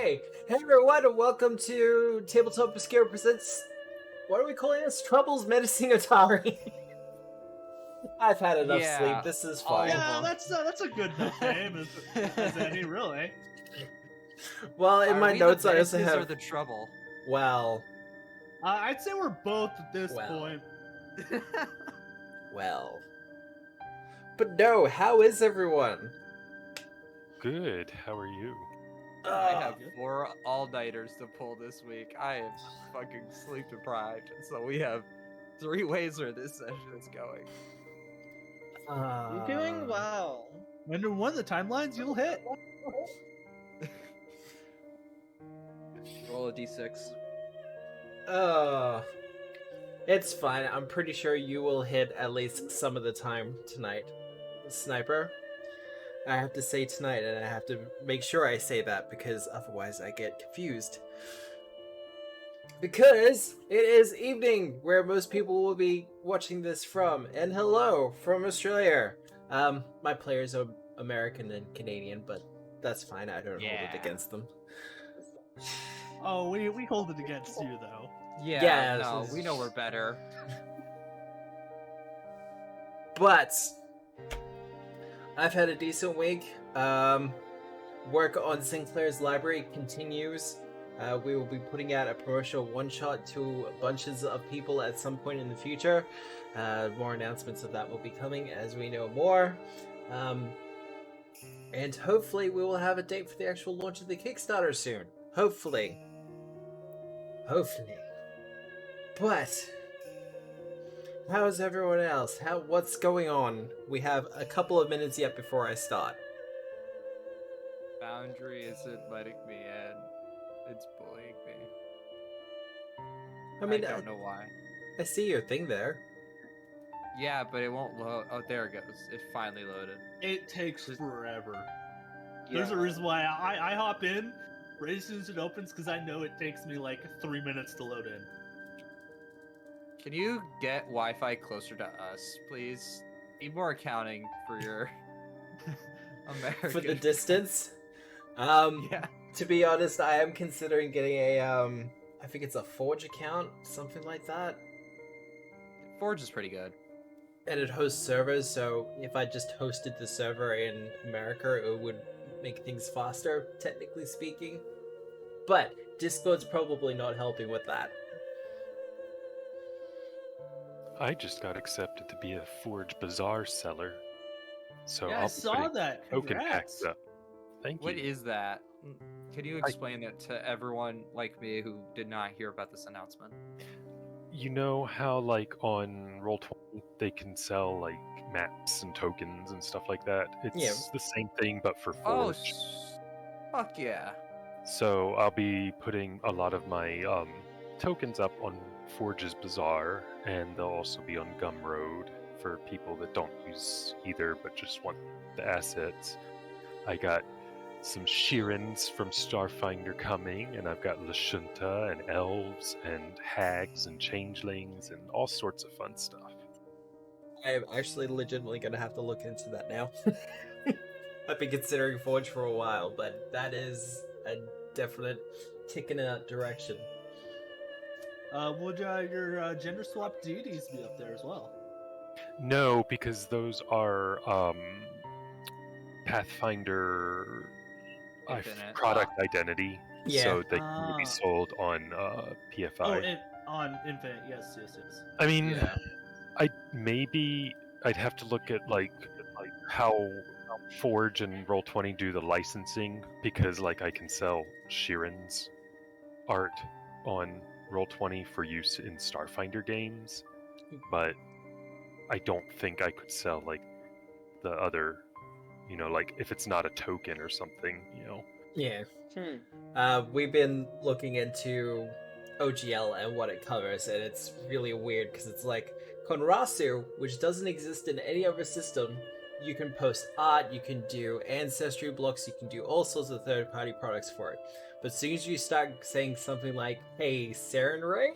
Hey everyone, and welcome to Tabletop Obscura presents. What are we calling this? Troubles Menacing Otari. I've had enough sleep. This is fine. Yeah, that's a good enough name as any, really. Well, in my notes, I also have or the trouble. well. I'd say we're both at this point. Well. But no, how is everyone? Good. How are you? I have 4 all-nighters to pull this week. I am fucking sleep deprived. So we have 3 ways where this session is going. You're doing well. When in one of the timelines you'll hit. Roll a d6. It's fine. I'm pretty sure you will hit at least some of the time tonight, Sniper. I have to say tonight, and I have to make sure I say that because otherwise I get confused. Because it is evening where most people will be watching this from, and hello from Australia. My players are American and Canadian, but that's fine. I don't hold it against them. Oh, we hold it against you though. Yeah, no, we know we're better. But I've had a decent week. Work on Sinclair's library continues. We will be putting out a promotional one-shot to bunches of people at some point in the future. More announcements of that will be coming as we know more. And hopefully we will have a date for the actual launch of the Kickstarter soon. Hopefully. But how's everyone else? What's going on? We have a couple of minutes yet before I start. Boundary isn't letting me in. It's bullying me. I mean, I don't know why. I see your thing there. Yeah, but it won't load. Oh, there it goes. It finally loaded. It takes forever. Yeah. There's a reason why I hop in right as soon as it opens, because I know it takes me like 3 minutes to load in. Can you get Wi-Fi closer to us, please? Need more accounting for your American. For the distance? Yeah. To be honest, I am considering getting a, I think it's a Forge account, something like that. Forge is pretty good. And it hosts servers, so if I just hosted the server in America, it would make things faster, technically speaking. But Discord's probably not helping with that. I just got accepted to be a Forge Bazaar seller. So Yeah, I'll I be saw putting that. token Congrats. packs up. Thank you. What is that? Can you explain it to everyone like me who did not hear about this announcement? You know how, like, on Roll20, they can sell, like, maps and tokens and stuff like that? It's the same thing, but for Forge. Fuck yeah. So I'll be putting a lot of my tokens up on Forge's Bazaar, and they'll also be on Gumroad for people that don't use either but just want the assets. I got some Shirins from Starfinder coming, and I've got Lashunta and elves and hags and changelings and all sorts of fun stuff. I'm actually legitimately going to have to look into that now. I've been considering Forge for a while, but that is a definite kick in that direction. Would your gender swap deities be up there as well? No, because those are Pathfinder product identity, so they can be sold on PFI. Oh, on Infinite, yes. I mean, I'd have to look at like how Forge and Roll20 do the licensing, because like I can sell Shirin's art on Roll20 for use in Starfinder games, but I don't think I could sell like the other, like if it's not a token or something, Yeah. We've been looking into OGL and what it covers, and it's really weird because it's like Konrasu, which doesn't exist in any other system. You can post art, you can do ancestry blocks, you can do all sorts of third-party products for it. But as soon as you start saying something like, hey, Sarenrae,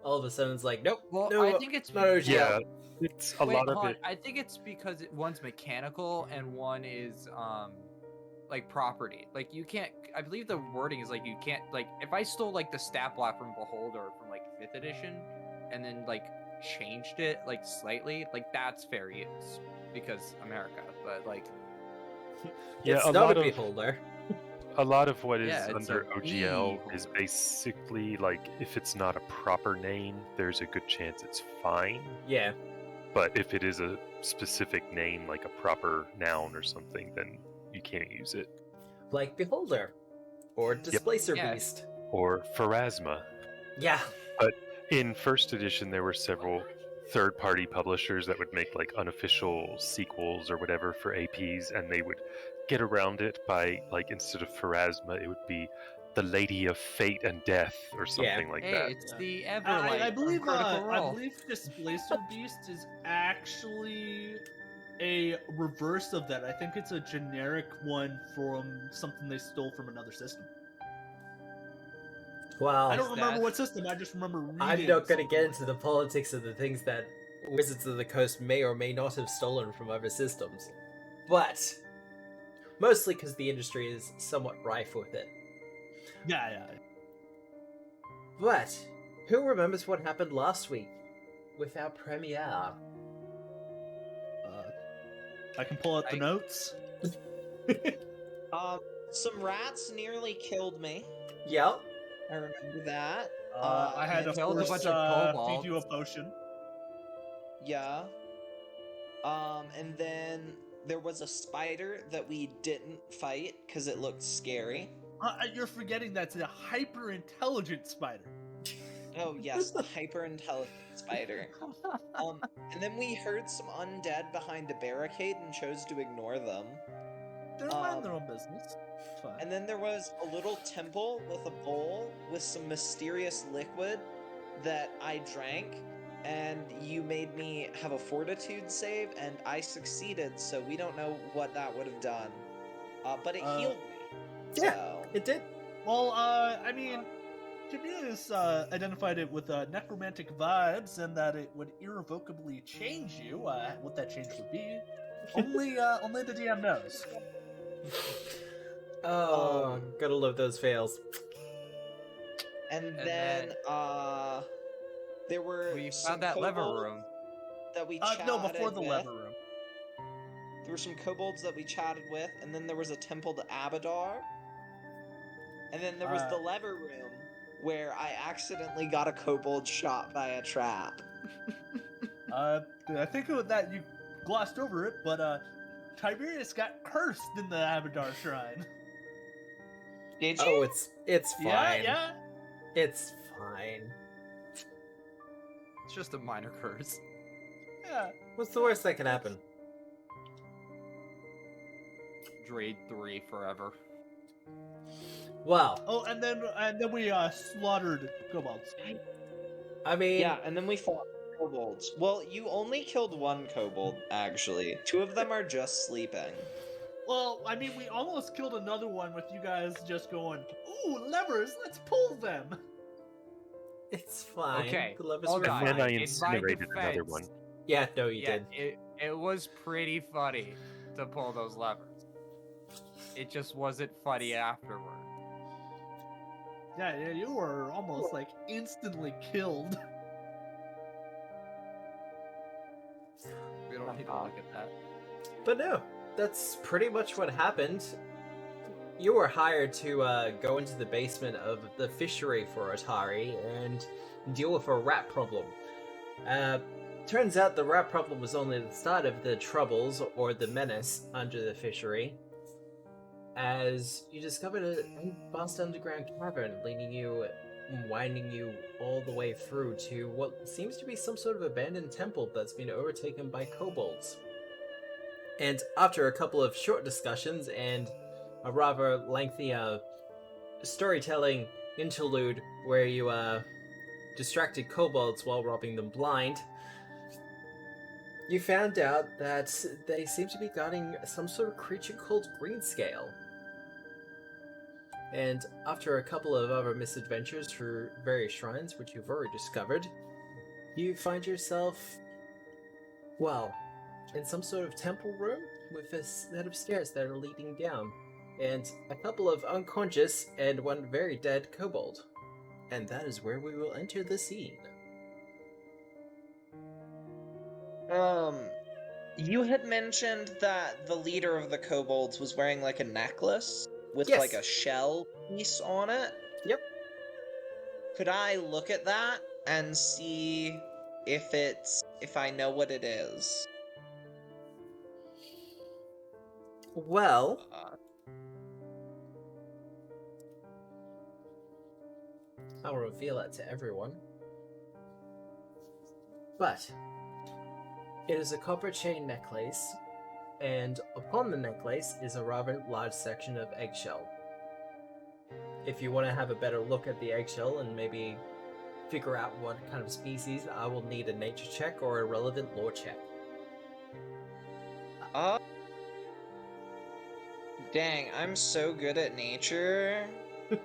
all of a sudden it's like, nope, well, no, I think it's not OGL. Yeah, it's a lot of it. I think it's because one's mechanical and one is like property. Like you can't. I believe the wording is like you can't like if I stole like the stat block from Beholder from like 5th edition, and then like changed it like slightly, like that's fair use because America. But like Yeah, it's a not lot a of beholder. a lot of what is Yeah, it's under a OGL is beholder. basically like if it's not a proper name, there's a good chance it's fine. Yeah. But if it is a specific name, like a proper noun or something, then you can't use it. Like Beholder. Or Displacer Yeah. Beast. Or Pharasma. Yeah. But in first edition, there were several third-party publishers that would make like unofficial sequels or whatever for APs, and they would get around it by like instead of Pharasma, it would be the Lady of Fate and Death or something like Hey, that. it's the Everlight. I believe Critical I Role. believe Displacer Beast is actually a reverse of that. I think it's a generic one from something they stole from another system. Well, I don't remember that- what system. I just remember reading. I'm not going to something get like into the politics of the things that Wizards of the Coast may or may not have stolen from other systems. But mostly because the industry is somewhat rife with it. that. Yeah. But who remembers what happened last week with our premiere? I can pull out the notes. Some rats nearly killed me. Yep. I remember that. I had to killed a first bunch of feed you a kobolds. potion. Yeah. And then there was a spider that we didn't fight because it looked scary. You're forgetting that's a hyper-intelligent spider. Oh yes, the hyper intelligent spider. And then we heard some undead behind a barricade and chose to ignore them. They're minding their own business. It's fine. And then there was a little temple with a bowl with some mysterious liquid that I drank, and you made me have a fortitude save, and I succeeded, so we don't know what that would have done. But it healed me. Yeah. So, It did. Well, I mean, Jamius identified it with necromantic vibes, and that it would irrevocably change you. What that change would be, only the DM knows. Oh, gotta love those fails. and And then, there were We some found that lever kobolds room. that we No, chatted before the with. lever room. There were some kobolds that we chatted with, and then there was a temple to Abadar. And then there was the lever room where I accidentally got a kobold shot by a trap. I think that you glossed over it, but Tiberius got cursed in the Abadar Shrine. Did you? Oh, it's fine. Yeah. It's fine. It's just a minor curse. Yeah. What's the worst that can happen? Draid 3 forever. Well, Oh, and then we slaughtered kobolds. I mean, Yeah, and then we fought kobolds. Well, you only killed one kobold, actually. Two of them are just sleeping. Well, I mean, we almost killed another one with you guys just going, "Ooh, levers, let's pull them." it's fine. Okay, The levers hold were on. And then I fine. In my incinerated another defense- one. Yeah, no, you Yeah, did. it was pretty funny to pull those levers. It just wasn't funny afterward. Yeah, you were almost like instantly killed. We don't need to look at that. But no, that's pretty much what happened. You were hired to go into the basement of the fishery for Otari and deal with a rat problem. Turns out the rat problem was only the start of the troubles, or the menace, under the fishery, as you discovered a vast underground cavern leading you, winding you all the way through to what seems to be some sort of abandoned temple that's been overtaken by kobolds. And after a couple of short discussions and a rather lengthy storytelling interlude where you distracted kobolds while robbing them blind, you found out that they seem to be guarding some sort of creature called Greenscale. And after a couple of other misadventures through various shrines, which you've already discovered, you find yourself, well, in some sort of temple room with a set of stairs that are leading down and a couple of unconscious and one very dead kobold. And that is where we will enter the scene. You had mentioned that the leader of the kobolds was wearing like a necklace with Yes. like a shell piece on it. Yep. Could I look at that and see if I know what it is? Well, I'll reveal that to everyone. But it is a copper chain necklace, and upon the necklace is a rather large section of eggshell. If you want to have a better look at the eggshell and maybe figure out what kind of species, I will need a nature check or a relevant lore check. Dang, I'm so good at nature.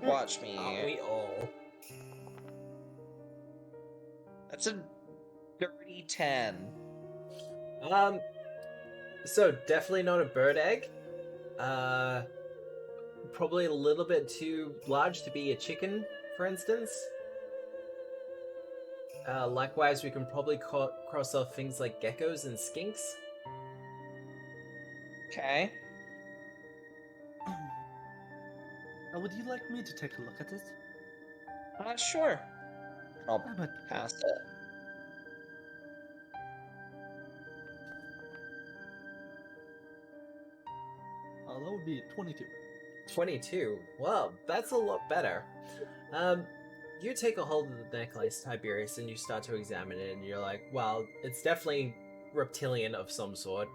Watch me. Aren't we all? That's a dirty 10. So definitely not a bird egg. Probably a little bit too large to be a chicken, for instance. Likewise, we can probably cross off things like geckos and skinks. Okay. Would you like me to take a look at it? Sure. I'll But pass it. that would be 22. 22. Well, that's a lot better. You take a hold of the necklace, Tiberius, and you start to examine it, and you're like, well, it's definitely reptilian of some sort,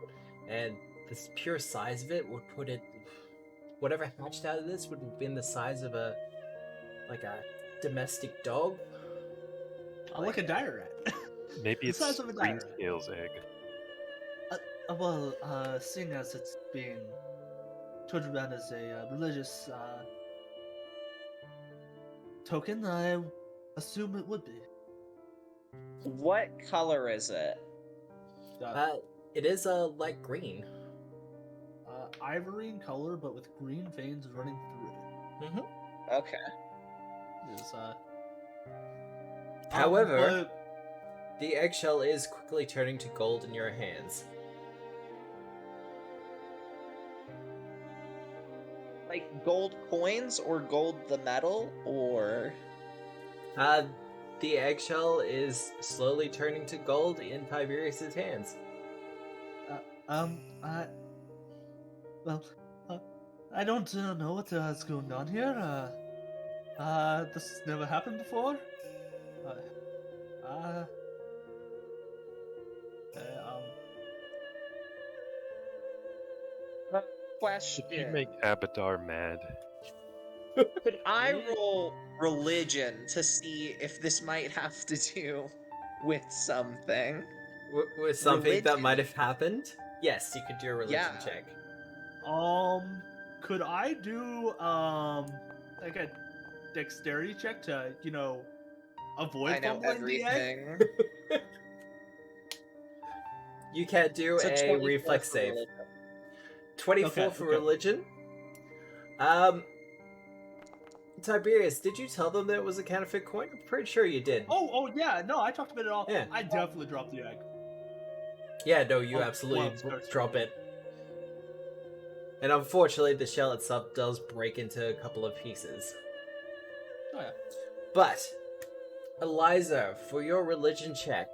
and the pure size of it would put it... Whatever hatched out of this would have been the size of a domestic dog. Like a dire rat. Maybe The it's size of a dire rat. Greenscale's egg. Well, seeing as it's being turned around as a religious token, I assume it would be. What color is it? It is a light green. Ivory in color, but with green veins running through it. Mm-hmm. Okay. Is, However, the eggshell is quickly turning to gold in your hands. Like gold coins or gold the metal or... The eggshell is slowly turning to gold in Tiberius's hands. I don't know what's going on here. This has never happened before. Question. Should you make Abadar mad? Could I roll religion to see if this might have to do with something? With something that Religion. might have happened? Yes, you could do a religion Yeah. check. Could I do like a dexterity check to, avoid I know fumbling the egg? everything. You can't do So a 24 reflex for save. religion. 24 Okay, for okay. religion. Tiberius, did you tell them that it was a counterfeit coin? I'm pretty sure you did. Oh yeah, no, I talked about it all. Yeah. I definitely dropped the egg. Yeah, no, you Oh, absolutely well, sorry. drop it. And unfortunately, the shell itself does break into a couple of pieces. Oh yeah. But, Eliza, for your religion check,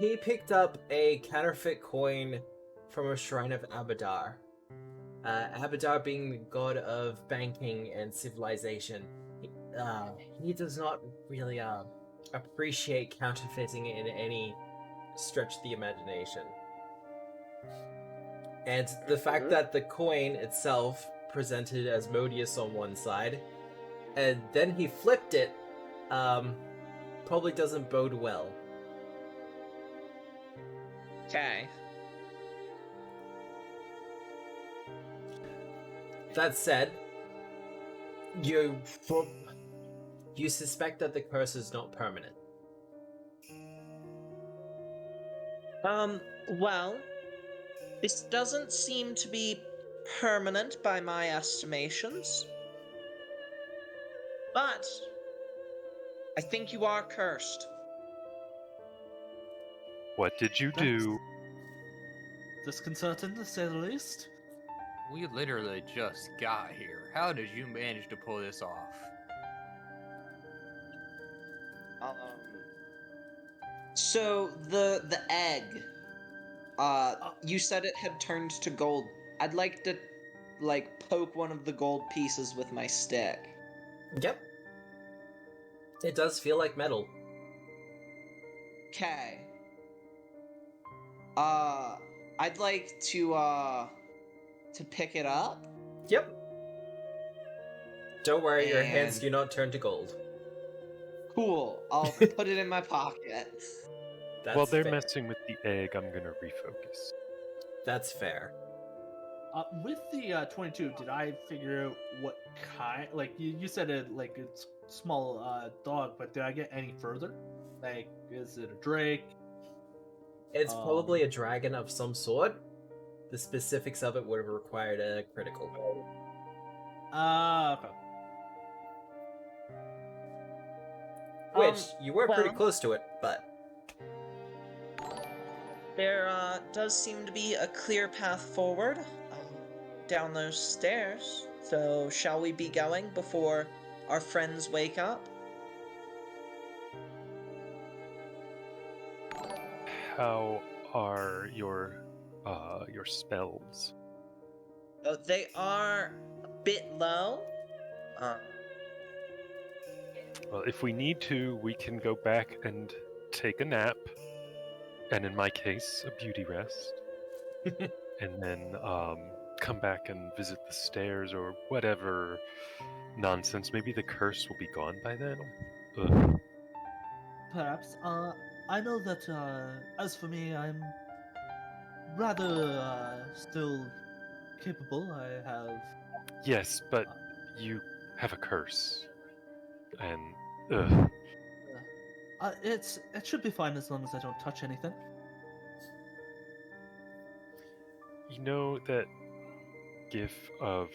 he picked up a counterfeit coin from a shrine of Abadar. Abadar being the god of banking and civilization. He does not really appreciate counterfeiting in any stretch of the imagination. And the fact that the coin itself presented as Modius on one side, and then he flipped it, probably doesn't bode well. Okay. That said, you suspect that the curse is not permanent. Well, this doesn't seem to be permanent by my estimations. But I think you are cursed. What did you do? Disconcerting, to say the least. We literally just got here. How did you manage to pull this off? So the egg, you said it had turned to gold. I'd like to, like, poke one of the gold pieces with my stick. Yep. It does feel like metal. Okay. I'd like to pick it up. Yep. Don't worry, your hands And- do not turn to gold. Cool. I'll put it in my pocket. That's While they're fair. messing with the egg, I'm gonna refocus. That's fair. With the 22, did I figure out what kind? Like you said, it's small dog, but did I get any further? Like, is it a drake? It's probably a dragon of some sort. The specifics of it would have required a critical. Okay. Which, you were pretty well- close to it, but... There does seem to be a clear path forward down those stairs. So shall we be going before our friends wake up? How are your spells? They are a bit low. Well, if we need to, we can go back and take a nap, and in my case, a beauty rest, and then come back and visit the stairs or whatever nonsense. Maybe the curse will be gone by then. Ugh. Perhaps. I know that, as for me, I'm rather, still capable. I have... Yes, but you have a curse, and ugh. it should be fine as long as I don't touch anything. You know that gif of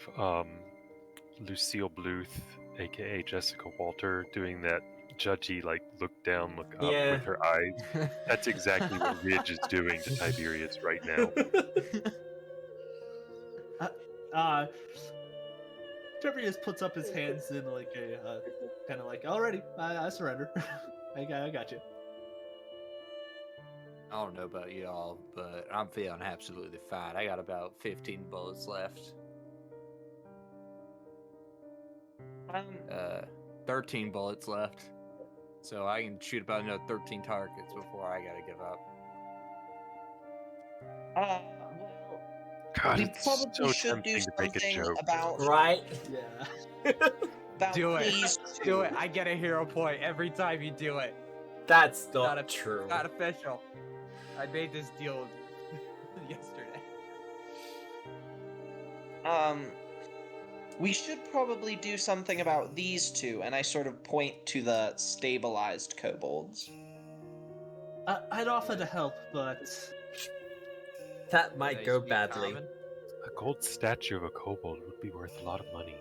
Lucille Bluth, aka Jessica Walter, doing that judgy, like, look down, look up Yeah. with her eyes? That's exactly what Ridge is doing to Tiberius right now. Tiberius puts up his hands in like a kind of like, alrighty, I surrender. I got you. I don't know about y'all, but I'm feeling absolutely fine. I got about 15 bullets left. 13 bullets left. So I can shoot about another 13 targets before I gotta give up. Well, God, we it's probably so should do tempting to make a something joke. about Right? Yeah. Do it. these two. Do it. I get a hero point every time you do it. That's not, Not a- true. Not official. I made this deal yesterday. We should probably do something about these two, and I sort of point to the stabilized kobolds. I'd offer to help, but That might They go speak badly. common? A gold statue of a kobold would be worth a lot of money.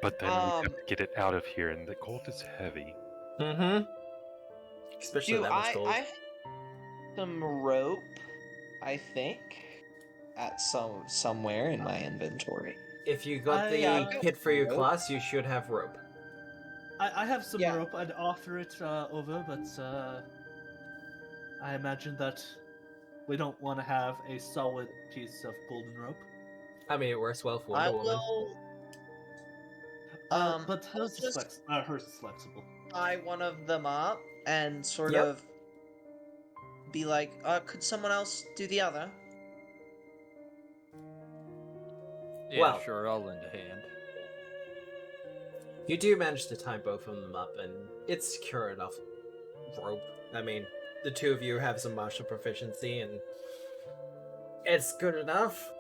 But then we'd have to get it out of here, and the gold is heavy. Mm-hmm. Especially Do that much gold. I have some rope, I think, at somewhere in my inventory. If you got the I, kit for your rope. class, you should have rope. I have some Yeah. rope. I'd offer it over, but I imagine that we don't want to have a solid piece of golden rope. I mean, it works well for I Wonder Woman. will But hers is, just- hers is flexible. tie one of them up and sort Yep. of be like, could someone else do the other? Yeah, Well. sure, I'll lend a hand. You do manage to tie both of them up, and it's secure enough rope. I mean, the two of you have some martial proficiency, and it's good enough.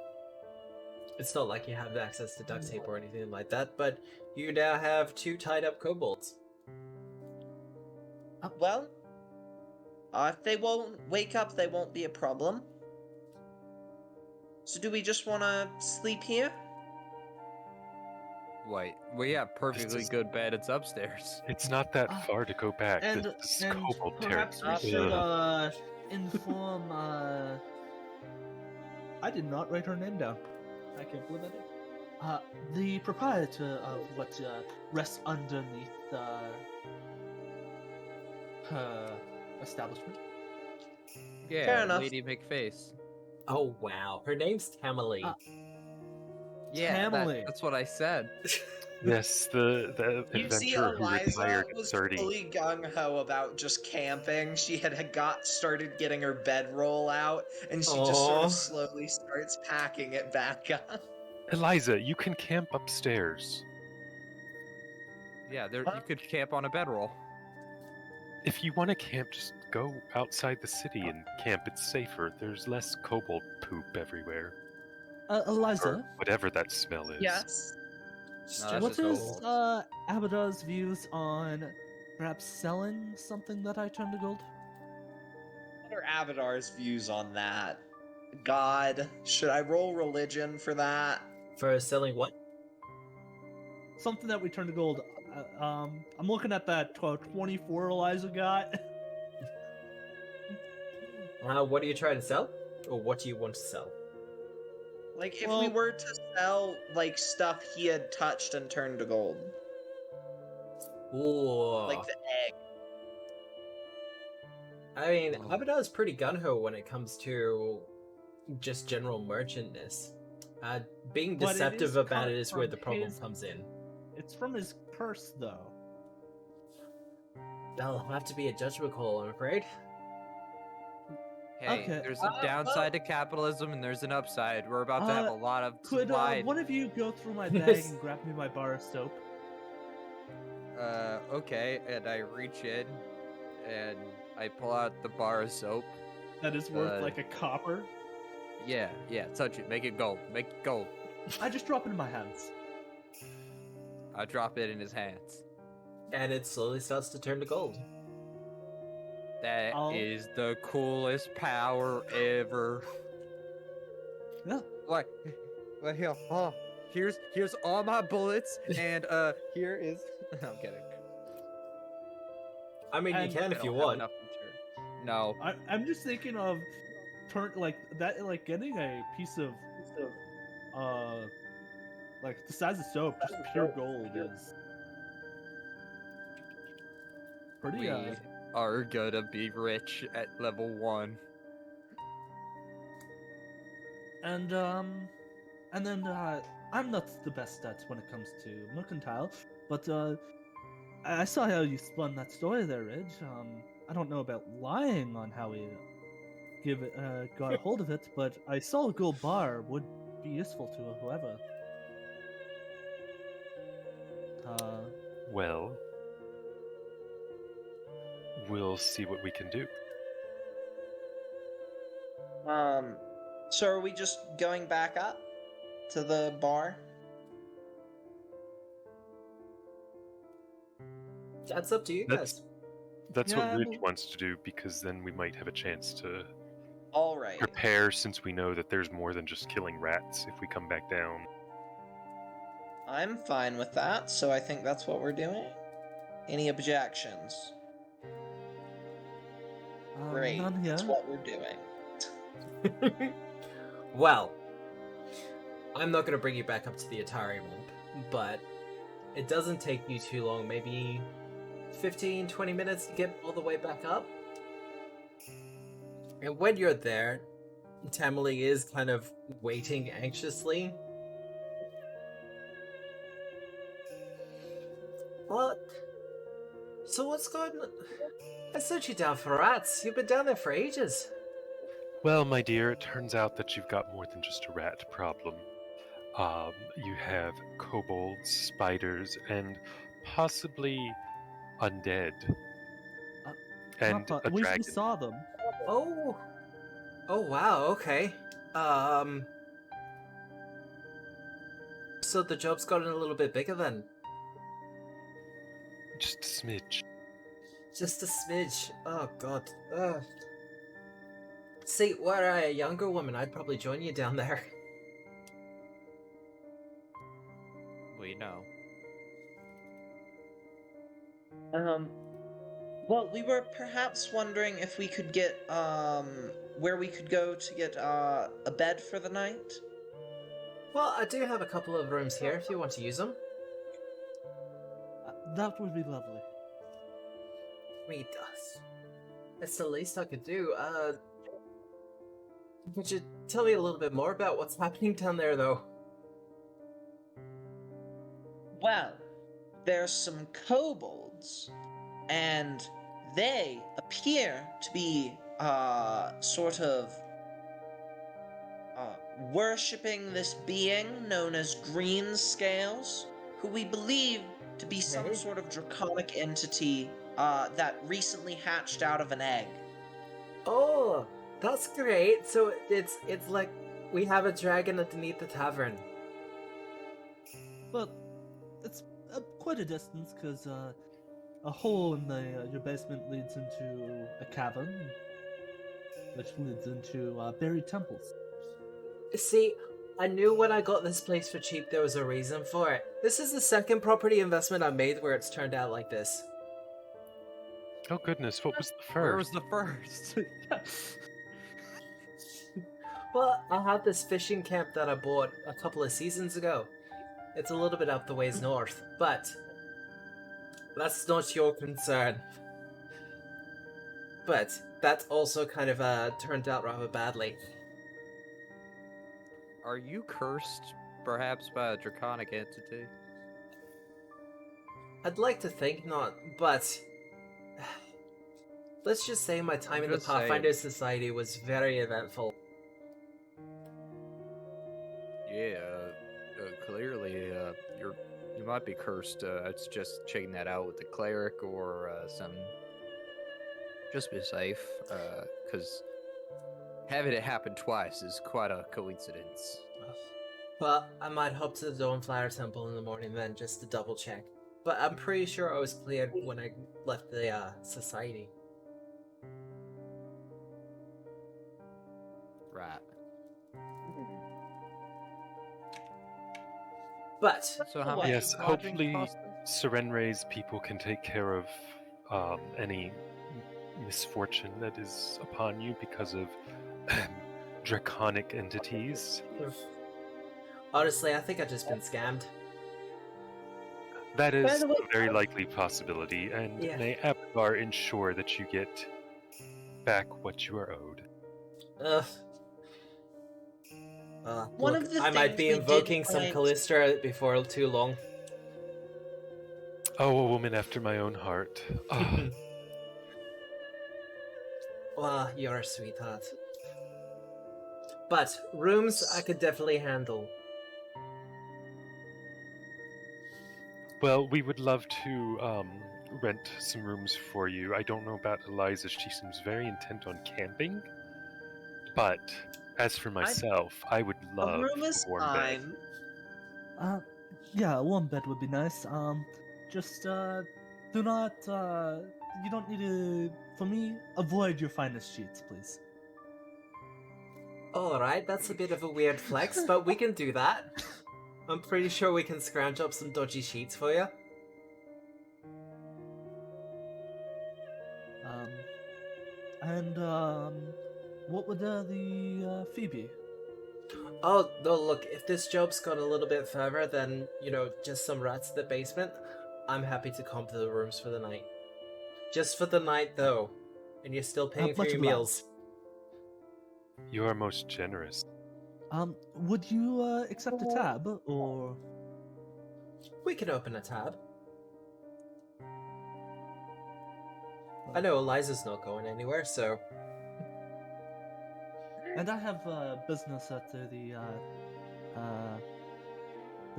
It's not like you have access to duct tape or anything like that, but you now have two tied up kobolds. Well, if they won't wake up, they won't be a problem. So do we just want to sleep here? Wait, we have perfectly is- good bed. It's upstairs. It's not that Ah, far to go back. And This is and Kobold perhaps we territory. should Ugh. inform. I did not write her name down. I can't believe I did. The proprietor of what rests underneath her establishment. Yeah, Fair enough. Lady McFace. Oh wow, her name's Tamale. Yeah, Tamale. that's what I said. Yes, the You see, adventurer who Eliza retired at was 30. fully gung ho about just camping. She had started getting her bedroll out, and she just sort Aw. of slowly starts packing it back up. Eliza, you can camp upstairs. Yeah, there you could camp on a bedroll. If you want to camp, just go outside the city and camp. It's safer. There's less kobold poop everywhere. Eliza, Or whatever that smell is. Yes. No, that's what just is gold. Abadar's views on perhaps selling something that I turn to gold? What are Avadar's views on that? God, should I roll religion for that? For selling what? Something that we turn to gold. I'm looking at that 24 Eliza got. What are you trying to sell? Or what do you want to sell? Like, if we Well- were to sell, like, stuff he had touched and turned to gold. Ooh. Like the egg. I mean, Abadar's pretty gun-ho when it comes to just general merchantness. Being But it deceptive is about cut it is where from the problem his- comes in. It's from his purse, though. That'll have to be a judgment call, I'm afraid. Hey, Okay, there's a downside to capitalism and there's an upside. We're about to have a lot of Could supply. one of you go through my bag and grab me my bar of soap? Okay, and I reach in and I pull out the bar of soap. That is worth Uh, like a copper. Yeah, touch it, make it gold, make it gold. I just drop it in my hands. I drop it in his hands. And it slowly starts to turn to gold. That is I'll- the coolest power ever. Yeah. Like here, here's all my bullets, and here is. I'm kidding. I mean, And you can I if you don't have want. enough material. No. I'm just thinking of like that, like getting a piece of like the size of soap, just pure gold is pretty. We are gonna be rich at level 1. And then I'm not the best at when it comes to mercantile, but I saw how you spun that story there, Ridge. I don't know about lying on how we got a hold of it, but I saw a gold bar would be useful to whoever. Well, we'll see what we can do. So are we just going back up to the bar? That's up to you guys. That's Yeah, what Rich well- wants to do, because then we might have a chance to Alright. prepare, since we know that there's more than just killing rats if we come back down. I'm fine with that, so I think that's what we're doing. Any objections? Great. None here. That's what we're doing. Well, I'm not going to bring you back up to the Otari Lump, but it doesn't take you too long, maybe 15-20 minutes to get all the way back up. And when you're there, Tamale is kind of waiting anxiously. What? So what's going on? I sent you down for rats. You've been down there for ages. Well, my dear, it turns out that you've got more than just a rat problem. You have kobolds, spiders, and possibly undead. And a we dragon. saw them. Oh. Oh wow, okay. So the job's gotten a little bit bigger then. Just a smidge. Just a smidge. Oh god. Ugh. See, were I a younger woman, I'd probably join you down there. We know. Well, we were perhaps wondering if we could get, where we could go to get, a bed for the night. Well, I do have a couple of rooms here if you want to use them. That would be lovely. Me does. That's the least I could do. Could you tell me a little bit more about what's happening down there, though? Well, there's some kobolds, and they appear to be, sort of, worshipping this being known as Green Scales, who we believe to be some Okay. sort of draconic entity, that recently hatched out of an egg. Oh, that's great. So it's like we have a dragon underneath the tavern. But it's quite a distance, because a hole in your basement leads into a cavern, which leads into buried temples. See, I knew when I got this place for cheap there was a reason for it. This is the second property investment I made where it's turned out like this. Oh goodness, what was the Where first? was the first? Well, I had this fishing camp that I bought a couple of seasons ago. It's a little bit up the ways north, but that's not your concern. But that also kind of turned out rather badly. Are you cursed, perhaps, by a draconic entity? I'd like to think not, but let's just say my time in the Just saying. Pathfinder Society was very eventful. Yeah, clearly, you might be cursed. It's just checking that out with the cleric or some. Just be safe, because having it happen twice is quite a coincidence. Well, I might hop to the Dawnflower Temple in the morning then, just to double check. But I'm pretty sure I was cleared when I left the society. Right. But So how Well, much Yes, does lodging hopefully cost? Serenre's people can take care of any misfortune that is upon you because of draconic entities. honestly, I think I've just been scammed. That is the way- a very likely possibility, and Yeah. may Abgar ensure that you get back what you are owed. Ugh. One Look, of the I might things be we did invoking some find- Callista before too long. Oh, a woman after my own heart. Ah, Well, you're a sweetheart. But rooms I could definitely handle. well, we would love to rent some rooms for you. I don't know about Eliza. She seems very intent on camping. But as for myself, I would A love room is a warm bed. fine. Yeah, a warm bed would be nice. Just do not. You don't need to. For me, avoid your finest sheets, please. Alright, that's a bit of a weird flex, but we can do that. I'm pretty sure we can scrounge up some dodgy sheets for you. What would the fee be? Oh, no, look, if this job's gone a little bit further than, just some rats in the basement, I'm happy to comp the rooms for the night. Just for the night, though. And you're still paying for much your obliged. meals. You are most generous. Would you accept a tab or? We can open a tab. I know Eliza's not going anywhere, so... And I have business at the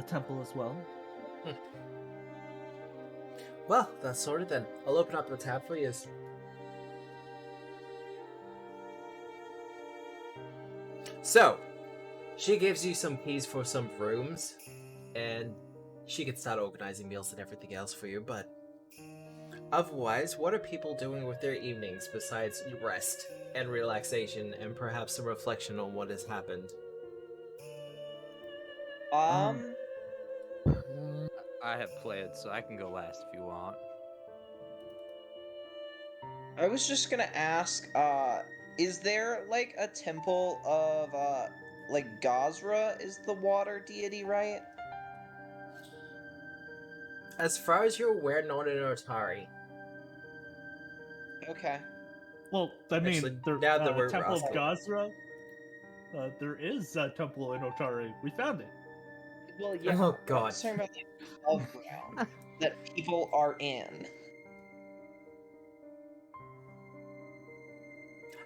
temple as well. Well, that's sorted then. I'll open up the tab for you. So, she gives you some keys for some rooms, and she can start organizing meals and everything else for you, but otherwise, what are people doing with their evenings besides rest and relaxation and perhaps some reflection on what has happened? I have plans, so I can go last if you want. I was just gonna ask, is there like a temple of like Gazra is the water deity, right? As far as you're aware, not in Otari. Okay. Well, I mean, Actually, there, now that we're Temple of asking. Gazra. There is a temple in Otari. We found it. Well, yeah. Oh, but God. I'm just talking about like above ground that people are in.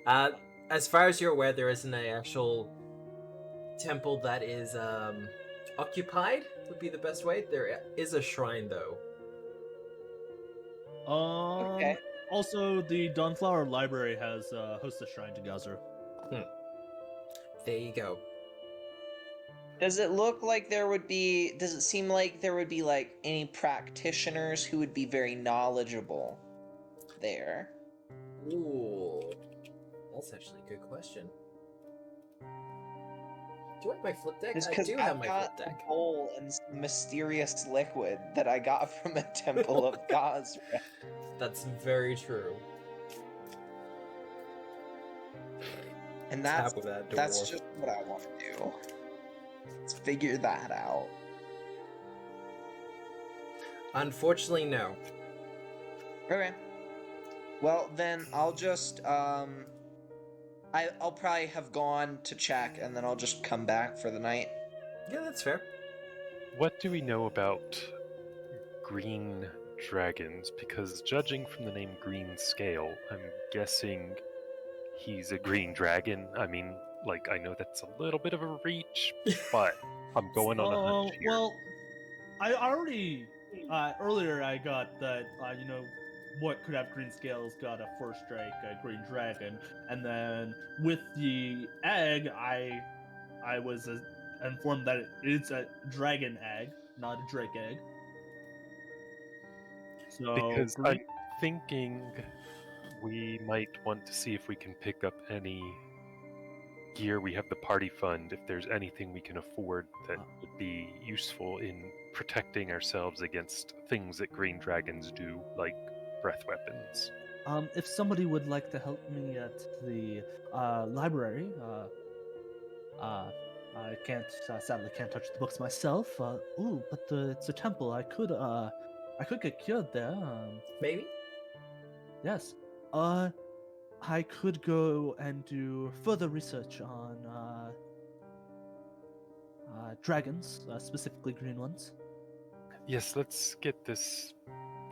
As far as you're aware, there isn't an actual temple that is occupied. Would be the best way. There is a shrine though. Okay. Also, the Dawnflower Library has hosts a shrine to Gazra. There you go. Does it look like there would be? Does it seem like there would be like any practitioners who would be very knowledgeable there? Ooh, that's actually a good question. Do I have my flip deck? Just I because do have I've my got flip a deck. bowl and some mysterious liquid that I got from a temple of Gazra. That's very true. And Tap with that that's dwarf. just what I want to do. Let's figure that out. Unfortunately, no. Okay. Well, then I'll just I'll probably have gone to check and then I'll just come back for the night. Yeah, that's fair. What do we know about green dragons? Because judging from the name Green Scale, I'm guessing he's a green dragon. I mean, like, I know that's a little bit of a reach, but I'm going on a hunch here. Well, I already earlier I got that what could have green scales got a first strike, a green dragon, and then with the egg I was informed that it's a dragon egg, not a drake egg. So Because I'm thinking we might want to see if we can pick up any gear. We have the party fund. If there's anything we can afford that would be useful in protecting ourselves against things that green dragons do, like breath weapons. if somebody would like to help me at the library, I can't sadly can't touch the books myself. But it's a temple. I could get cured there. Maybe. Yes. I could go and do further research on dragons, specifically green ones. Yes, let's get this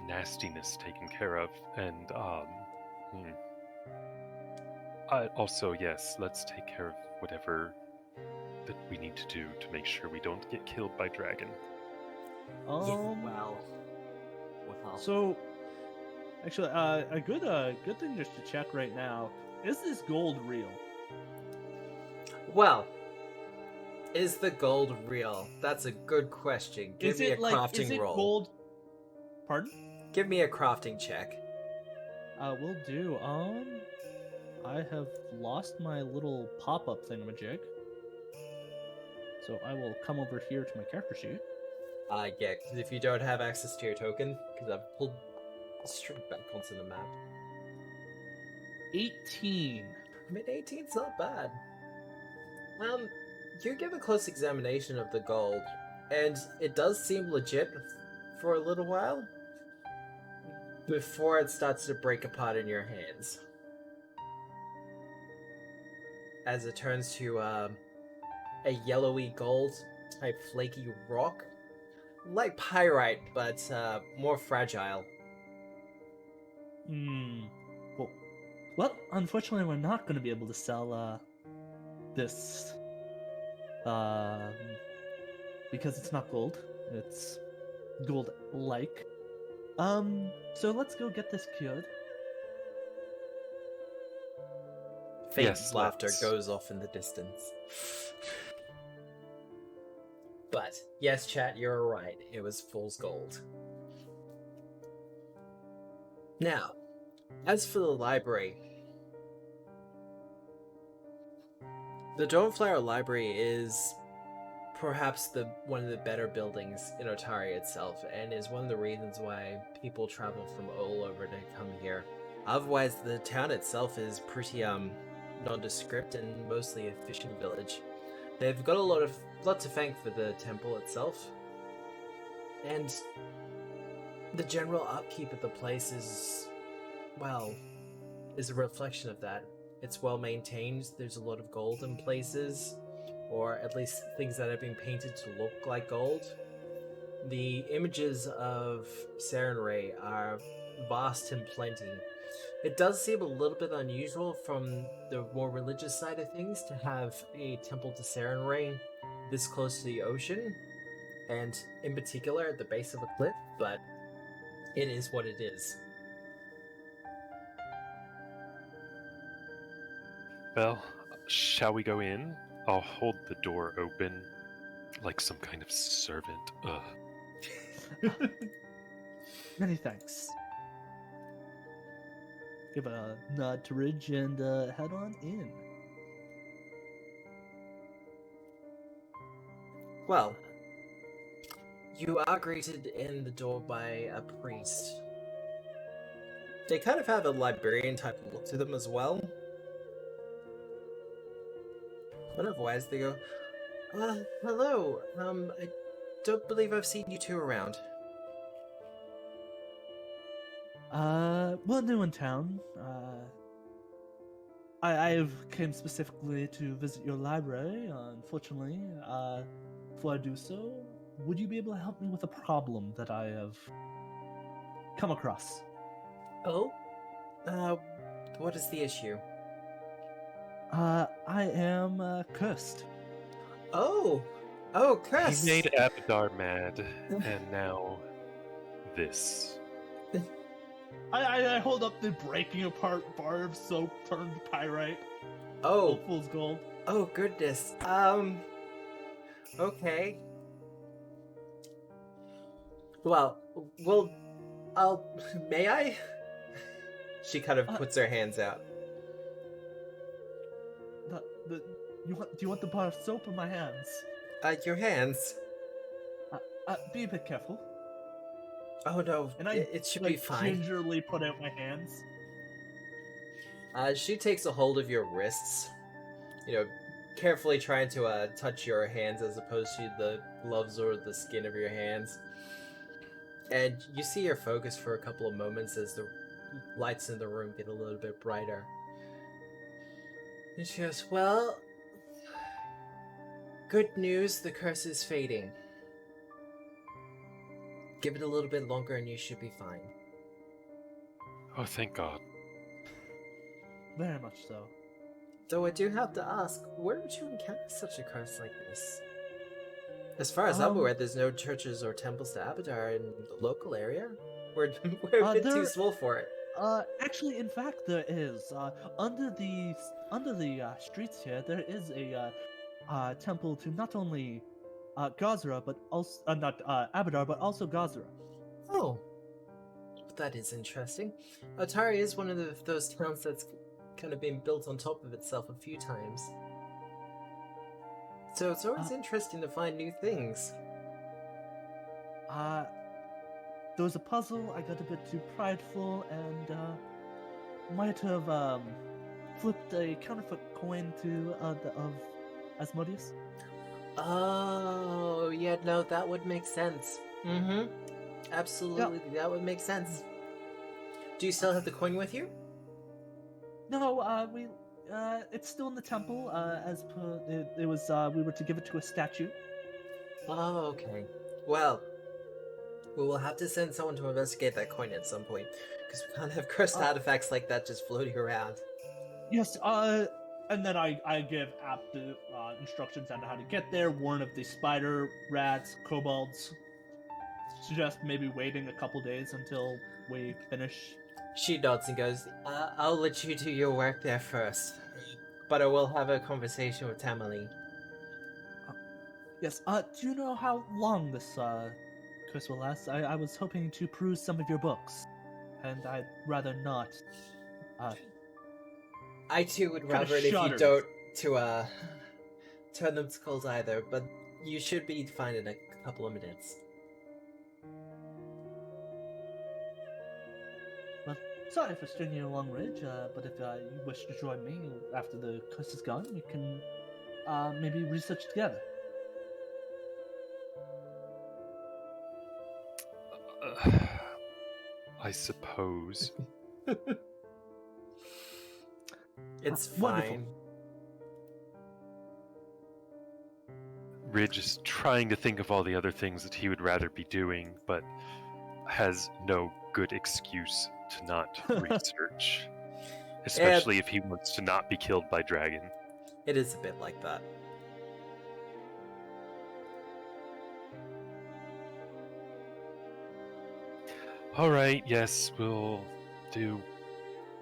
nastiness taken care of, and also, yes, let's take care of whatever that we need to do to make sure we don't get killed by dragon. Well. So, actually, a good thing just to check right now is this gold real? Well, is the gold real? That's a good question. Give me a crafting roll. Gold? Pardon? Give me a crafting check. Will do. I have lost my little pop-up thingamajig. So I will come over here to my character sheet. Yeah, because if you don't have access to your token, because I've pulled straight back onto the map. 18. I mean, 18's not bad. You give a close examination of the gold, and it does seem legit for a little while, before it starts to break apart in your hands. As it turns to, a yellowy gold type flaky rock. Like pyrite, but more fragile. Well, unfortunately, we're not going to be able to sell this because it's not gold. It's gold-like. So let's go get this cured. Faint Yes, laughter let's. goes off in the distance. But, yes, chat, you're right. It was fool's gold. Now, as for the library, the Dawnflower Library is perhaps one of the better buildings in Otari itself, and is one of the reasons why people travel from all over to come here. Otherwise, the town itself is pretty nondescript and mostly a fishing village. They've got a lot to thank for the temple itself, and the general upkeep of the place is a reflection of that. It's well maintained. There's a lot of gold in places, or at least things that have been painted to look like gold. The images of Sarenrae are vast and plenty. It does seem a little bit unusual from the more religious side of things to have a temple to Sarenrae this close to the ocean, and in particular at the base of a cliff, but it is what it is. Well, shall we go in? I'll hold the door open like some kind of servant. Many thanks. Give a nod to Ridge and head on in. Well, you are greeted in the door by a priest. They kind of have a librarian type look to them as well. But otherwise, they go, hello, I don't believe I've seen you two around. Well, new in town. I've came specifically to visit your library. Unfortunately, before I do so, would you be able to help me with a problem that I have come across? Oh? What is the issue? I am cursed. Oh, Chris! He made Abadar mad, and now this. I hold up the breaking apart bar of soap turned pyrite. Oh, Fool's gold. oh goodness. Okay. Well, may I? She kind of puts her hands out. Do you want the bar of soap in my hands? Your hands. Be a bit careful. Oh no, And I it should be fine. gingerly put out my hands. She takes a hold of your wrists, carefully trying to touch your hands as opposed to the gloves or the skin of your hands. And you see her focus for a couple of moments as the lights in the room get a little bit brighter. And she goes, well, good news, the curse is fading. Give it a little bit longer and you should be fine. Oh, thank God. Very much so. Though I do have to ask, where did you encounter such a curse like this? As far as I'm aware, there's no churches or temples to Abadar in the local area. We're a bit too small for it. Actually, in fact, there is. Under the streets here, there is a temple to not only Gazra, but also not Abadar, but also Gazra. Oh, that is interesting. Otari is one of those towns that's kind of been built on top of itself a few times. So it's always interesting to find new things. There was a puzzle. I got a bit too prideful and might have flipped a counterfeit coin to of Asmodeus. Oh, yeah, no, that would make sense. Mm-hmm. Absolutely, that would make sense. Do you still have the coin with you? No, it's still in the temple. As per it was, we were to give it to a statue. Oh, okay. Well, we will have to send someone to investigate that coin at some point, because we can't have cursed artifacts like that just floating around. Yes, and then I give App the instructions on how to get there, warn of the spider, rats, kobolds. Suggest maybe waiting a couple days until we finish. She nods and goes, I'll let you do your work there first, but I will have a conversation with Tamali. Yes, do you know how long this curse will last? I was hoping to peruse some of your books, and I'd rather not. I too would rather it if you don't to turn them to cold either, but You should be fine in a couple of minutes. Well, sorry for stringing you along, Ridge, but if you wish to join me after the quest is gone, we can maybe research together. I suppose. It's Wonderful. fine. Ridge is trying to think of all the other things that he would rather be doing, but has no good excuse to not research. Especially if he wants to not be killed by dragon. It is a bit like that. Alright, yes, we'll do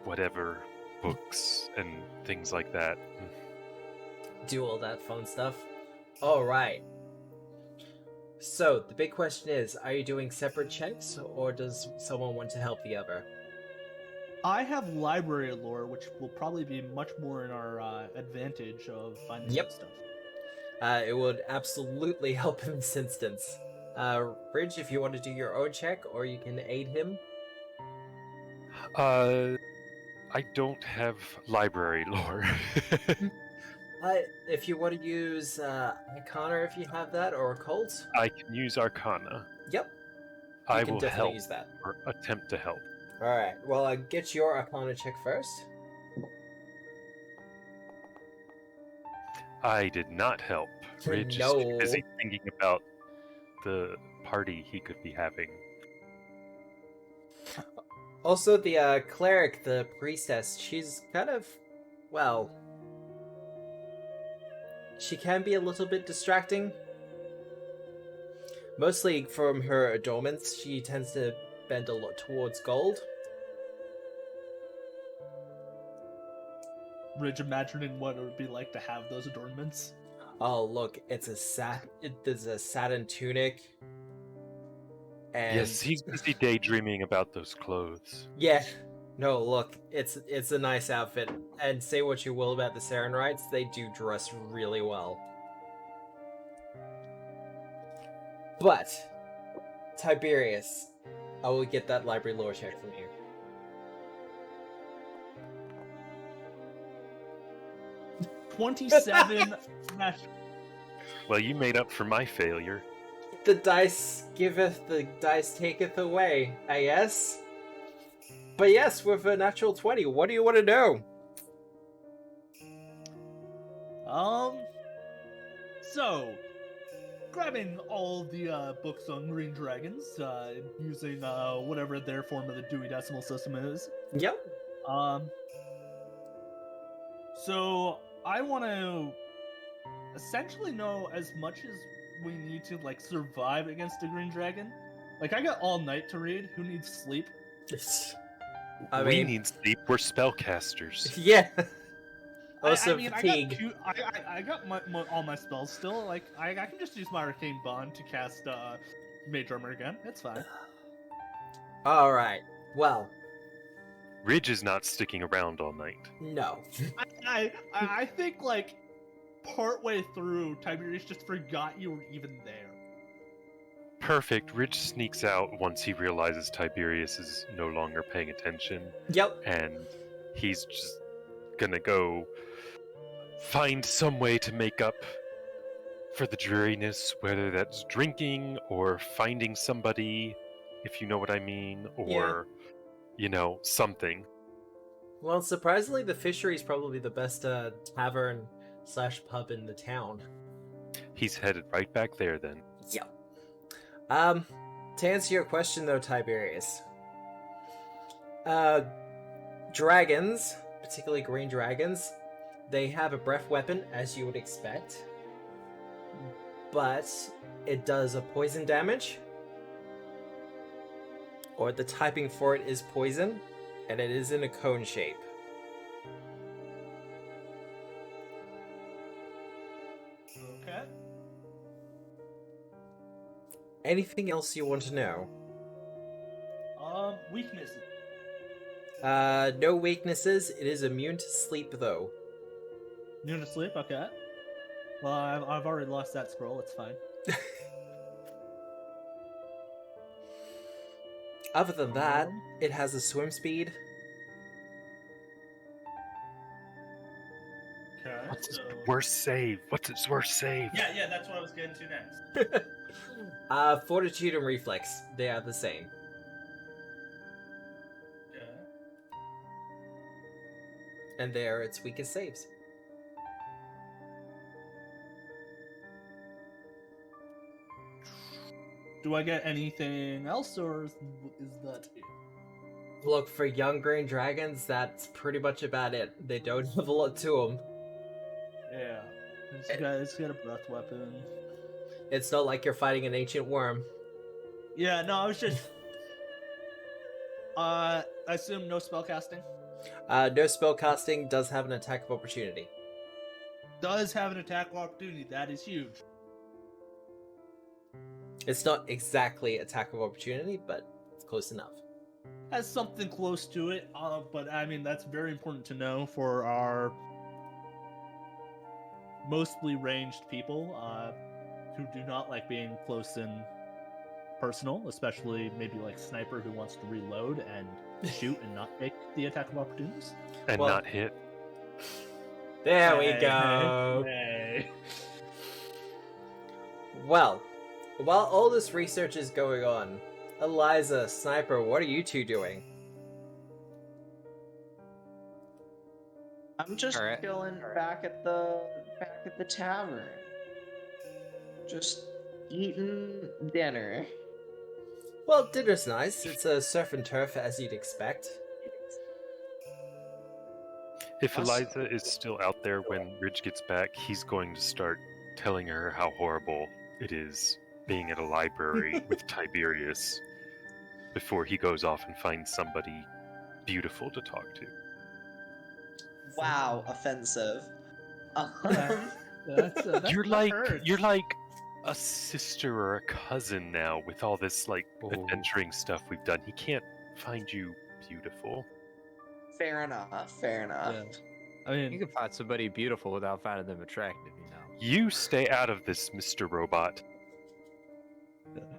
whatever, books and things like that. Do all that fun stuff. Alright. So, the big question is, are you doing separate checks, or does someone want to help the other? I have library lore, which will probably be much more in our advantage of finding Yep. that stuff. It would absolutely help in this instance. Ridge, if you want to do your own check, or you can aid him. I don't have library lore. If you want to use Arcana, if you have that, or Occult. I can use Arcana. Yep. I You can will definitely help, use that. or attempt to help. Alright, well, get your Arcana check first. I did not help. Ridge is too busy thinking about the party he could be having. Also, the cleric, the priestess, she's kind of, well, she can be a little bit distracting. Mostly from her adornments, she tends to bend a lot towards gold. Ridge, imagining what it would be like to have those adornments. Oh, look, there's a satin tunic. And Yes, he's busy daydreaming about those clothes. yeah. No, look, it's a nice outfit. And say what you will about the Sarenites, they do dress really well. But, Tiberius, I will get that library lore check from you. $27. Well, you made up for my failure. The dice giveth, the dice taketh away, I guess. But yes, with a natural 20, what do you want to know? So, grabbing all the books on green dragons, using whatever their form of the Dewey Decimal System is. Yep. So I want to essentially know as much as we need to like survive against a green dragon. Like I got all night to read. Who needs sleep? I We mean, need sleep. We're spellcasters. yeah. I Also, mean, fatigue. I got all my spells still. Like I can just use my arcane bond to cast Mage Armor again. It's fine. All right. Well, Ridge is not sticking around all night. no. I think like partway through, Tiberius just forgot you were even there. Perfect. Ridge sneaks out once he realizes Tiberius is no longer paying attention, Yep. and he's just gonna go find some way to make up for the dreariness, whether that's drinking or finding somebody, if you know what I mean, or, something. Well, surprisingly, the fishery is probably the best tavern / pub in the town. He's headed right back there then. Yep. To answer your question though, Tiberius, dragons, particularly green dragons, they have a breath weapon, as you would expect, but it does a poison damage, or the typing for it is poison, and it is in a cone shape. Okay. Anything else you want to know? Weaknesses. No weaknesses. It is immune to sleep, though. Immune to sleep. Okay. Well, I've already lost that scroll. It's fine. Other than that, it has a swim speed. Okay. What's its So... worst save? What's its worst save? Yeah, that's what I was getting to next. Fortitude and reflex, they are the same. Okay. And they are its weakest saves. Do I get anything else, or is that it? Look, for young green dragons, that's pretty much about it. They don't have a lot to them. Yeah. It's got a breath weapon. It's not like you're fighting an ancient worm. Yeah, no, I was just... I assume no spell casting? No spellcasting, does have an attack of opportunity. Does have an attack opportunity. That is huge. It's not exactly attack of opportunity, but it's close enough. Has something close to it, but I mean, that's very important to know for our mostly ranged people who do not like being close and personal, especially maybe like Sniper who wants to reload and shoot and not take the attack of opportunities. And Well- not hit. There we Hey, go! hey. Well, while all this research is going on, Eliza, Sniper, what are you two doing? I'm just Alright. chilling back at the tavern. Just eating dinner. Well, dinner's nice. It's a surf and turf, as you'd expect. If Awesome. Eliza is still out there when Ridge gets back, he's going to start telling her how horrible it is being at a library with Tiberius before he goes off and finds somebody beautiful to talk to. Wow, offensive. You're like a sister or a cousin now with all this like Oh. adventuring stuff we've done. He can't find you beautiful. Fair enough. Fair enough. Yeah. I You mean, can find somebody beautiful without finding them attractive, you know. You stay out of this, Mr. Robot.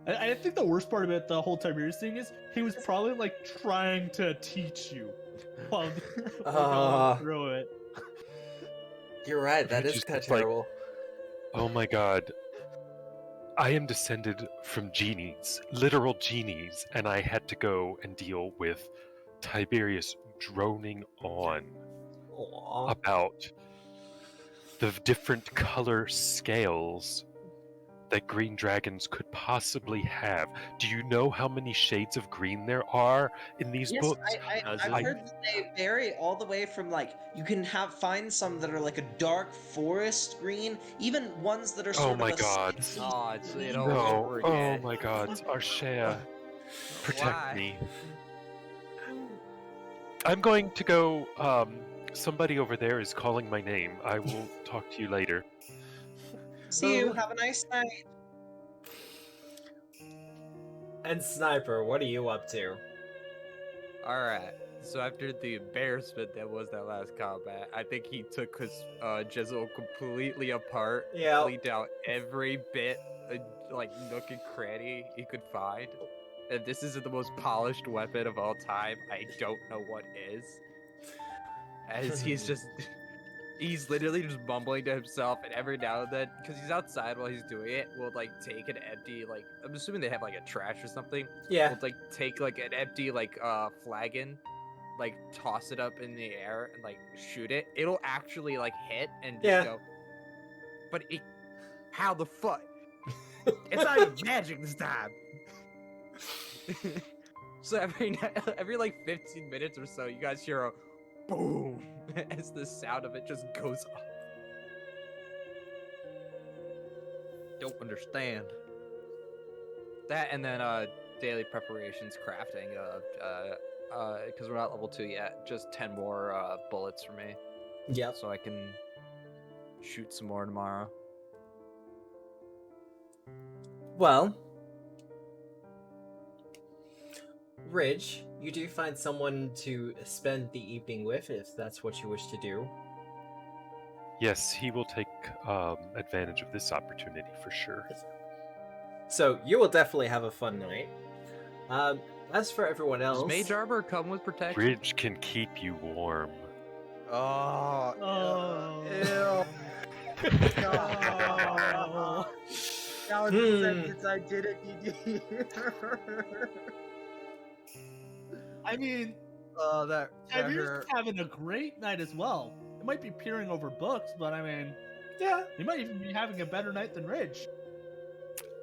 I think the worst part about the whole Tiberius thing is he was probably like trying to teach you while going through it. You're right, that Ridge is is kind of just like- terrible. Oh my god. I am descended from genies, literal genies, and I had to go and deal with Tiberius droning on Aw. about the different color scales that green dragons could possibly have. Do you know how many shades of green there are in these Yes, books? I've I- heard that they vary all the way from like you can find some that are like a dark forest green, even ones that are sort Oh of my a god. slightly Oh, it's green. it all No. over Oh again. my god. Arshea, protect Why? me. I'm going to go. Somebody over there is calling my name. I will talk to you later. See you. Have a nice night. And Sniper, what are you up to? Alright, so after the embarrassment that was that last combat, I think he took his Jizzle completely apart, Yeah. cleaned out every bit, like nook and cranny he could find. And this isn't the most polished weapon of all time. I don't know what is. As he's just... He's literally just mumbling to himself, and every now and then, because he's outside while he's doing it, will like take an empty, like, I'm assuming they have like a trash or something. Yeah. Will like take like an empty like flagon, like toss it up in the air and like shoot it. It'll actually like hit and just Yeah. go. But it, how the fuck? It's not even magic this time. So every like 15 minutes or so, you guys hear a boom as the sound of it just goes off. Don't understand. That and then daily preparations, crafting, because we're not level 2 yet. Just 10 more bullets for me, Yep. so I can shoot some more tomorrow. Well, Ridge, you do find someone to spend the evening with if that's what you wish to do. Yes, he will take advantage of this opportunity for sure. So you will definitely have a fun night. As for everyone Does else, Mage Armor come with protection? Bridge can keep you warm. Oh, Oh. No. That was the sentence I didn't need. I mean, Oh, that Tiberius hurt. is having a great night as well. It might be peering over books, but I mean, yeah, he might even be having a better night than Ridge.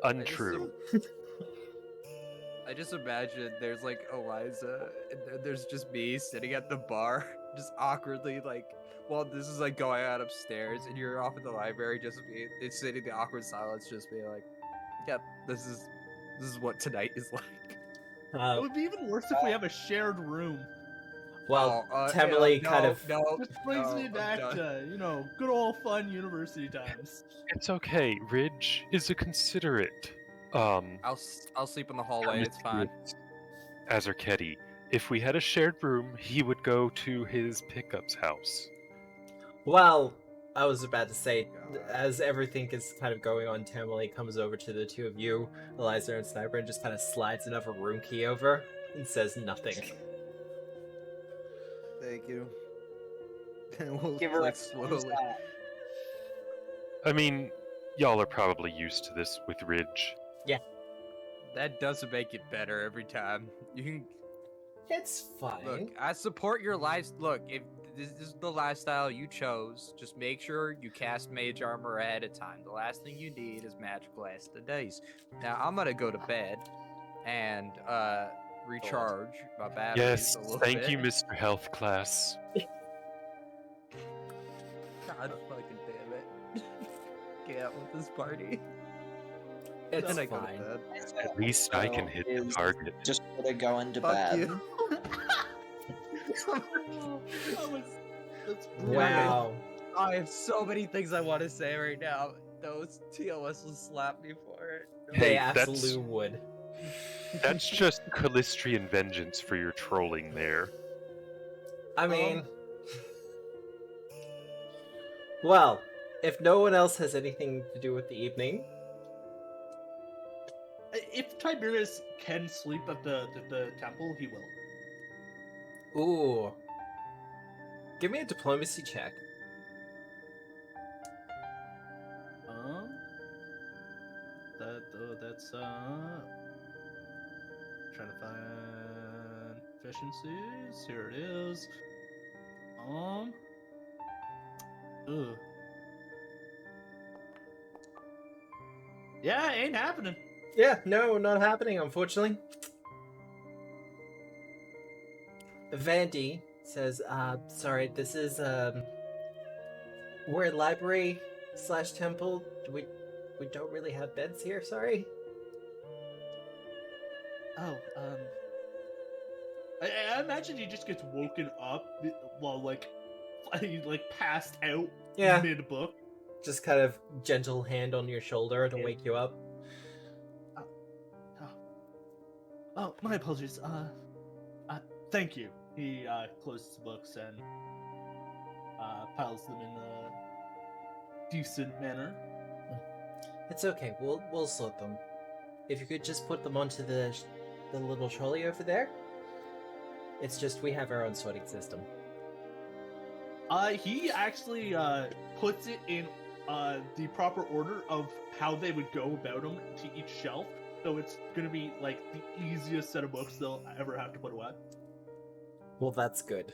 Untrue. I just imagine there's like Eliza, and then there's just me sitting at the bar, just awkwardly like, while this is like going on upstairs, and you're off in the library, just me, it's sitting in the awkward silence, just being like, "Yep, this is what tonight is like." It would be even worse if we have a shared room. well, Oh, Tamily kind of. This brings me I'm back done. to, good old fun university times. It's okay. Ridge is a considerate. I'll sleep in the hallway. It's fine. Azarketti. If we had a shared room, he would go to his pickup's house. Well, I was about to say, as everything is kind of going on, Tamily comes over to the two of you, Eliza and Sniper, and just kind of slides another room key over and says nothing. Thank you. And we'll Give her like a slowly. I mean, y'all are probably used to this with Ridge. That doesn't make it better every time. You can It's fine. look. I support your life. Look, if this is the lifestyle you chose, just make sure you cast Mage Armor ahead of time. The last thing you need is magical acid days. Now I'm gonna go to bed and recharge my batteries Yes, a little thank bit. you, Mr. Health Class. God fucking damn it! Get out with this party. It's Then I go to fine. bed. At least I can hit the Is target. Just gonna go into Fuck bed. you. That's Wow. I have so many things I want to say right now. Those TOS will slap me for it. They Hey, that's- absolutely would. That's just Callistrian vengeance for your trolling there. I mean, well, if no one else has anything to do with the evening, If Tiberius can sleep at the temple, he will. ooh, give me a diplomacy check. That's trying to find efficiencies. Here it is. Ugh. Yeah, it ain't happening. Yeah, no, not happening, unfortunately. Vandy says, sorry, this is, we're a library / temple. We don't really have beds here, sorry. Oh, I imagine he just gets woken up while he passed out Yeah, mid book. just kind of gentle hand on your shoulder to wake you up. Oh, my apologies. Thank you. He closes the books and piles them in a decent manner. It's okay, we'll sort them. If you could just put them onto the little trolley over there. It's just we have our own sorting system. He actually puts it in the proper order of how they would go about them to each shelf. So it's gonna be like the easiest set of books they'll ever have to put away. Well, that's good.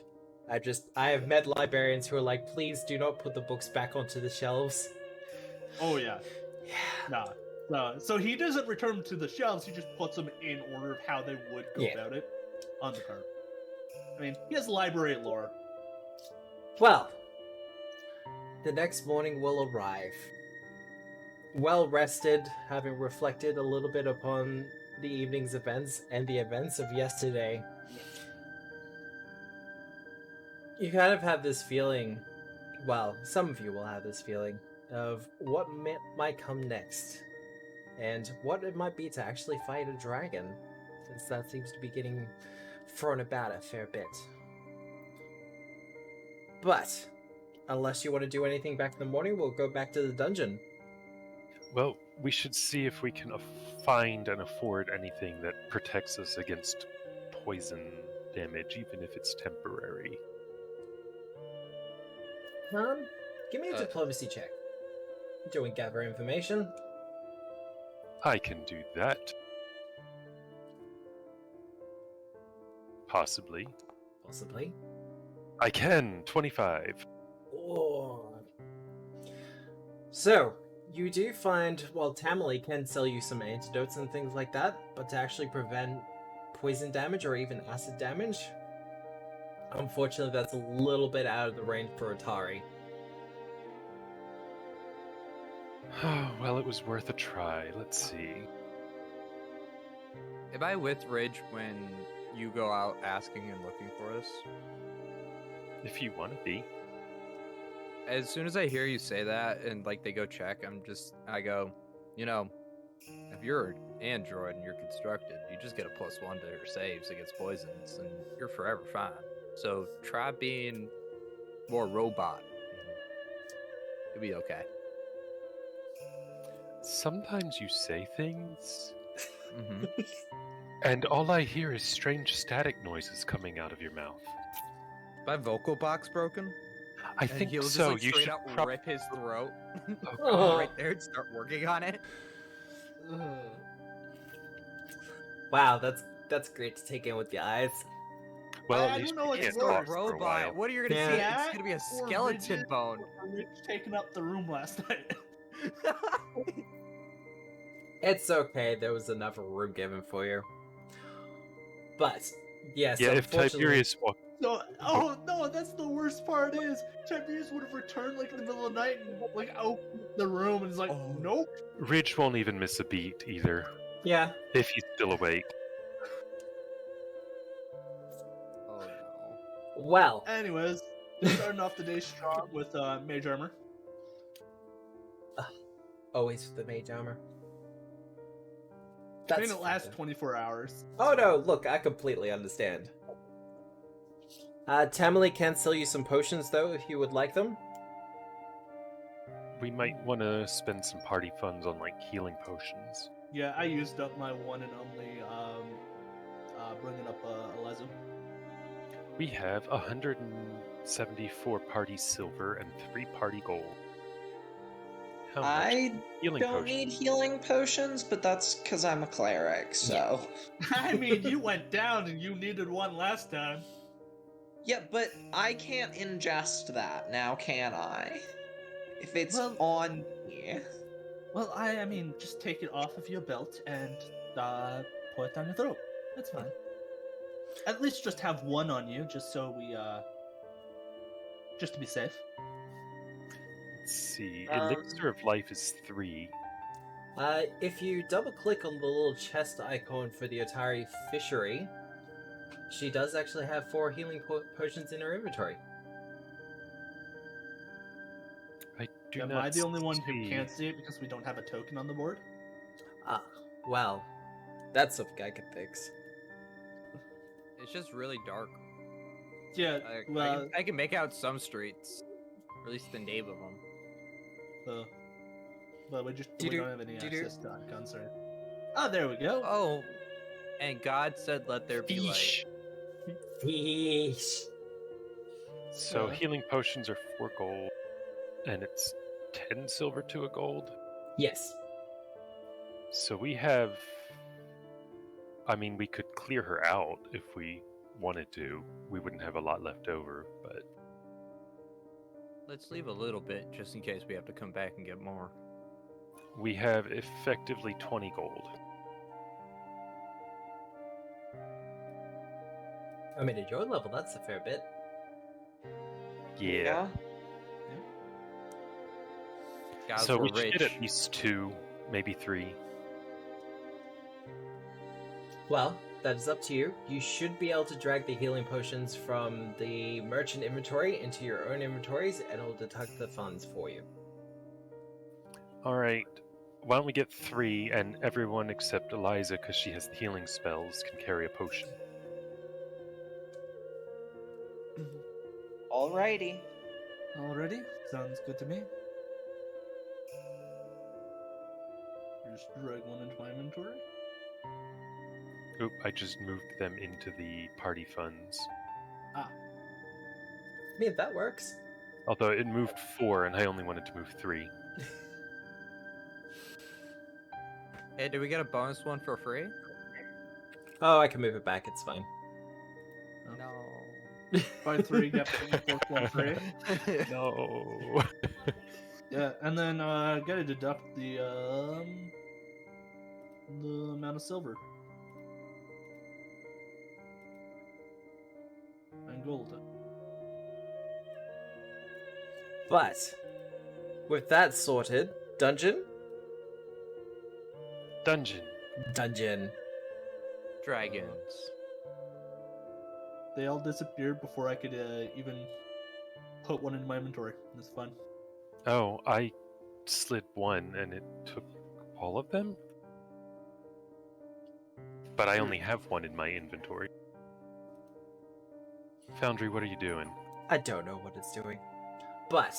I have met librarians who are like, please do not put the books back onto the shelves. Oh yeah. Yeah. Nah. So he doesn't return them to the shelves. He just puts them in order of how they would go Yeah. about it on the cart. I mean, he has library lore. Well, the next morning will arrive. Well rested, having reflected a little bit upon the evening's events and the events of yesterday. You kind of have this feeling, well, some of you will have this feeling, of what might come next. And what it might be to actually fight a dragon, since that seems to be getting thrown about a fair bit. But, unless you want to do anything back in the morning, we'll go back to the dungeon. Well, we should see if we can find and afford anything that protects us against poison damage, even if it's temporary. Give me a diplomacy check. Do and gather information. I can do that. Possibly. Possibly. I can! 25. Oh. So, you do find, well, Tamale can sell you some antidotes and things like that, but to actually prevent poison damage or even acid damage, unfortunately that's a little bit out of the range for Otari. Well, it was worth a try. Let's see. Am I with Ridge when you go out asking and looking for us? If you want to be. As soon as I hear you say that and like they go check, I go, you know, if you're an android and you're constructed, you just get a +1 to your saves against poisons and you're forever fine. So try being more robot. You'll be okay. Sometimes you say things, Mm-hmm. and all I hear is strange static noises coming out of your mouth. My vocal box broken? I And think he'll so. just like You straight should out rip his throat Oh. right there and start working on it. Wow, that's great to take in with the eyes. Well, I at least don't know we what's can't worse. talk for a while. Robot. What are you gonna see? Yeah. It's gonna be a Or skeleton rigid. bone. Rich taking up the room last night. It's okay, there was enough room given for you. But, yes, Yeah, if unfortunately... Tiberius walked. So, oh no, that's the worst part is Tiberius would have returned like in the middle of the night and like opened the room and is like, Oh. nope. Ridge won't even miss a beat either, Yeah. if he's still awake. Oh no. Well, Anyways, starting off the day strong with Mage Armor. always with the Mage Armor. I mean, That's it lasts fine. 24 hours. Oh no, look, I completely understand. Tamale can sell you some potions, though, if you would like them. We might want to spend some party funds on like healing potions. Yeah, I used up my one and only bringing up Eliza. We have 174 party silver and 3 party gold. How much I healing don't potions? need healing potions, but that's because I'm a cleric, so. I mean, you went down and you needed one last time. Yeah, but I can't ingest that now, can I? If it's Well- on me. Well, I mean, just take it off of your belt and pour it down your throat. That's fine. At least just have one on you, just so we, just to be safe. Let's see. Elixir of life is 3. If you double-click on the little chest icon for the Otari Fishery, she does actually have 4 healing potions in her inventory. I do Am not I the only one who see- can't see it because we don't have a token on the board? Ah, well, that's something I could fix. It's just really dark. Yeah, well, I can make out some streets, or at least the name of them. but we Do-do, don't have any do-do. access to icons, right? Oh, there we go. Oh, and God said, "Let there be light." Yeesh. So Yeah. healing potions are 4 gold, and it's 10 silver to a gold. Yes. So we have. I mean, we could clear her out if we wanted to. We wouldn't have a lot left over, but Let's leave a little bit just in case we have to come back and get more. we have effectively 20 gold. I mean, at your level, that's a fair bit. Yeah. Guys, So we're we should rich. get at least 2, maybe 3. Well, that is up to you. You should be able to drag the healing potions from the merchant inventory into your own inventories, and it'll deduct the funds for you. Alright. Why don't we get 3, and everyone except Eliza, because she has the healing spells, can carry a potion. Alrighty. Already? Sounds good to me. Just drag one into my inventory. Oop, I just moved them into the party funds. Ah, I mean, that works. Although it moved 4 and I only wanted to move 3. Hey, did we get a bonus one for free? Oh, I can move it back. It's fine. No. buy 3, get the fourth one free. No. Yeah, and then gotta deduct the amount of silver and gold. But with that sorted, dungeon. Dungeon. Dragons. They all disappeared before I could even put one in my inventory. It's fun. Oh, I slid 1 and it took all of them? But I only have 1 in my inventory. Foundry, what are you doing? I don't know what it's doing, but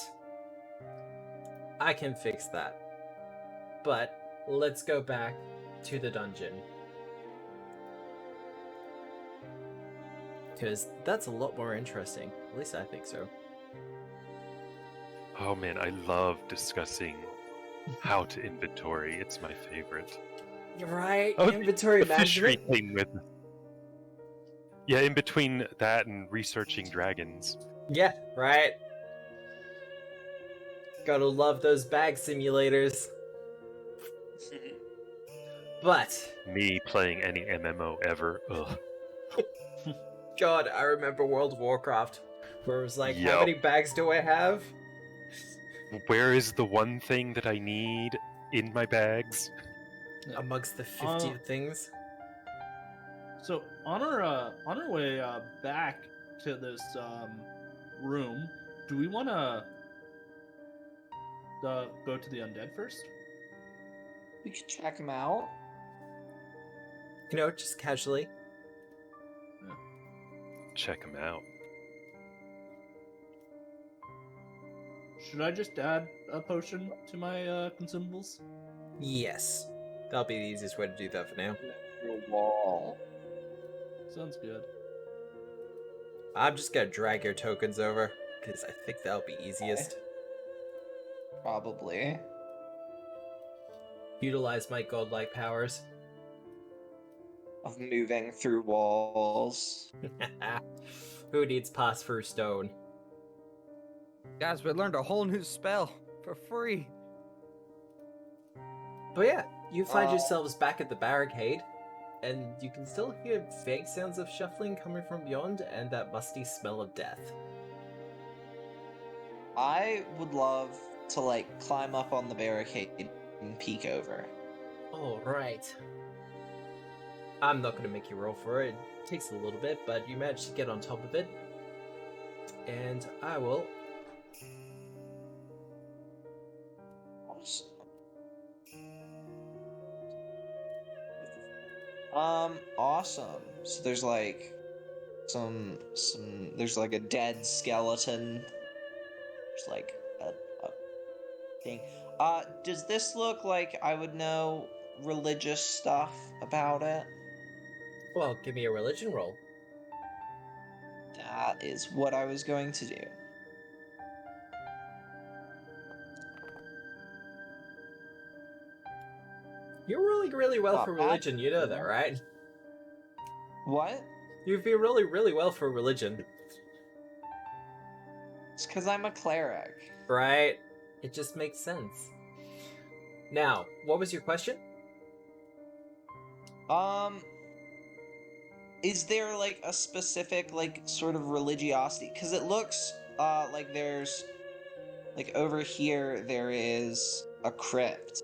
I can fix that. But let's go back to the dungeon, because that's a lot more interesting. At least I think so. Oh man, I love discussing how to inventory. It's my favorite. You're right. Oh, Inventory the fishery management. came with. Yeah, in between that and researching dragons. Yeah, right. Gotta love those bag simulators. But Me playing any MMO ever. Ugh. God, I remember World of Warcraft, where it was like, how Yup. many bags do I have? Where is the one thing that I need in my bags? Amongst the 50 things. So on our way back to this room, do we want to go to the undead first? We could check them out. You know, just casually. Check them out. Should I just add a potion to my consumables? Yes. That'll be the easiest way to do that for now. Through a wall. Sounds good. I'm just gonna drag your tokens over, because I think that'll be easiest. Probably. Utilize my godlike powers. Of moving through walls. Who needs pass through stone? Guys, we learned a whole new spell for free. But yeah, you find yourselves back at the barricade, and you can still hear vague sounds of shuffling coming from beyond and that musty smell of death. I would love to, like, climb up on the barricade and peek over. Alright. I'm not gonna make you roll for it. It takes a little bit, but you managed to get on top of it. And I will. Awesome. So there's like there's like a dead skeleton. There's like a thing. Does this look like I would know religious stuff about it? Well, give me a religion roll. That is what I was going to do. You're rolling really well Not for bad. religion, you know that, right? What? You feel really well for religion, It's because I'm a cleric. right? It just makes sense. Now, what was your question? Is there like a specific like sort of religiosity? Because it looks like there's like over here there is a crypt.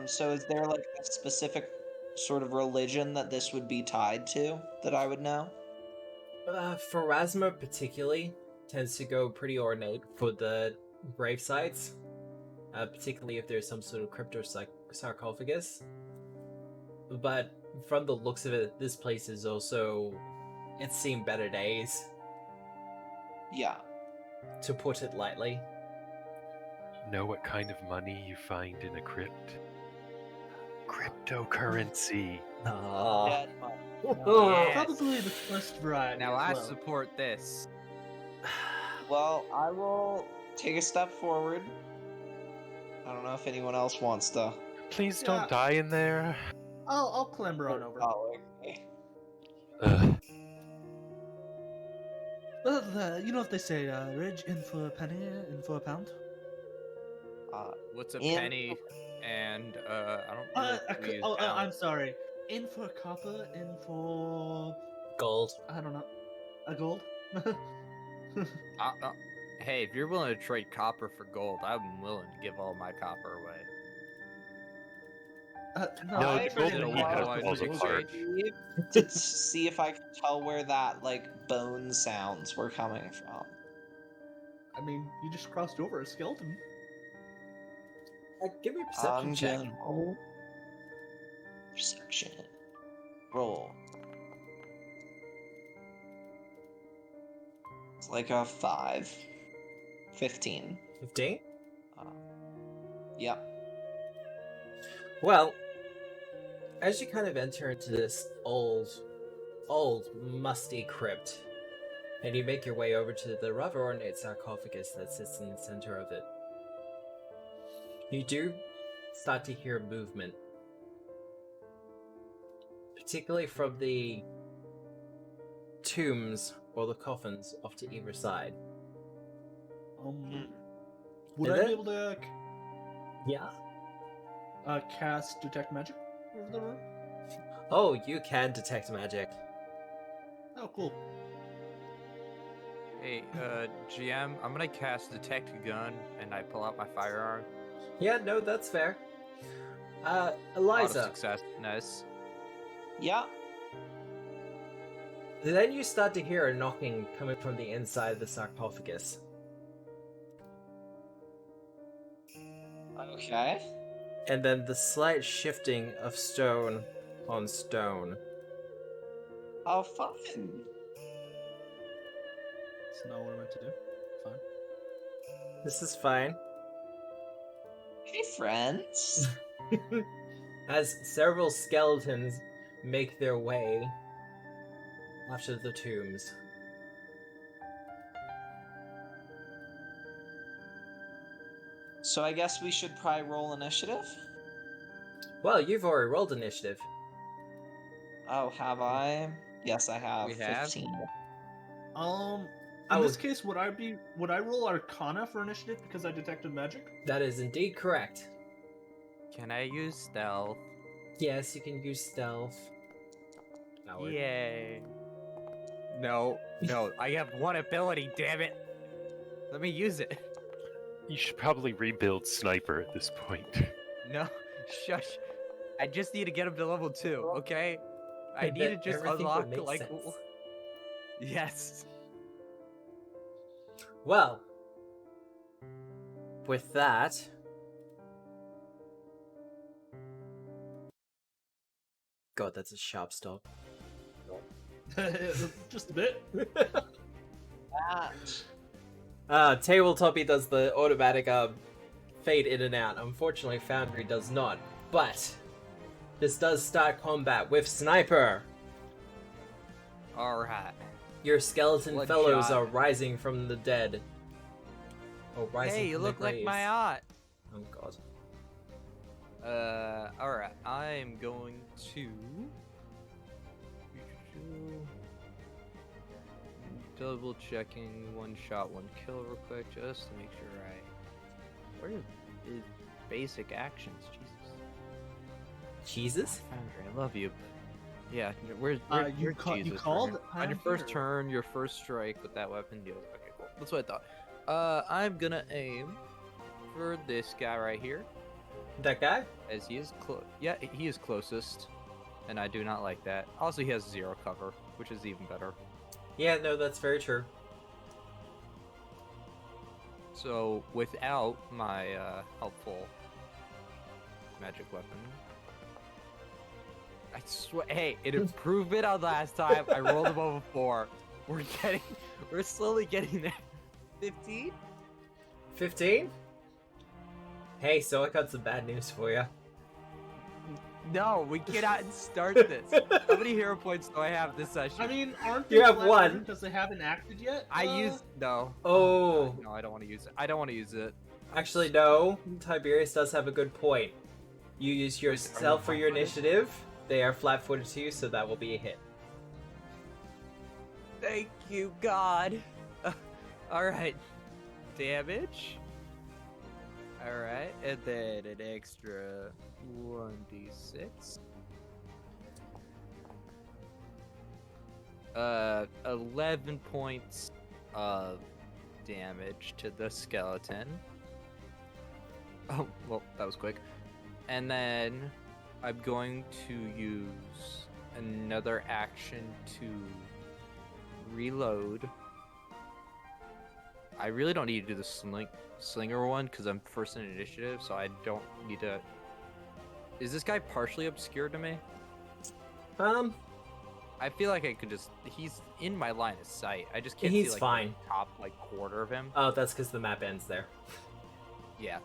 So is there like a specific sort of religion that this would be tied to that I would know? Pharasma particularly tends to go pretty ornate for the grave sites, particularly if there's some sort of crypt or sarcophagus. But from the looks of it, this place is also, it's seen better days. Yeah. to put it lightly. Know what kind of money you find in a crypt? Cryptocurrency. Ah. Dead money. Yes. Probably the first variety. Now as I well. support this. Well, I will take a step forward. I don't know if anyone else wants to. Please Yeah. don't die in there. I'll clamber on over. Oh, okay. Ugh. Well, you know what they say, rich in for a penny, in for a pound? What's a And- penny? And I don't really use pounds. I'm sorry. In for a copper, in for... Gold. I don't know. A gold? Hey, if you're willing to trade copper for gold, I'm willing to give all my copper away. No, No, I the golden traded heap a has lot. falls apart. To see if I can tell where that bone sounds were coming from. I mean, you just crossed over a skeleton. Give me a perception check. Roll. Perception. Roll. It's like a 5. 15. 15? Yep. Well, as you kind of enter into this old, musty crypt, and you make your way over to the rather ornate sarcophagus that sits in the center of it, you do start to hear movement. Particularly from the tombs or the coffins off to either side. Would And I then- be able to Yeah? cast Detect Magic over the room? Oh, you can detect magic. Oh, cool. Hey, GM, I'm gonna cast Detect Gun, and I pull out my firearm. Yeah, no, that's fair. Lot of Eliza, success. Nice. Yeah. then you start to hear a knocking coming from the inside of the sarcophagus. Okay. And then the slight shifting of stone on stone. Oh, fun. That's not what I meant to do. Fine. This is fine. Hey, friends. As several skeletons make their way after the tombs. So I guess we should probably roll initiative? Well, you've already rolled initiative. Oh, have I? Yes, I have. We have? 15. I In this would- case, would I roll Arcana for initiative because I detected magic? That is indeed correct. Can I use stealth? Yes, you can use stealth. Coward. Yay. No, I have one ability, damn it. Let me use it. You should probably rebuild Sniper at this point. No, shush. I just need to get him to level 2, okay? I need to That just everything unlock, would make like... sense. Yes. Well, with that, God, that's a sharp stop. Just a bit. That. Tabletop does the automatic fade in and out. Unfortunately, Foundry does not. But this does start combat with Sniper. Alright. Your skeleton Bloodshot. fellows are rising from the dead. Oh, rising Hey, you from look the like my graves. aunt. Oh God. Alright. I'm going to... Double checking one shot, one kill real quick, just to make sure I... Where is basic actions? Jesus. Jesus? Foundry, I love you. Yeah, where's You where's called. Jesus On on your first turn, your first strike with that weapon deals. Okay, cool. That's what I thought. I'm gonna aim for this guy right here, That guy? as he is close. Yeah, he is closest, and I do not like that. Also, he has 0 cover, which is even better. Yeah, no, that's very true. So, without my helpful magic weapon, I swear, hey, an improvement on last time. I rolled above a 4. We're slowly getting there. 15? 15? Hey, so I got some bad news for you. No, we cannot start this. How many hero points do I have this session? I mean, aren't You they have flat one. footed because they haven't acted yet? I used no. Oh. God, no, I don't want to use it. I don't want to use it. Actually, no. Tiberius does have a good point. You use yourself for your initiative. They are flat-footed to you, so that will be a hit. Thank you, God. All right, damage. All right, and then an extra 1d6. 11 points of damage to the skeleton. Oh, well, that was quick. And then I'm going to use another action to reload. I really don't need to do the slinger one because I'm first in initiative, so I don't need to. Is this guy partially obscure to me? I feel like I could just. He's in my line of sight. I just can't He's see like fine. the top like quarter of him. Oh, that's because the map ends there. Yeah,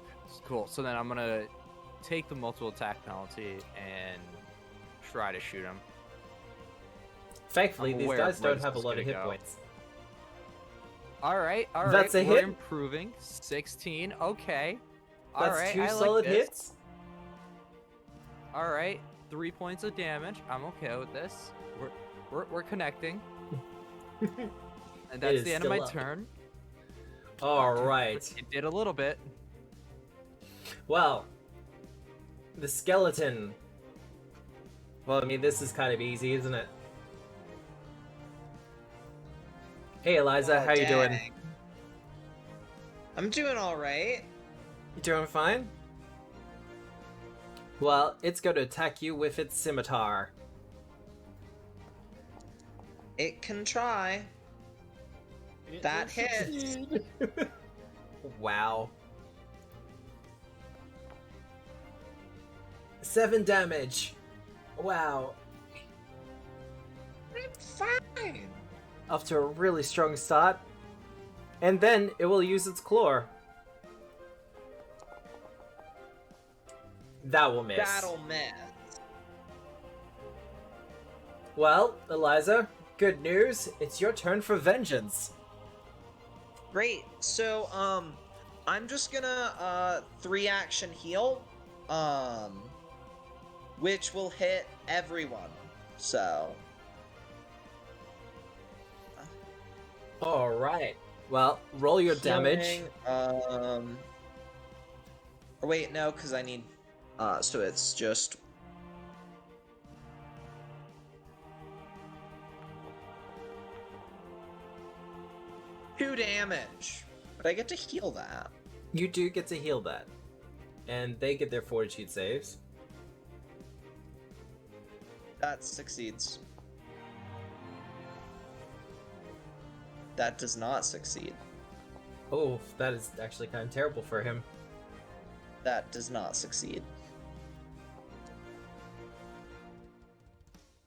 cool. So then I'm gonna take the multiple attack penalty and try to shoot him. Thankfully, I'm these aware guys of where don't have a this is lot of gonna hit go. points. All right. That's a We're hit. improving. 16. Okay. All That's right. two I solid like this. hits. All right. 3 points of damage. I'm okay with this. We're connecting. And that's is the end of my still up. turn. All right. It did a little bit. Well, the skeleton. Well, I mean, this is kind of easy, isn't it? Hey, Eliza, Oh, how you doing? dang. I'm doing all right. You doing fine? Well, it's going to attack you with its scimitar. It can try. It That will hits. succeed. Wow. 7 damage. Wow. I'm fine. Off to a really strong start. And then it will use its claw. That will miss. That'll miss. Well, Eliza, good news. It's your turn for vengeance. Great. So, I'm just gonna 3-action heal, which will hit everyone. So, All right. Well, roll your damage. healing, or wait, no, because I need. So it's just. Two damage, but I get to heal that. You do get to heal that. And they get their fortitude saves. That succeeds. That does not succeed. Oh, that is actually kind of terrible for him. That does not succeed.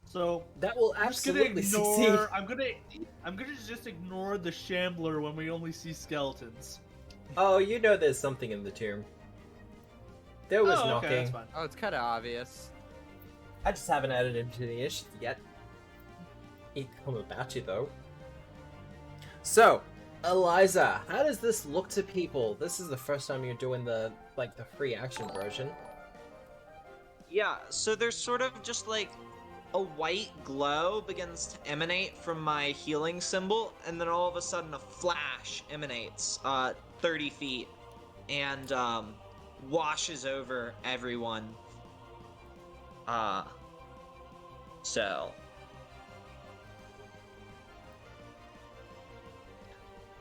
So That will I'm just gonna absolutely ignore. succeed. I'm gonna just ignore the shambler when we only see skeletons. Oh, you know there's something in the tomb. There was Oh, knocking. okay, that's fine. Oh, it's kind of obvious. I just haven't added it to the initiative yet. It come about you though. So, Eliza, how does this look to people? This is the first time you're doing the free action version. Yeah, so there's sort of just like a white glow begins to emanate from my healing symbol, and then all of a sudden a flash emanates 30 feet and washes over everyone. So.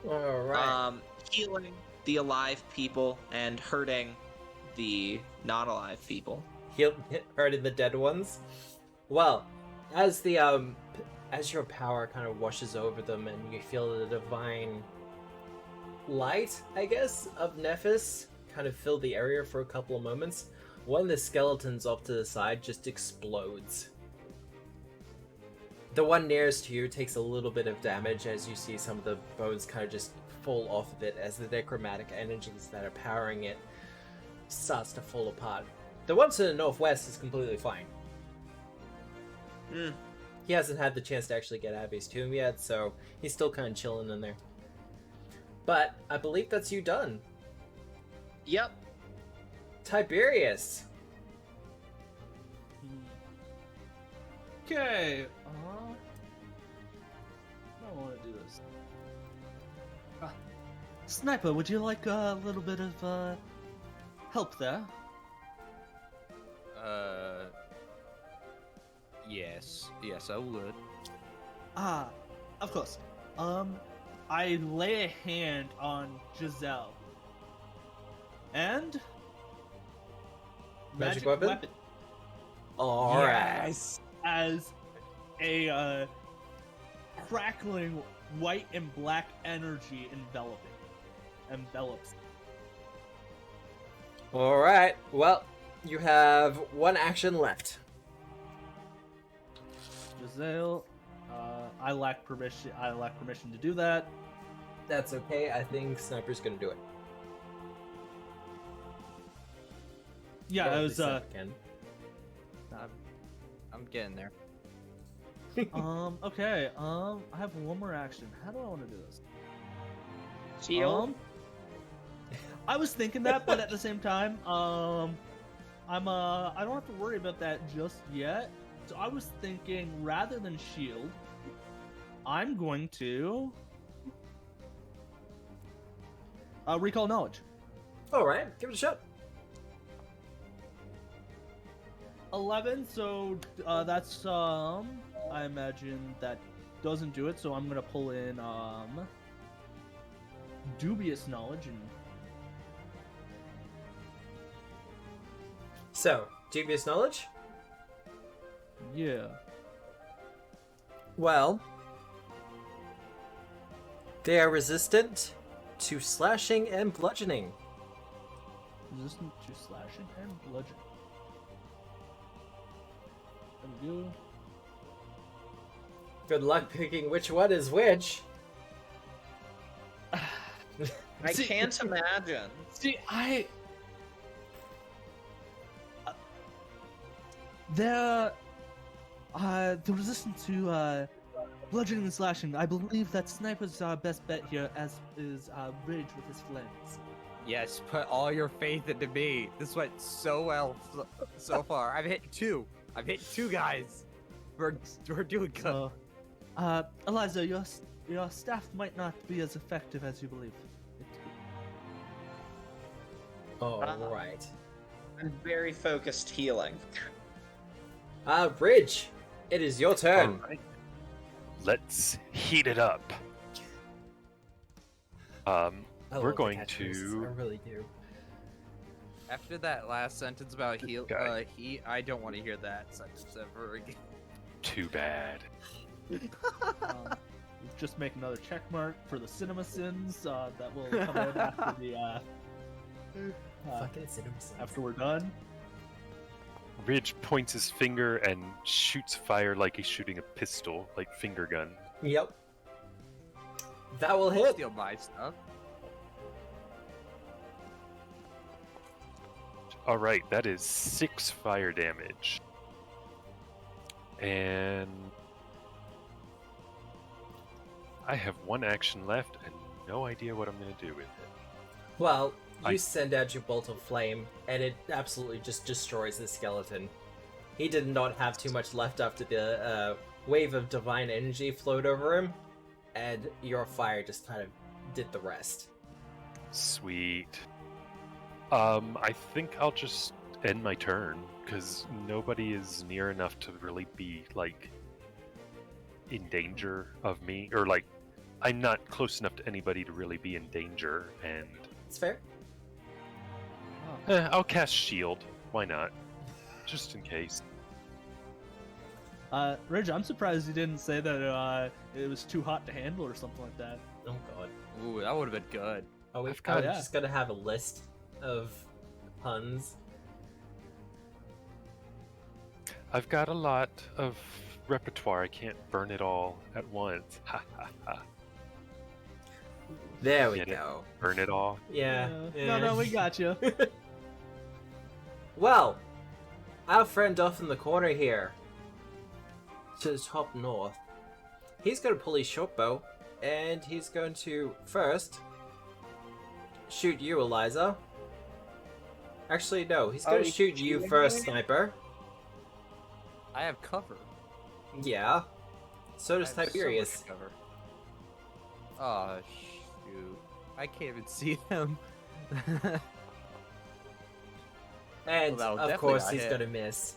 Alright. Healing the alive people and hurting the not alive people. Hurting the dead ones. Well, as the as your power kind of washes over them and you feel the divine light, I guess, of Nephis kind of fill the area for a couple of moments, one of the skeletons off to the side just explodes. The one nearest to you takes a little bit of damage as you see some of the bones kind of just fall off of it as the necromantic energies that are powering it starts to fall apart. The one to the northwest is completely fine. He hasn't had the chance to actually get Abby's tomb yet, so he's still kind of chilling in there. But I believe that's you done. Yep. Tiberius. Okay. I want to do this. Sniper, would you like a little bit of help there? Yes, I would. Of course. I lay a hand on Giselle. And Magic weapon? Alright. Yes! As a crackling white and black energy envelops. Alright, well, you have one action left. Giselle, I lack permission to do that. That's okay, I think Sniper's gonna do it. Yeah, Well, I at was least Sniper can. I'm getting there. okay. I have one more action. How do I want to do this? Shield. I was thinking that, but at the same time, I don't have to worry about that just yet. So I was thinking, rather than shield, I'm going to recall knowledge. Alright, give it a shot. 11, so that's I imagine that doesn't do it, so I'm gonna pull in dubious knowledge and So, dubious knowledge? yeah. Well, they are resistant to slashing and bludgeoning. Resistant to slashing and bludgeoning. There we go. Good luck picking which one is which. I See- can't imagine. See, the resistance to bludgeoning and slashing. I believe that Sniper's our best bet here, as is Rage with his flames. Yes, put all your faith into me. This went so well so far. I've hit two guys. We're doing good. So, Eliza, your staff might not be as effective as you believe it to be. Alright. I'm very focused healing. Ridge, it is your turn. Alright. Let's heat it up. I We're love the going catchphrases, to- I really do. After that last sentence about heat, guy. I don't want to hear that sentence ever again. Too bad. Just make another check mark for the cinema sins that will come out after the Fucking Citizens. after we're done. Ridge points his finger and shoots fire like he's shooting a pistol, like finger gun. Yep. That will hit. Steal my stuff. Alright, that is 6 fire damage. And I have one action left and no idea what I'm going to do with it. Well, you I- send out your bolt of flame, and it absolutely just destroys the skeleton. He did not have too much left after the wave of divine energy flowed over him, and your fire just kind of did the rest. Sweet. I think I'll just end my turn, because nobody is near enough to really be, like, in danger of me. Or, like, I'm not close enough to anybody to really be in danger, and It's fair. I'll cast Shield. Why not? Just in case. Ridge, I'm surprised you didn't say that it was too hot to handle or something like that. Oh god. Ooh, that would have been good. Are we Oh, yeah. just gonna have a list of puns? I've got a lot of repertoire. I can't burn it all at once. Ha ha ha. There we Get it? go. Burn it all. Yeah. No, we got you. Well, our friend off in the corner here, to the top north, he's going to pull his short bow, and he's going to first shoot you, Eliza. Actually, no, he's going to he's shoot you shooting first, me? Sniper. I have cover. Yeah. So I does have so much Tiberius. cover. Oh shoot! I can't even see him. And Well, that'll of definitely course, not he's hit. going to miss.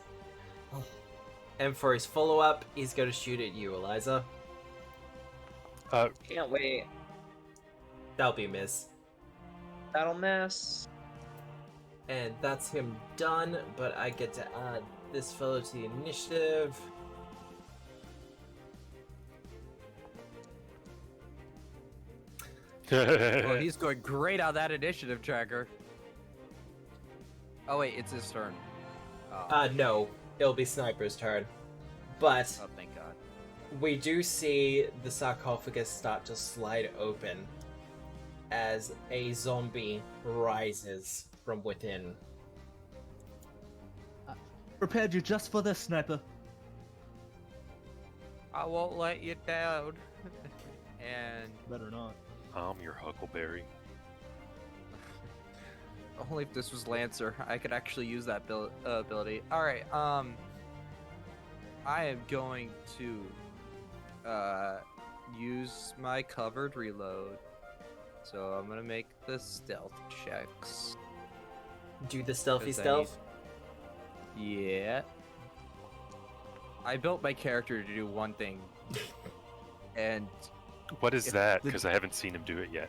And for his follow-up, he's going to shoot at you, Eliza. Can't wait. That'll be a miss. That'll miss. And that's him done, but I get to add this fellow to the initiative. Well, he's going great on that initiative tracker. Oh wait, it's his turn. Oh, No, it'll be Sniper's turn. But oh thank God. we do see the sarcophagus start to slide open as a zombie rises from within. Prepared you just for this, Sniper. I won't let you down. And Better not. I'm your Huckleberry. only if this was Lancer, I could actually use that ability. All right. I am going to use my covered reload. So I'm gonna make the stealth checks. Do the stealthy 'Cause I stealth. Yeah. I built my character to do one thing. And What is If that? the- Because I haven't seen him do it yet.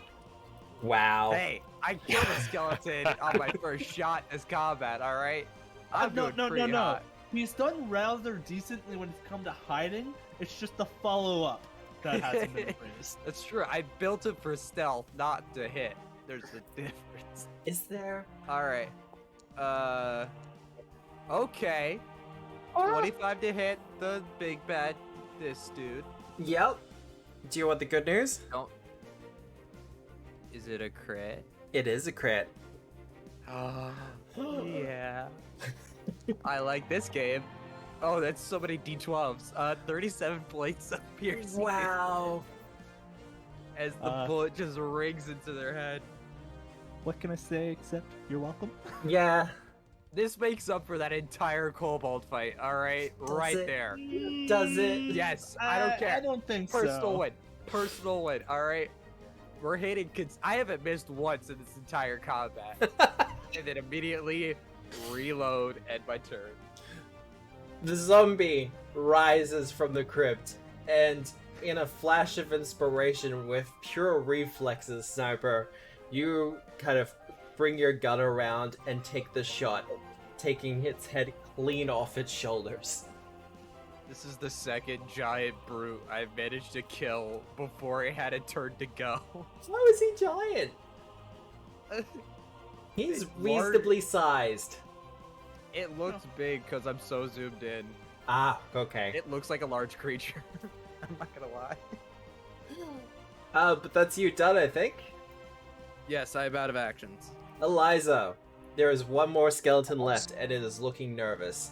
Wow. hey, I killed a skeleton on my first shot as combat, alright? I'm no, doing pretty no. hot. He's done rather decently when it's come to hiding. It's just the follow-up that hasn't been praised. That's true. I built it for stealth, not to hit. There's a difference. Is there? Alright. Okay. 25 to hit the big bad, this dude. Yep. Do you want the good news? Don't. Is it a crit? It is a crit. Yeah. I like this game. Oh, that's so many d12s. 37 points of piercing. Wow. As the bullet just rings into their head. What can I say except you're welcome? Yeah. This makes up for that entire kobold fight, alright? Right it? there. Does it? Yes, I don't care. I don't think Personal so. win. Personal win, alright? We're hitting I haven't missed once in this entire combat. And then immediately reload and my turn. The zombie rises from the crypt, and in a flash of inspiration with pure reflexes, Sniper, you kind of bring your gun around and take the shot, taking its head clean off its shoulders. This is the second giant brute I've managed to kill before it had a turn to go. How is he giant? He's It's large. reasonably sized. It looks big because I'm so zoomed in. Ah, okay. It looks like a large creature. I'm not gonna lie. But that's you done, I think. Yes, I have out of actions. Eliza, there is one more skeleton left, and it is looking nervous.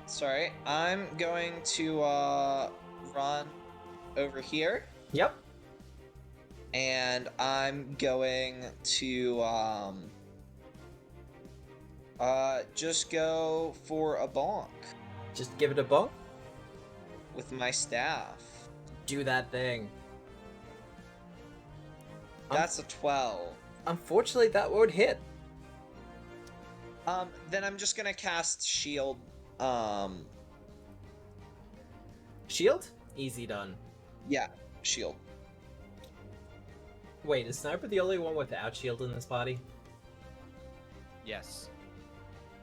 Sorry. I'm going to, run over here, Yep. and I'm going to, just go for a bonk Just give it a bonk. with my staff. Do that thing. That's a 12. Unfortunately, that won't hit. Then I'm just gonna cast shield. Shield? Easy done. Yeah, shield. Wait, is Sniper the only one without shield in this body? Yes.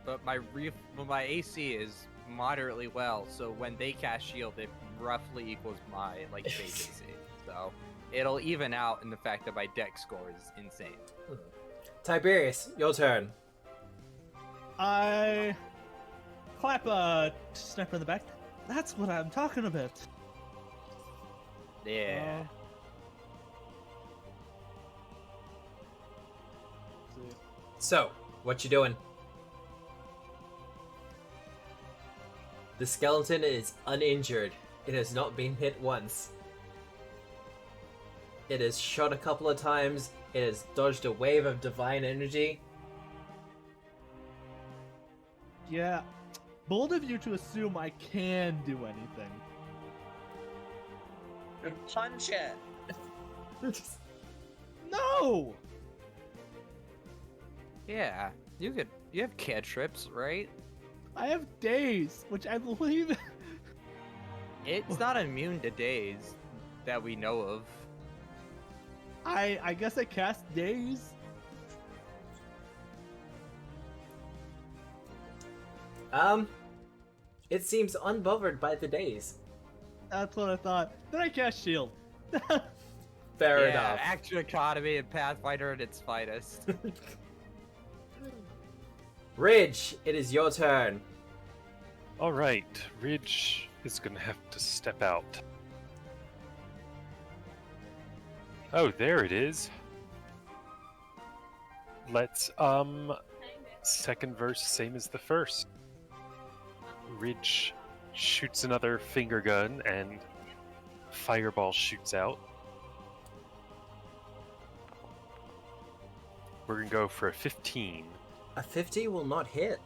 But my AC is moderately well, so when they cast shield, it roughly equals my base AC. So it'll even out in the fact that my dex score is insane. Tiberius, your turn. I clap Sniper in the back. That's what I'm talking about. Yeah. So, what you doing? The skeleton is uninjured. It has not been hit once. It has shot a couple of times. It has dodged a wave of divine energy. Yeah. Bold of you to assume I can do anything. Punch it. No! Yeah, you have cantrips, right? I have days, which I believe. It's not immune to days that we know of. I guess I cast days. It seems unbothered by the days. That's what I thought. Then I cast shield. Fair Yeah, enough. action economy and Pathfinder at its finest. Ridge, it is your turn. Alright, Ridge is gonna have to step out. Oh, there it is. Let's, second verse, same as the first. Ridge shoots another finger gun and fireball shoots out. We're gonna go for a 15. A 50 will not hit.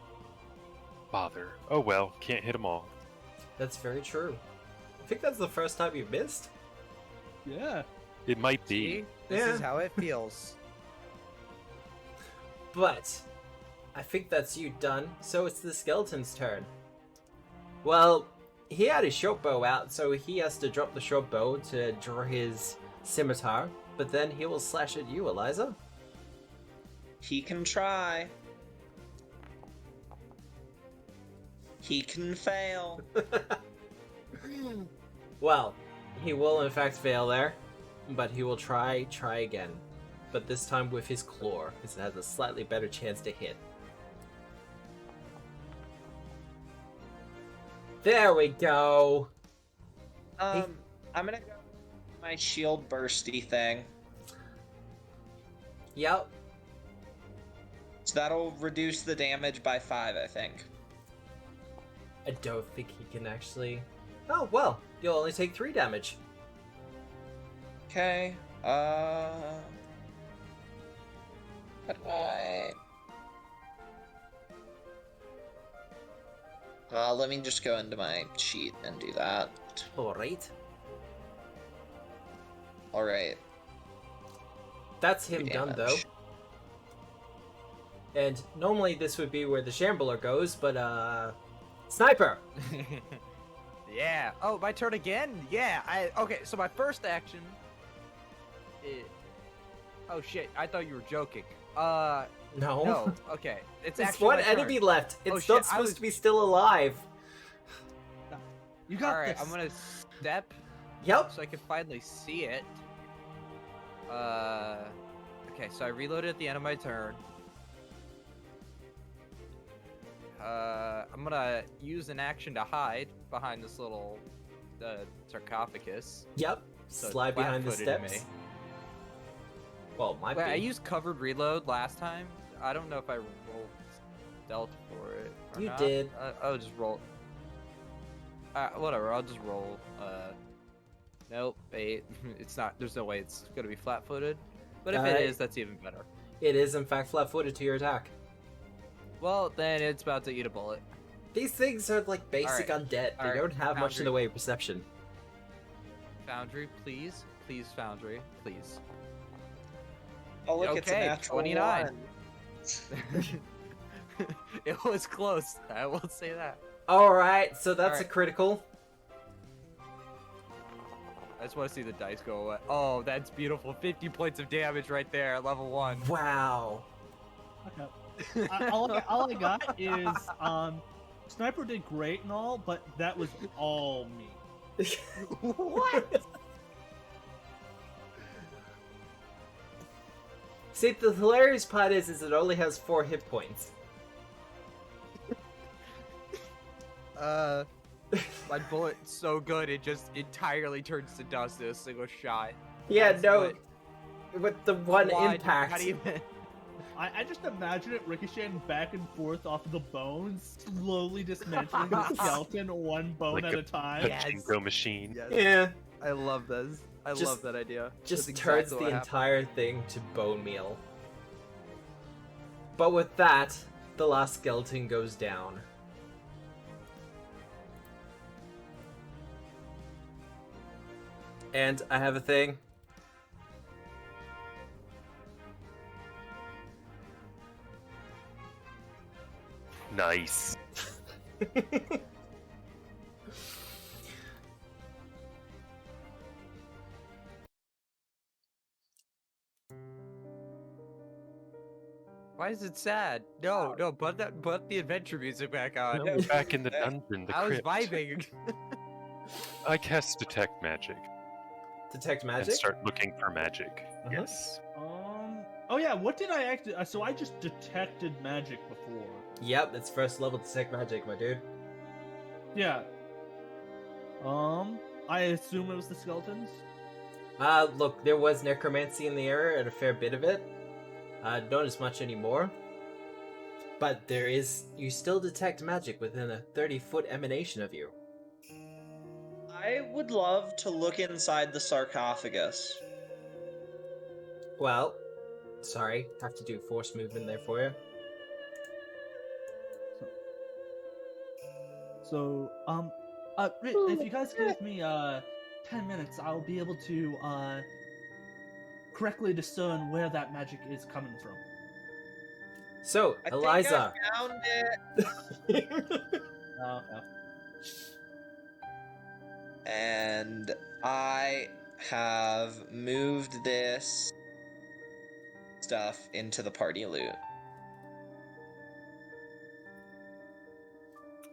Bother. Oh well, can't hit them all. That's very true. I think that's the first time you've missed. Yeah. It might be. See? This Yeah. is how it feels. But I think that's you done, so it's the skeleton's turn. Well, he had his short bow out, so he has to drop the short bow to draw his scimitar, but then he will slash at you, Eliza. He can try. He can fail. Well, he will in fact fail there, but he will try again. But this time with his claw, because it has a slightly better chance to hit. There we go! I'm gonna go with my shield bursty thing. Yep. So that'll reduce the damage by 5, I think. I don't think he can actually... Oh, well, you'll only take 3 damage. Okay. How do I... let me just go into my sheet and do that. Alright. Alright. That's him done, though. Damage. And normally this would be where the Shambler goes, but, Sniper! Yeah. Oh, my turn again? Yeah. Okay, so my first action is... Oh shit, I thought you were joking. No. No. Okay. It's There's actually one my turn. enemy left. It's Oh, not shit, I supposed was- to be still alive. You got Alright, this. I'm gonna step Yep. so I can finally see it. Okay, so I reloaded at the end of my turn. I'm gonna use an action to hide behind this little sarcophagus. Yep. So it's Slide behind the flat-footed to steps. me. Well, might Wait, be. I used covered reload last time. I don't know if I rolled stealth for it or You not. did. I'll just roll. Whatever. I'll just roll. Nope. 8. It's not. There's no way it's gonna be flat-footed. But if it Alright. is, that's even better. It is, in fact, flat-footed to your attack. Well, then it's about to eat a bullet. These things are like basic Alright. undead. They Alright, don't have much in Foundry. the way of perception. Foundry, please. Please, Foundry. Please. Oh, look, it's a Okay, natural 29. 1. It was close. I will say that. Alright, so that's a Alright. critical. I just want to see the dice go away. Oh, that's beautiful. 50 points of damage right there at level 1. Wow. Okay. all I got is Sniper did great and all, but that was all me. What? See, the hilarious part is it only has 4 hit points. My bullet's so good it just entirely turns to dust in a single shot. Yeah, That's no. what- With the one Why- impact. Not even. I just imagine it ricocheting back and forth off of the bones, slowly dismantling the skeleton one bone Like at a time. Pachinko machine. Yes. Yeah, I love this. I Just- love that idea. just That's turns exactly the what happened. entire thing to bone meal. But with that, the last skeleton goes down. And I have a thing. Nice. Why is it sad? No, put the adventure music back on. No, back in the dungeon, the I was crypt. vibing. I cast detect magic Detect and magic? start looking for magic. Uh-huh. Yes. Oh yeah, what did I act? So I just detected magic before. Yep, it's first level detect magic, my dude. Yeah. I assume it was the skeletons. Look, there was necromancy in the area and a fair bit of it. Not as much anymore. But there is... You still detect magic within a 30-foot emanation of you. I would love to look inside the sarcophagus. Well, sorry, have to do force movement there for you. So, if you guys give me 10 minutes, I'll be able to correctly discern where that magic is coming from. So, I Eliza. think I found it. Okay. And I have moved this stuff into the party loot.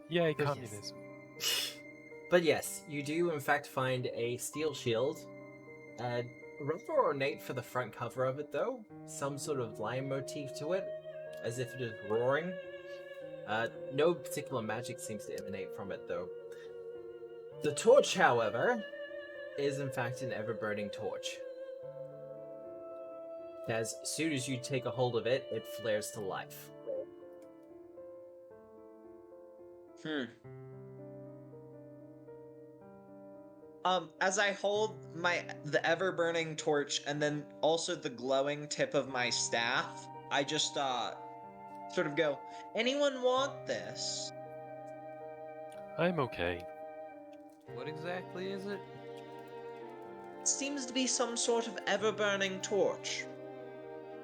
Yay, But yes. communism. But yes, you do in fact find a steel shield. Rather ornate for the front cover of it though. Some sort of lion motif to it, as if it is roaring. No particular magic seems to emanate from it though. The torch, however, is in fact an ever-burning torch. As soon as you take a hold of it, it flares to life. As I hold the ever-burning torch and then also the glowing tip of my staff, I just sort of go, anyone want this? I'm okay. What exactly is it? It seems to be some sort of ever-burning torch.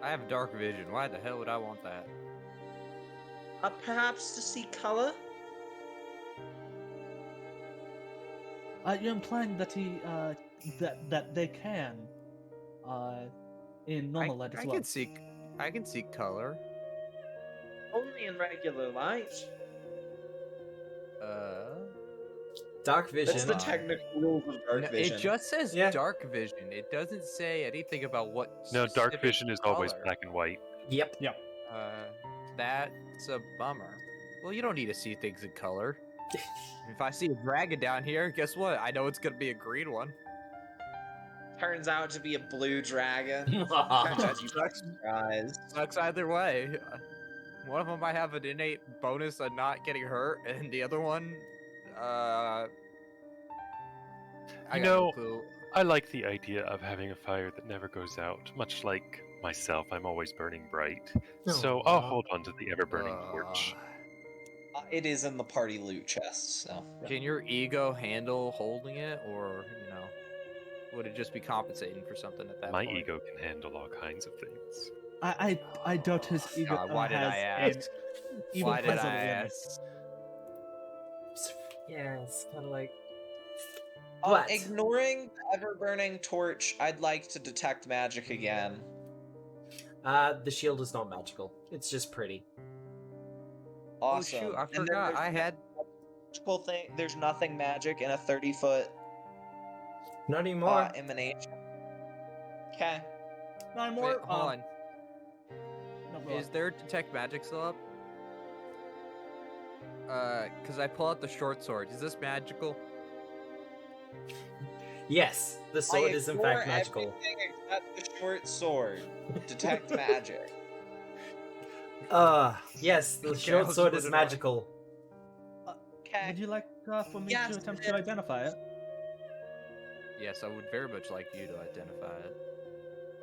I have dark vision. Why the hell would I want that? Perhaps to see color? You're implying that that they can, in normal light as I well. can see color. Only in regular light. Dark vision. That's the technical rules of dark No, vision. it just says Yeah. dark vision. It doesn't say anything about what. No, dark specific vision is always color. black and white. Yep. That's a bummer. Well, you don't need to see things in color. If I see a dragon down here, guess what? I know it's gonna be a green one. Turns out to be a blue dragon. That sucks. Surprise. Sucks either way. One of them might have an innate bonus of not getting hurt, and the other one, I You got no know, clue. I like the idea of having a fire that never goes out. Much like myself, I'm always burning bright. So I'll Aw. hold on to the ever-burning torch. It is in the party loot chest, so. Can your ego handle holding it, or would it just be compensating for something at that My point? ego can handle all kinds of things. I doubt his ego God, why did has I an ask? even Why did present I limit. ask? Yeah, it's kind of like... But ignoring the ever-burning torch, I'd like to detect magic again. The shield is not magical. It's just pretty. Awesome. Oh shoot! I And then forgot. there's I had. magical thing. There's nothing magic in a 30-foot Not anymore. emanation. Okay. Not Wait, more. hold on. No, go Is on. there detect magic still up? Cause I pull out the short sword. Is this magical? Yes, the sword is in fact magical. Everything except the short sword. Detect magic. Yes, the Okay, short I'll sword split is it up. magical. Okay. Would you like for me Yes, to attempt it to is. identify it? Yes, I would very much like you to identify it.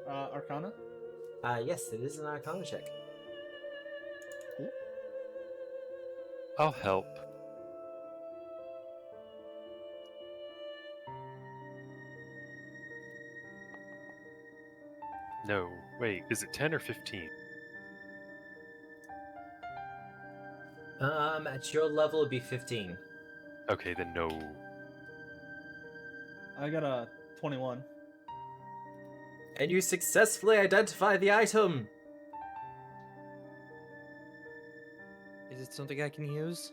Arcana? Yes, it is an Arcana check. I'll help. No, wait, is it 10 or 15? At your level, it'd be 15. Okay, then no. I got a 21. And you successfully identify the item! Is it something I can use?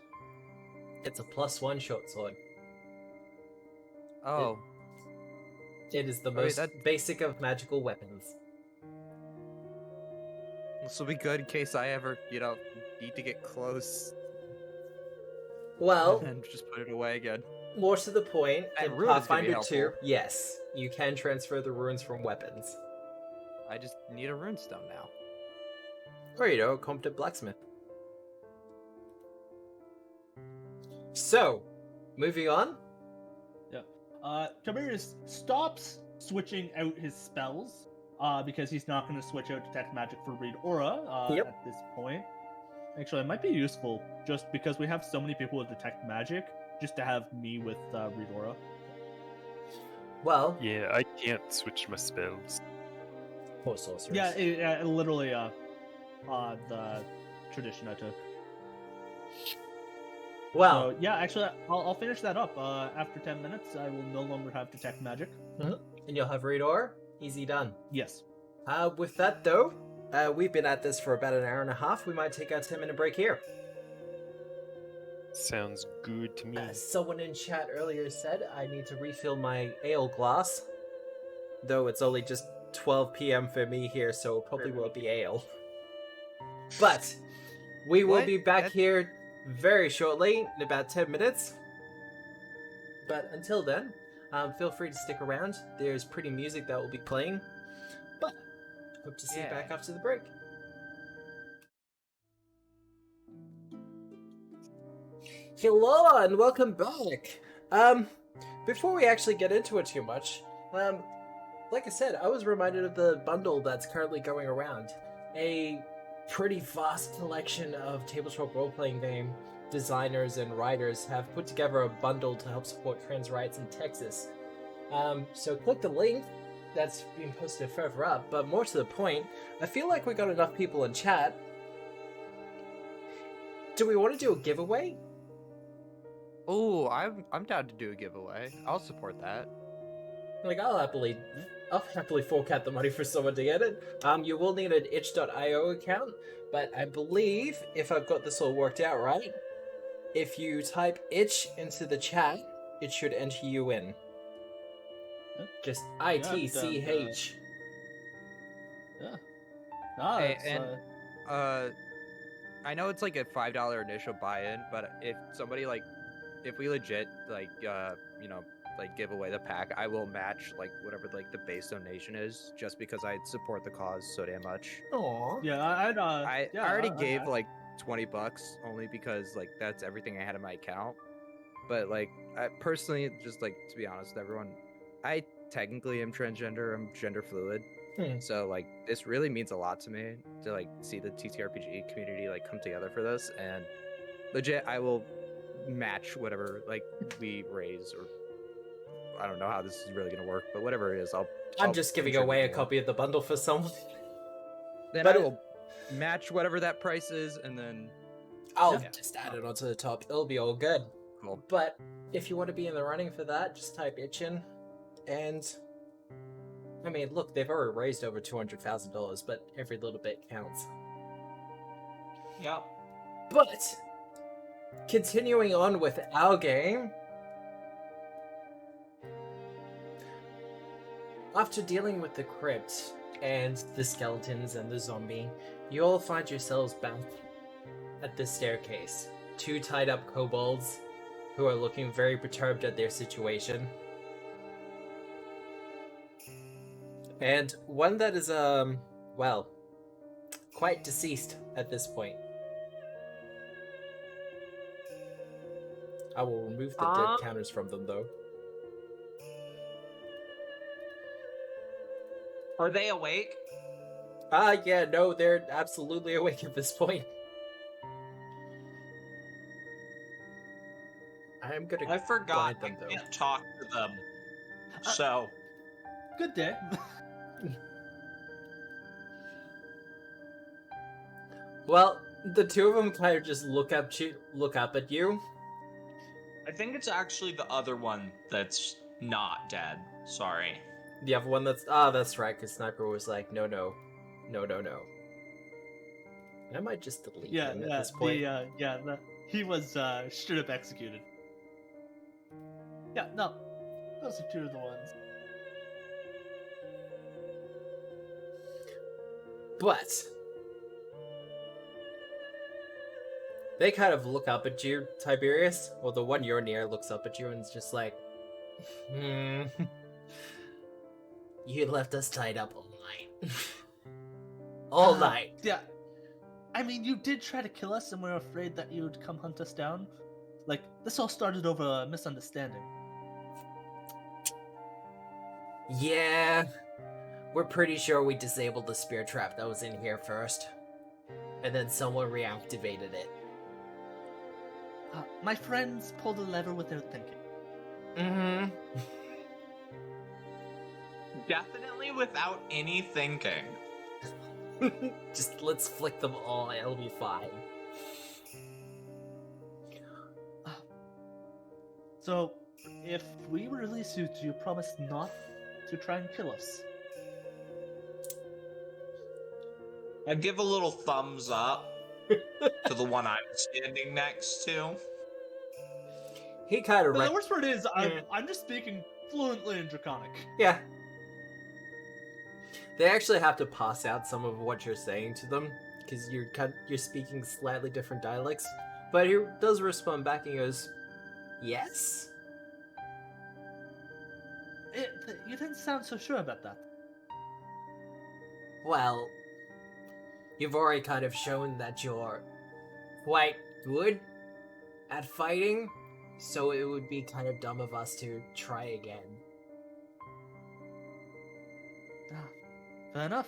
It's a +1 short sword. Oh, It is the Wait, most that- basic of magical weapons. this will be good in case I ever, need to get close Well, and just put it away again. more to the point, That in rune is gonna be Pathfinder 2, helpful. yes, you can transfer the runes from weapons. I just need a runestone now. Or, a competent blacksmith. So, moving on. Tiberius stops switching out his spells because he's not going to switch out Detect Magic for Read Aura Yep. at this point. Actually, it might be useful just because we have so many people with Detect Magic, just to have me with Read Aura. Well, Yeah, I can't switch my spells. poor sorcerers. Yeah, it literally the tradition I took. Well, So, yeah, actually, I'll finish that up. After 10 minutes, I will no longer have Detect Magic. and you'll have Read Aura. Easy done. Yes. With that, though, we've been at this for about an hour and a half. We might take a 10-minute break here. Sounds good to me. Someone in chat earlier said I need to refill my ale glass. Though it's only just 12 p.m. for me here, so it probably won't be ale. But we will What? be back That- here very shortly, in about 10 minutes. But until then, feel free to stick around. There's pretty music that will be playing. But hope to see you Yeah. back after the break. Hello and welcome back. Before we actually get into it too much, like I said, I was reminded of the bundle that's currently going around. A pretty vast collection of tabletop role-playing game designers and writers have put together a bundle to help support trans rights in Texas. So click the link that's being posted further up, but more to the point, I feel like we got enough people in chat. Do we want to do a giveaway? Oh, I'm down to do a giveaway. I'll support that. Like, I'll happily fork out the money for someone to get it. You will need an itch.io account, but I believe, if I've got this all worked out right, if you type itch into the chat, it should enter you in. Just ITCH. Yeah. Nah, Hey, it's, and- I know it's like a $5 initial buy-in, but if we legit give away the pack, I will match whatever the base donation is, just because I support the cause so damn much. Aww. yeah, I already gave I- $20 only because that's everything I had in my account. But I personally, just to be honest with everyone, I technically am transgender. I'm gender fluid. So this really means a lot to me to see the TTRPG community come together for this, and legit I will match whatever we raise, or I don't know how this is really gonna work, but whatever it is, I'm just giving contribute away a more. copy of the bundle for someone. Then but I will match whatever that price is, and then I'll Yeah. just add it onto the top. It'll be all good. cool. But if you want to be in the running for that, just type itch in. And I mean, look, they've already raised over $200,000, but every little bit counts. Yep. But continuing on with our game, after dealing with the crypt and the skeletons and the zombie, you all find yourselves back at the staircase. Two tied up kobolds who are looking very perturbed at their situation. And one that is, quite deceased at this point. I will remove the dead counters from them, though. Are they awake? Yeah, no, they're absolutely awake at this point. I am gonna I forgot blind I them, though. can't talk to them. So, Good day. Well, the two of them kind of just look up at you. I think it's actually the other one that's not dead. Sorry. The other one that's right, because Sniper was like, no. I might just delete him at this point. He was straight up executed. Yeah, no, those are two of the ones. But they kind of look up at you, Tiberius. Well, the one you're near looks up at you and is just like, You left us tied up all night. all night. Yeah. I mean, you did try to kill us, and we were afraid that you would come hunt us down. Like, this all started over a misunderstanding. Yeah. We're pretty sure we disabled the spear trap that was in here first. And then someone reactivated it. My friends pulled the lever without thinking. Mm-hmm. Definitely without any thinking. Just let's flick them all, it'll be fine. So, if we release you, do you promise not to try and kill us? I give a little thumbs up to the one I'm standing next to. He kind of The worst part is, I'm just speaking fluently in Draconic. Yeah. They actually have to pass out some of what you're saying to them, because you're speaking slightly different dialects. But he does respond back and goes, yes? You didn't sound so sure about that. Well, you've already kind of shown that you're quite good at fighting, so it would be kind of dumb of us to try again. Fair enough.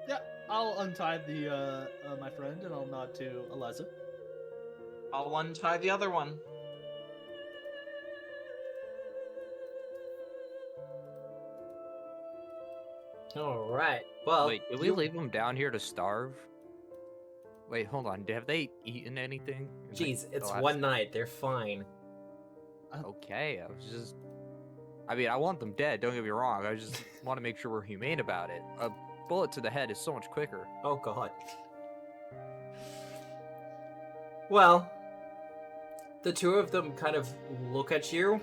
Yeah, I'll untie the my friend, and I'll nod to Eliza. I'll untie the other one. Alright, well... Wait, did we leave them down here to starve? Wait, hold on. Have they eaten anything? Jeez, it's one night. They're fine. Okay, I was just... I mean, I want them dead, don't get me wrong. I just want to make sure we're humane about it. A bullet to the head is so much quicker. Oh god. Well, the two of them kind of look at you,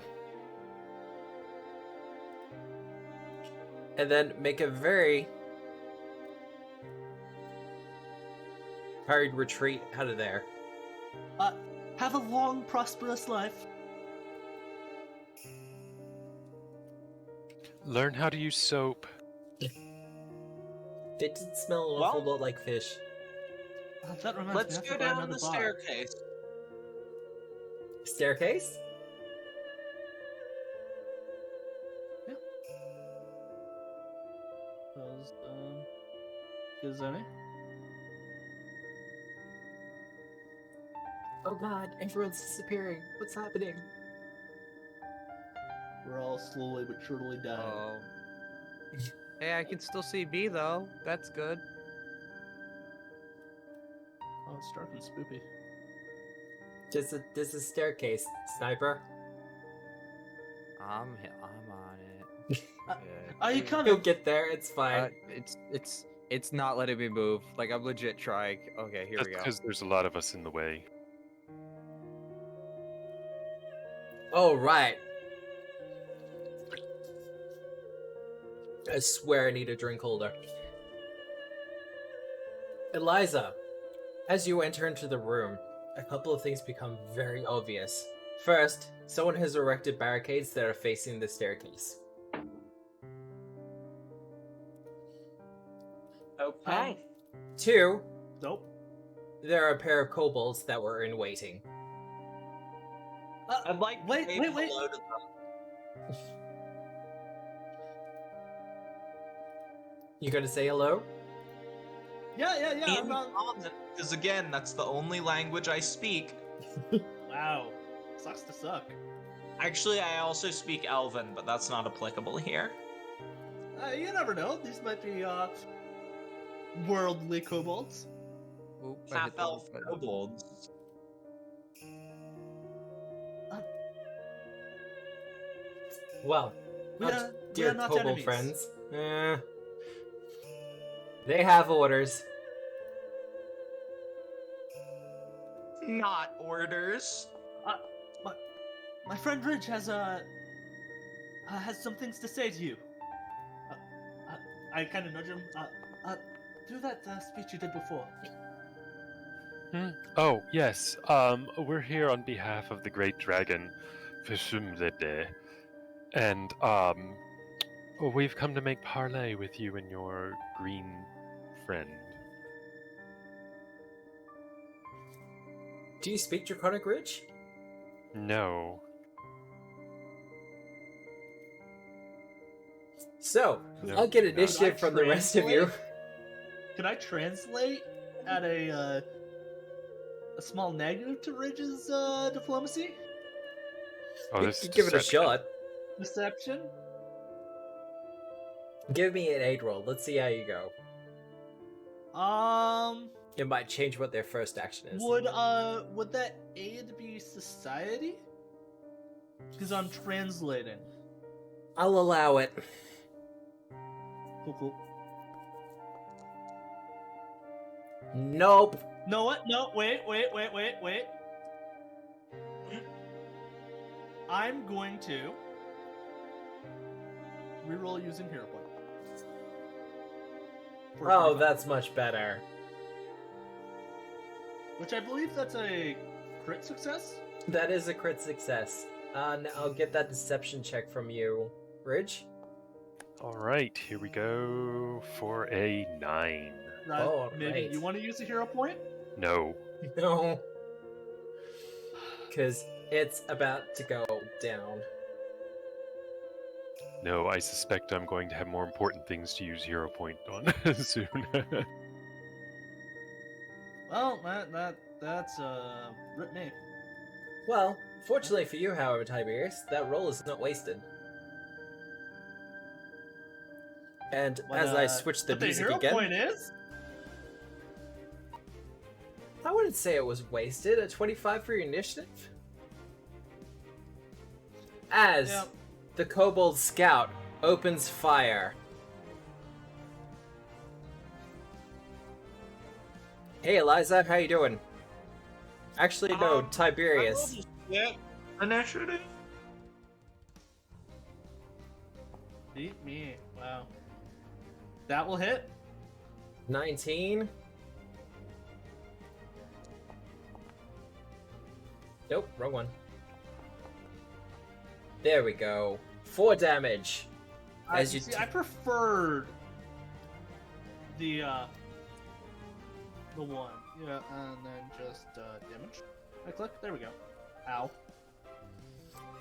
and then make a very hurried retreat out of there. Have a long, prosperous life. Learn how to use soap. They did smell an awful lot like fish. That reminds Let's me, I go forgot down another the bar. staircase. Staircase? Is there any? Oh god, everyone's disappearing. What's happening? We're all slowly but surely dying. Oh. Hey, I can still see B though. That's good. Oh, it's dark and spoopy. There's a staircase, Sniper. I'm on it. Are you coming? You'll get there, it's fine. It's not letting me move. Like I'm legit trying. Okay, here That's we go. because there's a lot of us in the way. Oh, right. I swear I need a drink holder. Eliza, as you enter into the room, a couple of things become very obvious. First, someone has erected barricades that are facing the staircase. Okay. 2, Nope. there are a pair of kobolds that were in waiting. I'd like to wait, say wait, wait. hello to them. You gonna say hello? Yeah. I'm In not... common, because again, that's the only language I speak. Wow. Sucks to suck. Actually, I also speak Elven, but that's not applicable here. You never know. These might be worldly kobolds. Oop, I hit Half the wrong elf button. kobolds. Well, We our are dear not kobold enemies. friends. They have orders. Not orders. My friend Ridge has some things to say to you. I kind of nudge him. Do that speech you did before. Oh, yes. We're here on behalf of the Great Dragon, Vishumlede, and we've come to make parley with you and your green friend. Do you speak Draconic Ridge? No. So, No, I'll get not. initiative from the rest of you. Can I translate at a small negative to Ridge's diplomacy? Oh, You this can is give it a deception. shot. Deception? Give me an aid roll. Let's see how you go. It might change what their first action is. Would that aid be society? Because I'm translating. I'll allow it. Cool. Nope. No, what? No, wait. I'm going to reroll using hero point. For Oh, 45. that's much better. Which I believe that's a crit success? That is a crit success. Now I'll get that deception check from you, Ridge. Alright, here we go for a 9. Oh, Maybe right. you want to use a hero point? No. No. Because it's about to go down. No, I suspect I'm going to have more important things to use hero point on soon. Well, that's rip me. Well, fortunately for you, however, Tiberius, that roll is not wasted. And as I switch the But music hero again, point is? I wouldn't say it was wasted. A 25 for your initiative? As Yep. the Kobold Scout opens fire. Hey Eliza, how you doing? Actually, no, Tiberius. Yeah. Initiative. Beat me. Wow. That will hit. 19. Nope, wrong one. There we go. 4 damage. As you See, I preferred the one. Yeah, and then just damage. I click. There we go. Ow.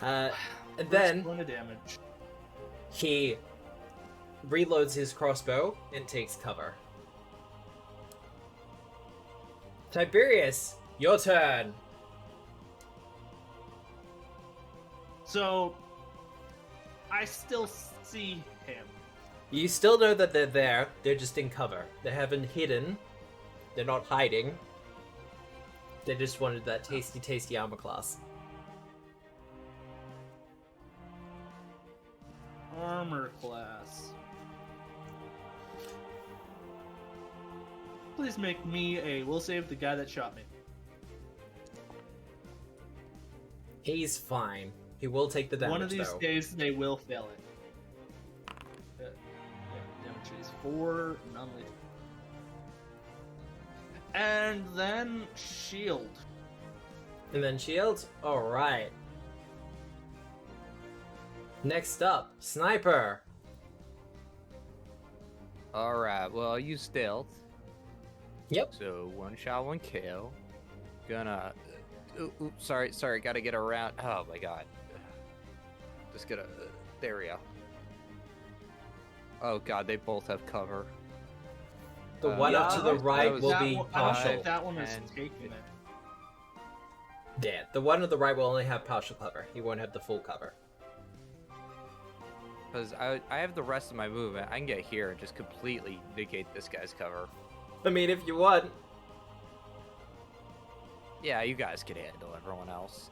and First then point of damage. he reloads his crossbow and takes cover. Tiberius, your turn. So I still see him. You still know that they're there, they're just in cover. They haven't hidden. They're not hiding. They just wanted that tasty armor class. Armor class. Please make me a will save the guy that shot me. He's fine. He will take the damage, One of these though. days they will fail it. Damage is 4, non-lethal. And then shield. And then shields? Alright. Next up, Sniper. All right. Well, I'll use stealth. Yep. So 1 shot, 1 kill. Gonna. Sorry. Gotta get around. Oh my god. Just gonna. There we go. Oh god, they both have cover. The one up to the right was- will That be one- I don't think partial. that one is 10, taking it. Yeah, the one on the right will only have partial cover. He won't have the full cover. Because I have the rest of my movement. I can get here and just completely negate this guy's cover. I mean, if you want. Yeah, you guys can handle everyone else.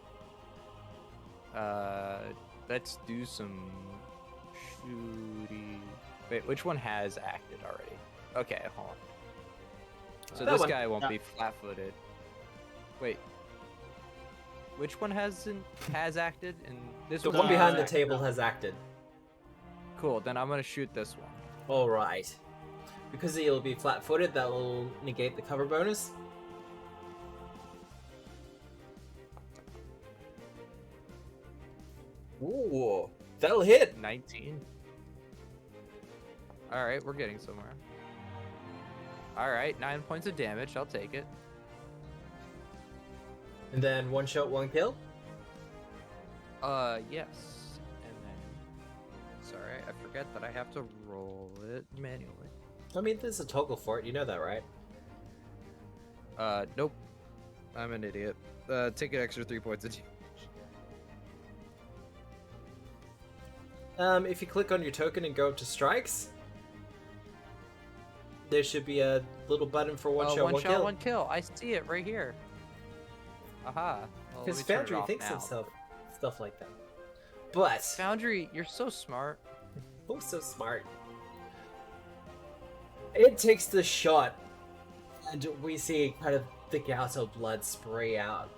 Let's do some shooty. Wait, which one has acted already? Okay, hold on. So That this one. guy won't Yeah. be flat-footed. Wait. Which one has acted? And this The one one behind the acted, table no. has acted. Cool. Then I'm gonna shoot this one. Alright. Because he'll be flat-footed, that will negate the cover bonus. Ooh, that'll hit! 19. All right, we're getting somewhere. All right, 9 points of damage. I'll take it. And then 1 shot, 1 kill. Yes. And then, sorry, I forget that I have to roll it manually. I mean, there's a toggle for it, you know that, right? Nope. I'm an idiot. Take an extra 3 points of damage. If you click on your token and go to strikes, there should be a little button for 1 shot, 1 kill. 1 kill. I see it right here. Aha. Well, let Because me turn it Foundry off thinks now. of stuff like that. But, Foundry, you're so smart. oh, so smart. It takes the shot, and we see kind of the gout of blood spray out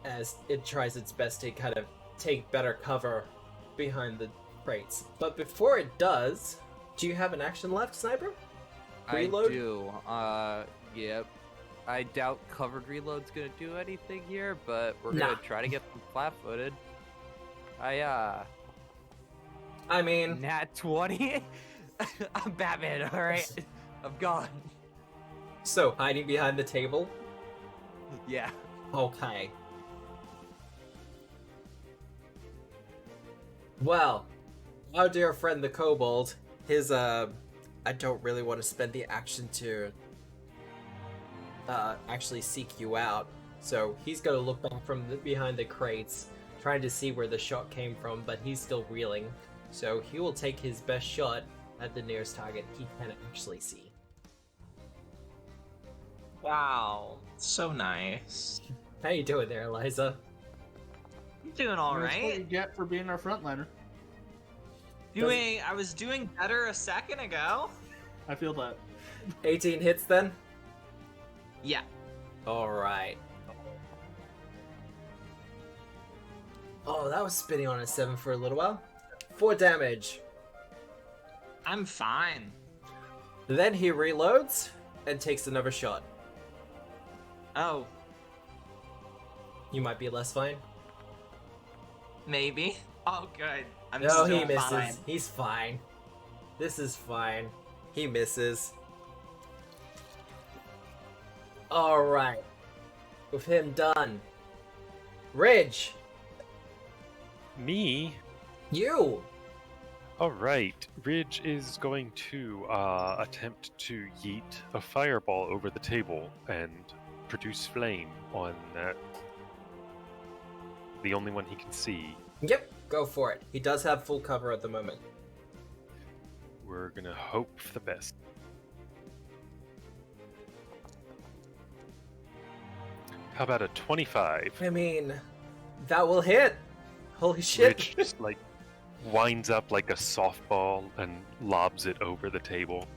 as it tries its best to kind of take better cover behind the crates. But before it does, do you have an action left, Sniper? Reload? I do. Yep. I doubt covered reload's gonna do anything here, but we're Nah. gonna try to get them flat-footed. I mean, Nat 20? I'm Batman, alright? I'm gone. so hiding behind the table? Yeah. Okay. Well, our dear friend the Kobold, his, I don't really want to spend the action to, actually seek you out. So he's gonna look back from behind the crates, trying to see where the shot came from, but he's still reeling. So he will take his best shot at the nearest target he can actually see. Wow, so nice. How you doing there, Eliza? I'm doing all That's what you right. get for being our frontliner. I was doing better a second ago. I feel that. 18 hits then? Yeah. Alright. Oh, that was spinning on a 7 for a little while. 4 damage. I'm fine. Then he reloads and takes another shot. Oh, You might be less fine. maybe. Oh, good. I'm No, still he misses. fine. He's fine. This is fine. He misses. Alright. With him done. Ridge! Me? You! Alright, Ridge is going to attempt to yeet a fireball over the table and produce flame on the only one he can see. Yep, go for it. He does have full cover at the moment. We're gonna hope for the best. How about a 25? I mean, that will hit! Holy shit! Ridge just like winds up like a softball and lobs it over the table.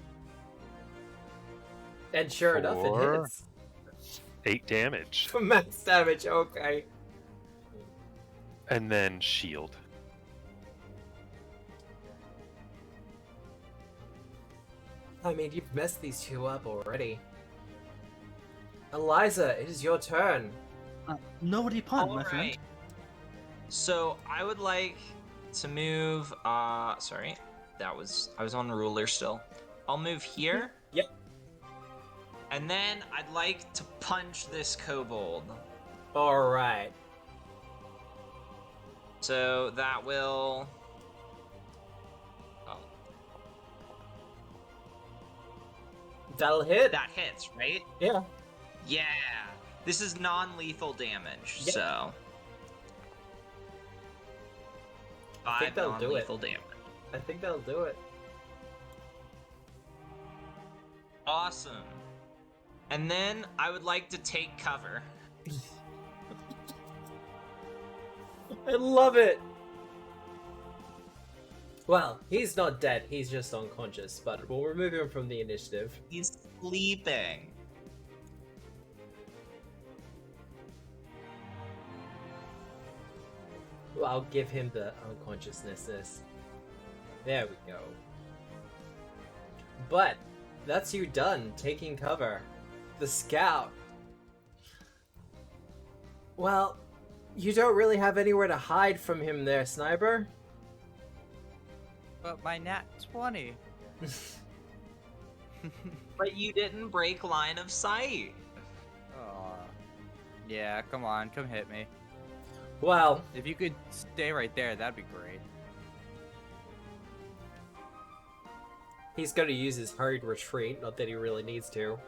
And sure enough, it 4. hits. 8 damage. For max damage, okay. And then shield. I mean, you've messed these two up already. Eliza, it is your turn. Nobody pun, my All friend. right. So I would like to move. Sorry, I was on ruler still. I'll move here. Yep. And then I'd like to punch this kobold. All right. So that will... Oh, That'll hit. that hits, right? Yeah. Yeah. This is non-lethal damage, Yep. so... I think 5 that'll do it. non-lethal damage. I think that'll do it. Awesome. And then I would like to take cover. I love it. Well, he's not dead. He's just unconscious, but we'll remove him from the initiative. He's sleeping. Well, I'll give him the unconsciousness. There we go. But that's you done taking cover. The scout. Well, you don't really have anywhere to hide from him there, Sniper. But my nat 20. But you didn't break line of sight. Aw. Yeah, come on, come hit me. Well, If you could stay right there, that'd be great. he's going to use his hurried retreat, not that he really needs to.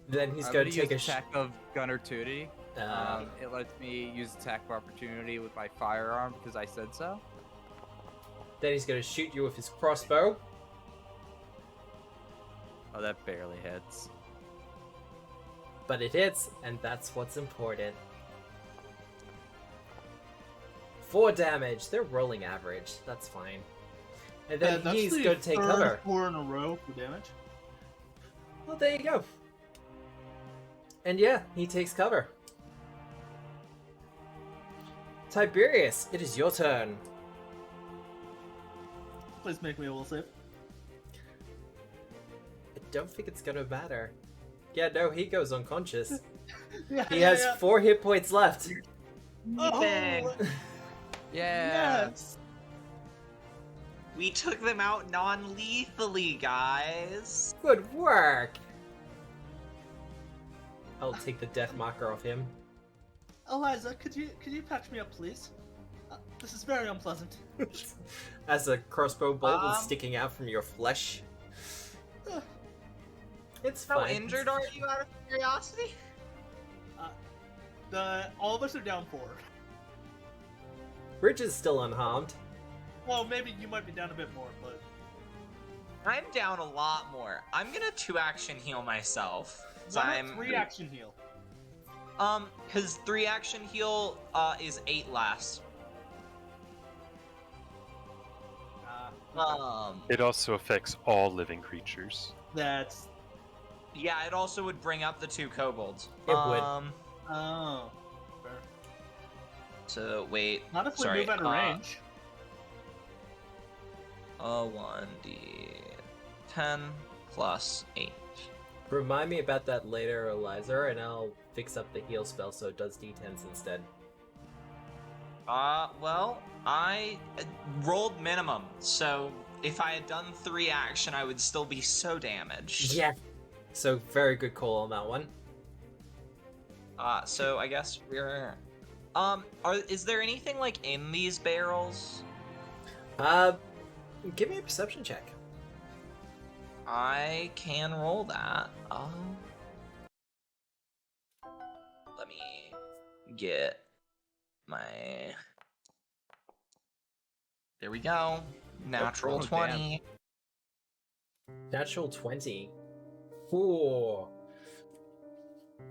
Then he's I'm going gonna to take a use attack of Gunner Tootie. uh, It lets me use attack of opportunity with my firearm because I said so. Then he's going to shoot you with his crossbow. Oh, that barely hits. But it hits, and that's what's important. 4 damage. They're rolling average. That's fine. And then That's he's the going to take third cover. 4 in a row for damage. Well, there you go. And yeah, he takes cover. Tiberius, it is your turn. Please make me a will save. I don't think it's gonna matter. Yeah, no, he goes unconscious. Yeah, He has 4 hit points left. Oh, Bang. Yeah. yes. We took them out non-lethally, guys. Good work. I'll take the death marker off him. Eliza, could you patch me up, please? This is very unpleasant. As a crossbow bolt is Um, sticking out from your flesh. It's How fine. injured are you, out of curiosity? All of us are down 4. Bridge is still unharmed. Well, maybe you might be down a bit more, but I'm down a lot more. I'm gonna 2-action heal myself. why not 3 action heal? Cause 3-action heal is 8 last. It also affects all living creatures. That's Yeah, it also would bring up the 2 kobolds. It would. oh. Fair. So wait. Not if we sorry, move out of range. 1d10 plus 8. Remind me about that later, Eliza, and I'll fix up the heal spell so it does d10s instead. Well, I rolled minimum, so if I had done 3 action, I would still be so damaged. Yeah. So very good call on that one. So I guess we're... is there anything, like, in these barrels? Give me a perception check. I can roll that. Let me get my... There we go. Natural Oh, 20. Natural 20. Ooh.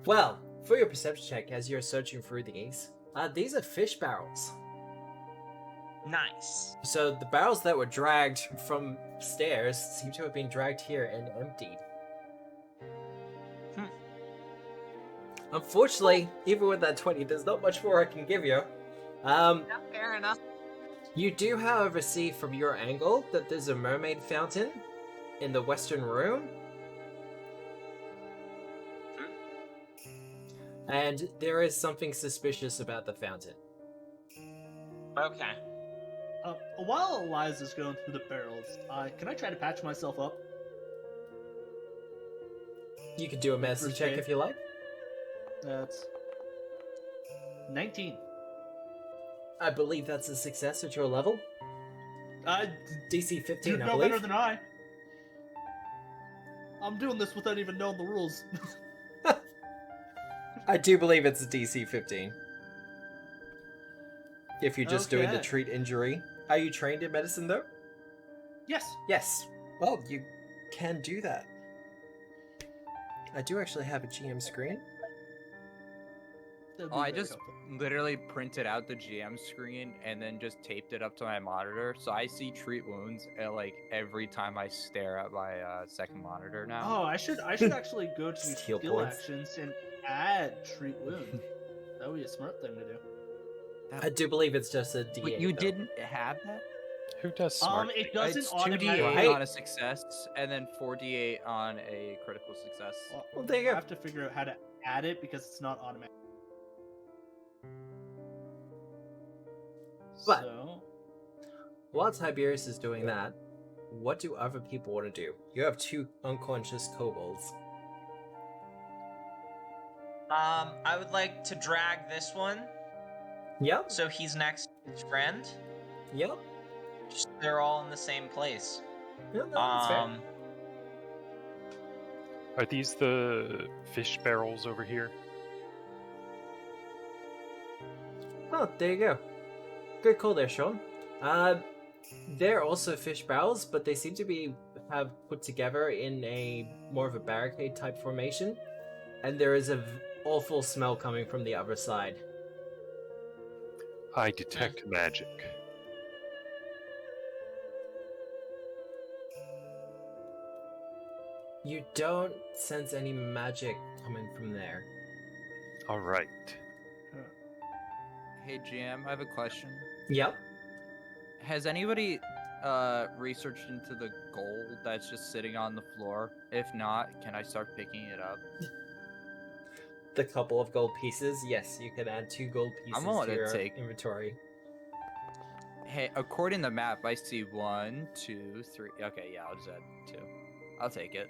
Well, for your perception check, as you're searching through these are fish barrels. Nice. So the barrels that were dragged from stairs seem to have been dragged here and emptied. Unfortunately, even with that 20, there's not much more I can give you. Yeah, fair enough. You do, however, see from your angle that there's a Mermaid Fountain in the western room. And there is something suspicious about the fountain. Okay. While Eliza's going through the barrels, can I try to patch myself up? You could do a medicine First check aid. if you like. That's 19. I believe that's a success at your level. DC 15, You I know believe. better than I. I'm doing this without even knowing the rules. I do believe it's a DC 15. If you're just doing the Okay. treat injury. Are you trained in medicine, though? Yes. Yes. Well, you can do that. I do actually have a GM screen. That'd Oh, be I very just helpful. literally printed out the GM screen and then just taped it up to my monitor, so I see treat wounds at, like, every time I stare at my second monitor now. Oh, I should actually go to Steal skill points. actions and add treat wound. That would be a smart thing to do. I do believe it's just a D8. Wait, you though. didn't have that? Who does smart? It doesn't It's automatically. 2d8 Right. on a success, and then 4d8 on a critical success. Well, there you I go. have to figure out how to add it because it's not automatic. But- So, While Tiberius is doing that, what do other people want to do? You have 2 unconscious kobolds. I would like to drag this one Yep. so he's next to his friend. Yep. Just, they're all in the same place. Yeah, no, that's fair. Are these the fish barrels over here? Oh, there you go. Good call there, Sean. They're also fish barrels, but they seem to have put together in a more of a barricade type formation, and there is a awful smell coming from the other side. I detect magic. You don't sense any magic coming from there. All right. Hey, GM, I have a question. Yep. Has anybody researched into the gold that's just sitting on the floor? If not, can I start picking it up? The couple of gold pieces, yes, you can add 2 gold pieces willing to to your take- inventory. Hey, according to the map, I see 1, 2, 3. Okay, yeah, I'll just add 2. I'll take it.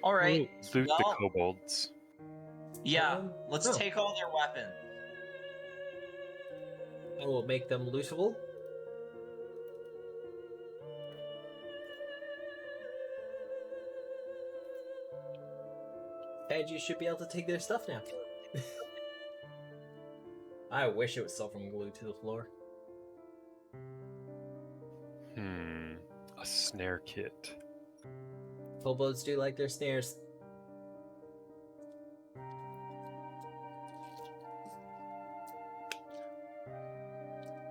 All right. Loot the Well, kobolds. yeah. Let's oh. take all their weapons. I will make them lootable. And you should be able to take their stuff now. I wish it was still from glued to the floor. A snare kit. Kobolds do like their snares.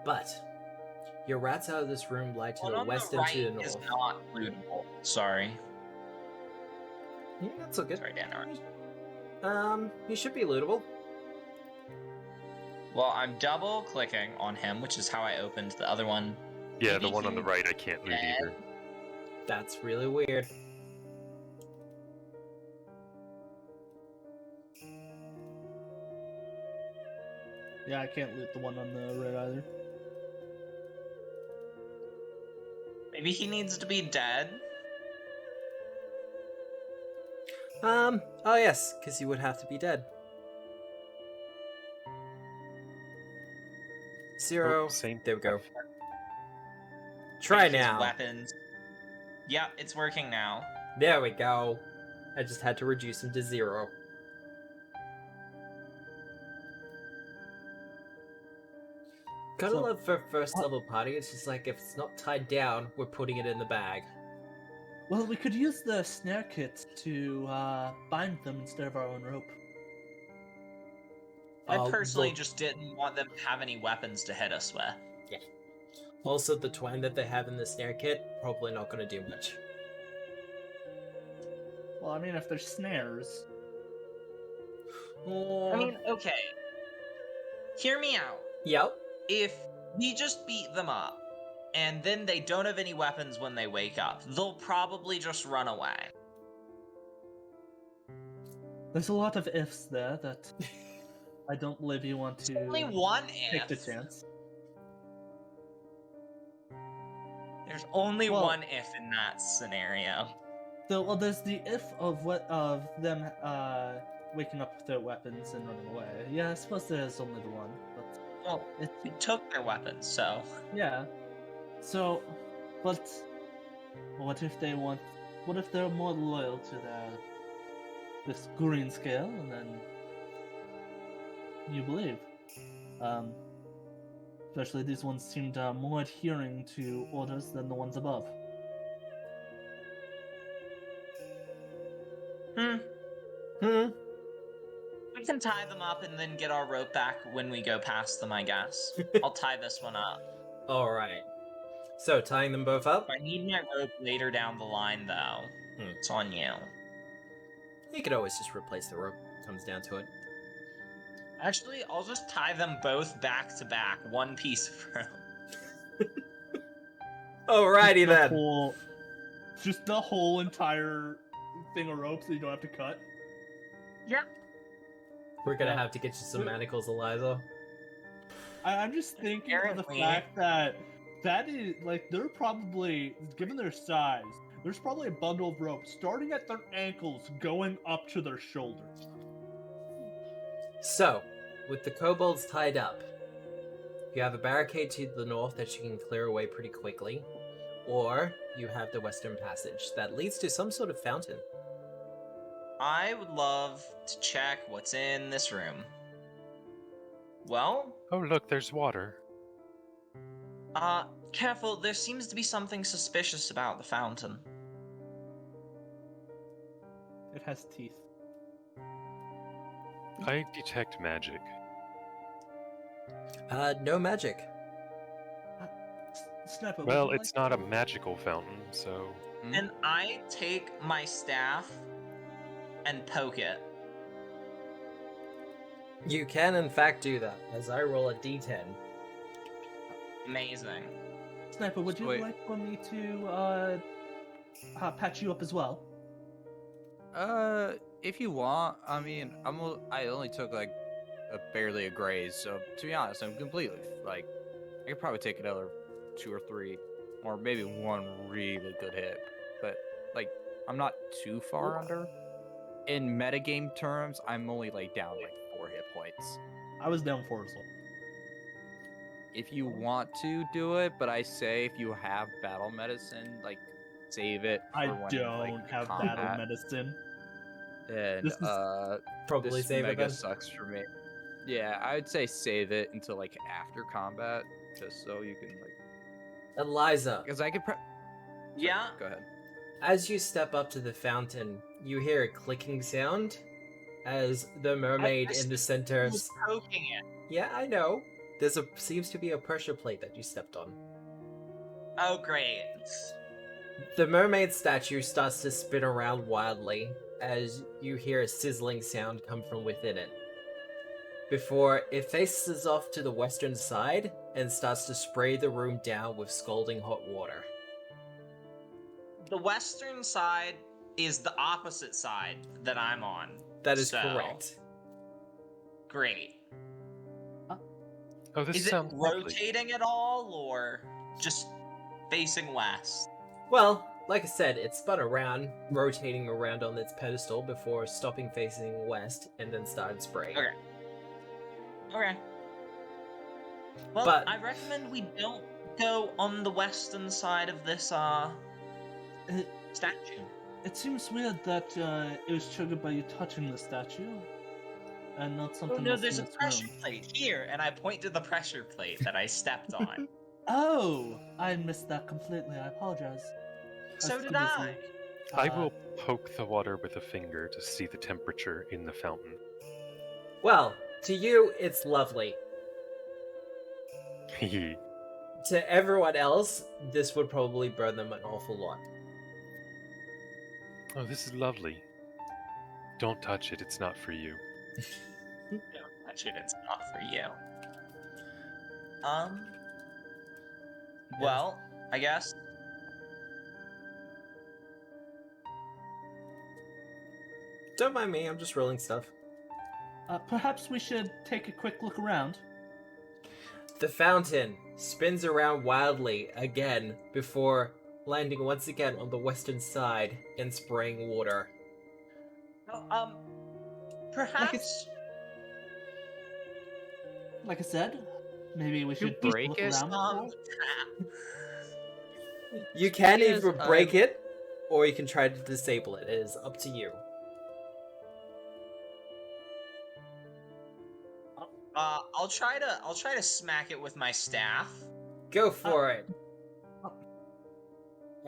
But your rats out of this room lie to One the on west the and right to the is north. not lootable. Sorry. Yeah, that's so good. Sorry, Dan. He should be lootable. Well, I'm double clicking on him, which is how I opened the other one. Yeah, Maybe the one on the he's right I can't loot dead. either. That's really weird. yeah, I can't loot the one on the right either. Maybe he needs to be dead. Oh yes, because he would have to be dead. Zero. Oh, same. There we go. Try His now. Weapons. Yeah, it's working now. There we go. I just had to reduce him to 0. Gotta So- love for first level party, it's just like if it's not tied down, we're putting it in the bag. Well, we could use the snare kit to bind them instead of our own rope. I personally well, just didn't want them to have any weapons to hit us with. Also, the twine that they have in the snare kit, probably not gonna do much. Well, I mean, if there's snares. I mean, okay. Hear me out. Yep. If we just beat them up, and then they don't have any weapons when they wake up, they'll probably just run away. There's a lot of ifs there that I don't believe you want to Only one take the if. chance. There's only Well- one if in that scenario. Well, there's the if of them waking up with their weapons and running away. Yeah, I suppose there is only the one, but Well, it's we took their weapons, so. yeah. So, but what if they want? What if they're more loyal to this green scale, and then you believe? Especially these ones seemed more adhering to orders than the ones above. Hmm. We can tie them up and then get our rope back when we go past them, I guess. I'll tie this one up. All right. So tying them both up. I need my rope later down the line, though. It's on you. You could always just replace the rope. Comes down to it. Actually, I'll just tie them both back to back, one piece of rope. Alrighty The then. whole, just the whole entire thing of rope, so you don't have to cut. Yeah. We're gonna have to get you some manacles, Eliza. I'm just thinking of the Apparently- fact that is like they're probably, given their size, there's probably a bundle of rope starting at their ankles, going up to their shoulders. So, with the kobolds tied up, you have a barricade to the north that you can clear away pretty quickly, or you have the western passage that leads to some sort of fountain. I would love to check what's in this room. Well, Oh, look, there's water. careful, there seems to be something suspicious about the fountain. It has teeth. I detect magic. No magic. Sniper, would Well, you it's like not a to- magical fountain, so. And I take my staff and poke it. You can in fact do that, as I roll a d10. Amazing. Sniper, would you Wait. like for me to patch you up as well? If you want, I mean, I only took like barely a graze, so to be honest, I'm completely like, I could probably take another 2 or 3, or maybe one really good hit, but like, I'm not too far under. In metagame terms, I'm only like down like 4 hit points. I was down for as well. If you want to do it, but I say if you have battle medicine, like save it. For I when, don't like, have combat. battle medicine. And This is- Probably this save it mega then. sucks for me. Yeah, I would say save it until like after combat, just so you can like. Eliza, Because I could. Yeah? Go ahead. as you step up to the fountain, you hear a clicking sound as the mermaid in the center. I was poking it. Yeah, I know. Seems to be a pressure plate that you stepped on. Oh, great. The mermaid statue starts to spin around wildly as you hear a sizzling sound come from within it. Before it faces off to the western side and starts to spray the room down with scalding hot water. The western side is the opposite side that I'm on. That is So- correct. Great. Oh, this Is it sounds lovely. rotating at all, or just facing west? Well, like I said, it spun around, rotating around on its pedestal before stopping facing west and then started spraying. Okay. Okay. Well, But- I recommend we don't go on the western side of this, It, statue. it seems weird that it was triggered by you touching the statue, and not Oh something no, else there's a in this pressure room. plate here, and I point to the pressure plate that I stepped on. Oh, I missed that completely. I apologize. So That's did too I. busy. I will poke the water with a finger to see the temperature in the fountain. Well, to you, it's lovely. Hehe. To everyone else, this would probably burn them an awful lot. Oh, this is lovely. Don't touch it, it's not for you. Actually, it's not for you. Well, I guess. Don't mind me, I'm just rolling stuff. Perhaps we should take a quick look around. The fountain spins around wildly again before landing once again on the western side and spraying water. Oh, perhaps. Like I said, maybe we should break look it? around. You can Yes, either break it, or you can try to disable it. It is up to you. I'll try to smack it with my staff. Go for it.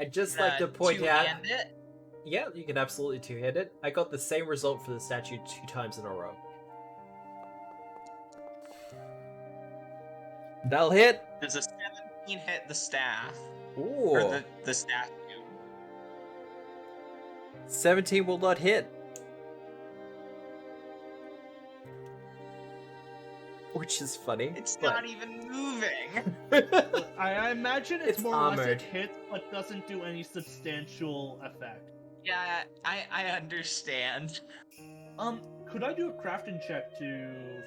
I'd just like to point out. Two-hand it. Yeah, you can absolutely two-hit it. I got the same result for the statue 2 times in a row. That'll hit. Does a 17 hit the staff? Ooh. Or the statue? 17 will not hit. Which is funny. It's but- not even moving. I imagine it's It's more or less armored. it hits, but doesn't do any substantial effect. Yeah, I understand. Could I do a crafting check to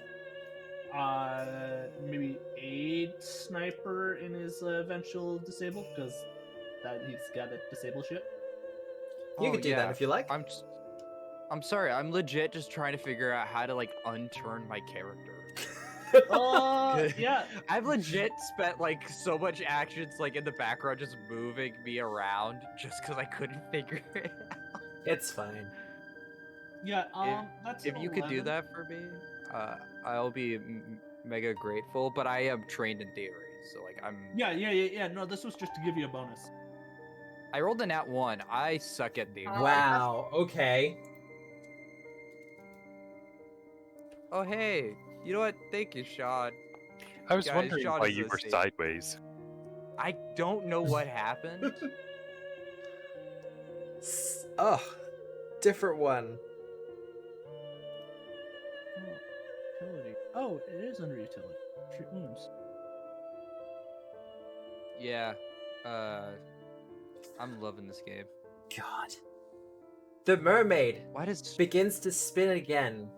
maybe aid Sniper in his eventual disable? Because that he's got to disable shit. You can do that if you like. I'm sorry. I'm legit just trying to figure out how to like unturn my character. Yeah. I've legit spent like so much actions like in the background just moving me around just because I couldn't figure it out. It's fine. Yeah, that's If an you could do 11. that for me, I'll be mega grateful. But I am trained in theory, so like I'm. Yeah. No, this was just to give you a bonus. I rolled a nat 1. I suck at theory. Wow, okay. Oh hey, you know what? Thank you, Sean. I was Guys, wondering Sean why is you a were saint. sideways. I don't know what happened. Oh, different one. Utility. Oh, it is under utility. Treat wounds. Yeah, I'm loving this game. God. The mermaid Why does begins to spin again.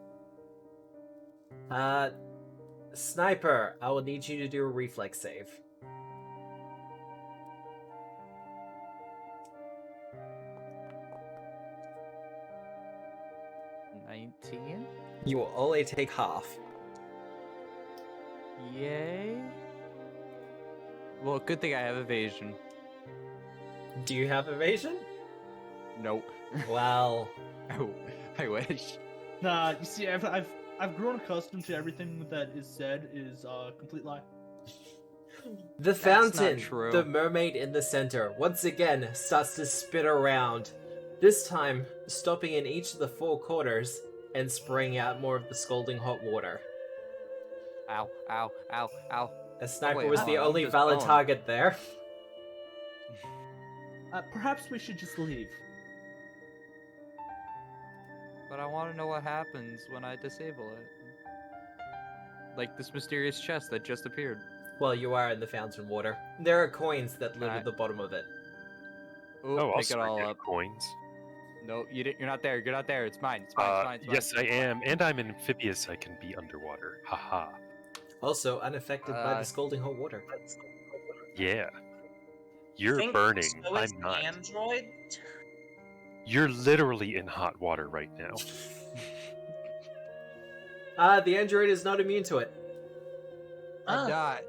Sniper, I will need you to do a reflex save. $19? You will only take half. Yay. Well, good thing I have evasion. Do you have evasion? Nope. Well, I wish. Nah, you see, I've grown accustomed to everything that is said is a complete lie. the not fountain, true. the mermaid in the center, once again starts to spin around. This time, stopping in each of the 4 corners and spraying out more of the scalding hot water. Ow, ow, ow, ow. A sniper wait, was hold the on, I'm only just valid going. target there. Perhaps we should just leave. But I want to know what happens when I disable it. Like this mysterious chest that just appeared. Well, you are in the fountain water. There are coins that live Alright. at the bottom of it. Ooh, Oh, I'll pick it start all getting up. coins. No, you're not there. You're not there. It's mine. It's mine. It's mine. It's mine. Yes, I am, and I'm amphibious. I can be underwater. Haha. Also, unaffected by Uh, the scalding hot water. Yeah. You're Think burning. so is I'm not. Android. You're literally in hot water right now. The android is not immune to it. I'm not.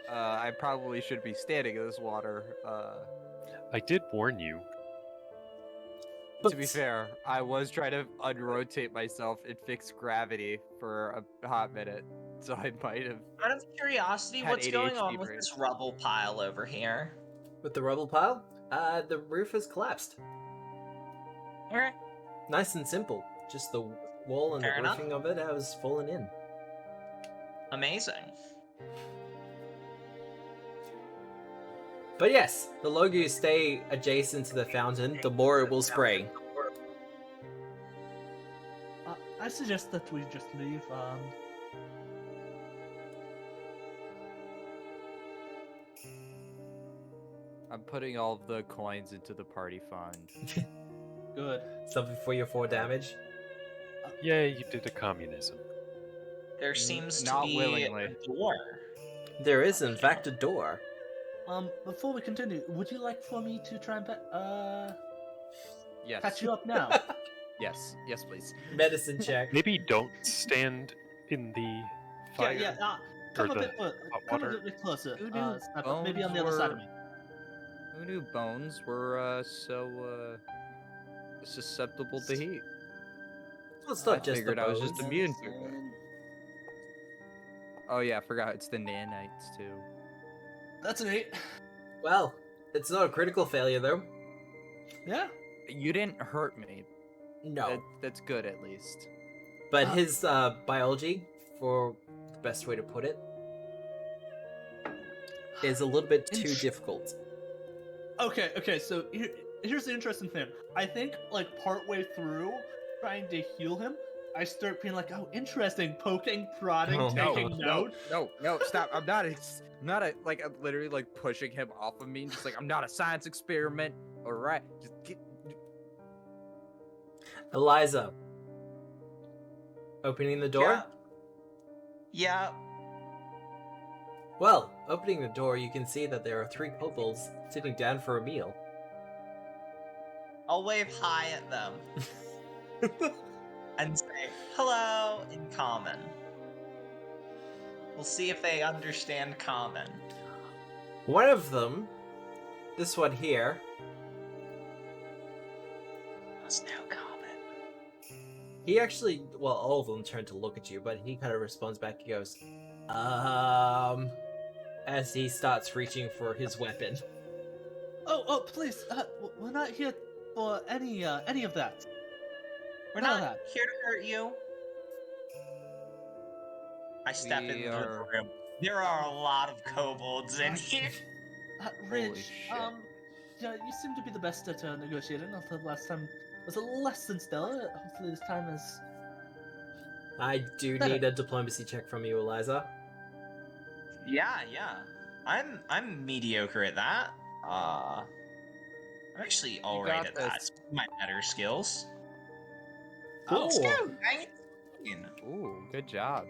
I probably should be standing in this water. I did warn you. To be fair, I was trying to unrotate myself and fix gravity for a hot minute, so I might have. Out of curiosity, Had what's going ADHD on with brain. this rubble pile over here? With the rubble pile, the roof has collapsed. Okay. Nice and simple. Just the wall and Fair the enough. roofing of it has fallen in. Amazing. But yes, the longer you stay adjacent to the fountain, the more it will spray. I suggest that we just leave. I'm putting all of the coins into the party fund. Good. Something for your 4 damage. Yay, you did a communism. There seems to Not be willingly. a door. There is, in fact, a door. Before we continue, would you like for me to try and Yes. catch you up now? Yes. Yes, please. Medicine check. Maybe don't stand in the fire. Come or a bit the hot come a water. bit closer. Who knew Maybe on the bones other side of were- me. Who knew bones were so susceptible to heat? Well, it's I not just the figured I was just bones. immune to it. Oh yeah, I forgot it's the nanites too. That's an 8. Well, it's not a critical failure, though. Yeah. You didn't hurt me. No. That's good at least. But his biology, for the best way to put it, is a little bit too difficult. Okay, so here's the interesting thing. I think, like, partway through trying to heal him, I start being like, oh, interesting, poking, prodding, Oh, taking note. No, stop. I'm literally like pushing him off of me and just like, I'm not a science experiment. Alright. Just get Eliza. Opening the door? Yeah. Well, opening the door, you can see that there are 3 kobolds sitting down for a meal. I'll wave hi at them and say hello in common. We'll see if they understand common. One of them, this one here, There's no common. he actually, well, all of them turn to look at you, but he kind of responds back. He goes, as he starts reaching for his weapon. Oh, please, we're not here for any of that. We're None of not that. here to hurt you. I step We into the are- room. There are a lot of kobolds in here. Ridge, shit. yeah, you seem to be the best at negotiating. Although last time was a little less than stellar. Hopefully this time is. I do need a diplomacy check from you, Eliza. Yeah. I'm mediocre at that. I'm actually alright got at that. this. It's one of my better skills. Cool. Let's go, 19. Ooh, good job.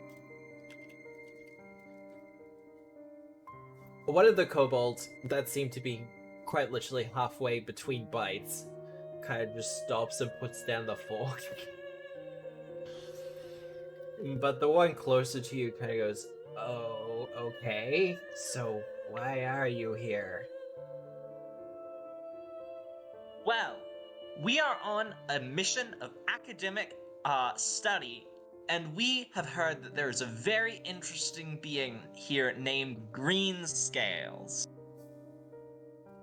One of the kobolds that seemed to be quite literally halfway between bites kind of just stops and puts down the fork. But the one closer to you kind of goes, "Oh, okay. So why are you here?" Well, we are on a mission of academic study, and we have heard that there's a very interesting being here named Greenscales.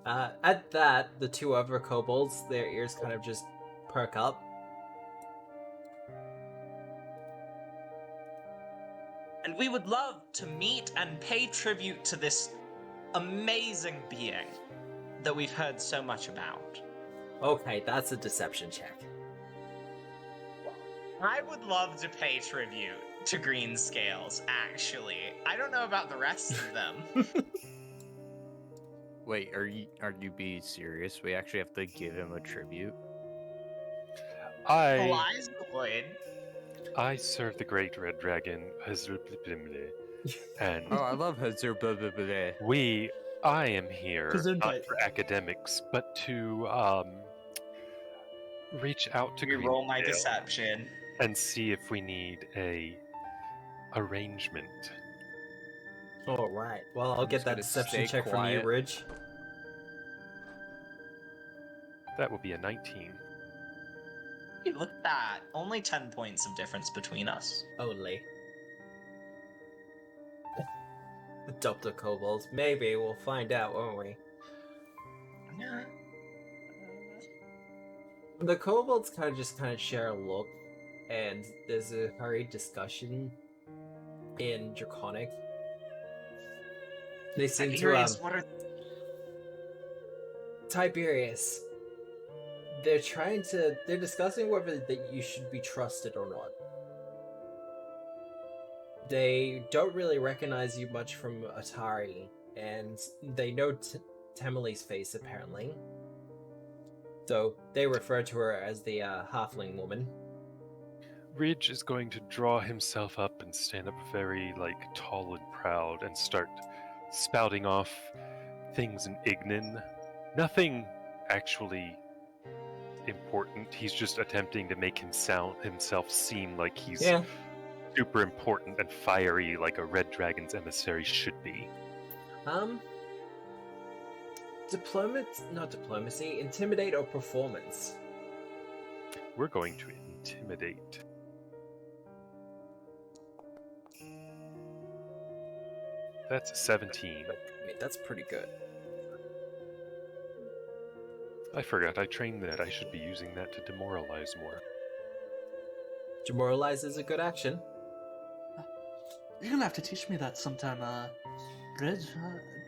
At that, the 2 other kobolds, their ears kind of just perk up. And we would love to meet and pay tribute to this amazing being that we've heard so much about. Okay, that's a deception check. I would love to pay tribute to Greenscales, actually. I don't know about the rest of them. Wait, are you being serious? We actually have to give him a tribute? Eliza would. I serve the great red dragon, and Oh, I love Hazur blah blah blah. I am here not Gesundheit. for academics, but to reach out to Reroll my Greendale deception. and see if we need a arrangement. Alright, well, I'll I'm get just that gonna deception stay check from you, quiet. Ridge. That will be a 19. Hey, look at that. Only 10 points of difference between us. Only. Adopt the kobolds. Maybe we'll find out, won't we? Yeah. The kobolds kind of share a look, and there's a hurried discussion in Draconic. They seem to Tiberius, what are... Tiberius. They're discussing whether that you should be trusted or not. They don't really recognize you much from Otari, and they know Temeli's face apparently. So they refer to her as the halfling woman. Ridge is going to draw himself up and stand up very, tall and proud and start spouting off things in Ignan. Nothing actually important. He's just attempting to make himself seem like he's Yeah. super important and fiery like a red dragon's emissary should be. Not diplomacy, intimidate or performance. We're going to intimidate. That's a 17. I mean, that's pretty good. I forgot I trained that. I should be using that to demoralize more. Demoralize is a good action. You're gonna have to teach me that sometime, Ridge.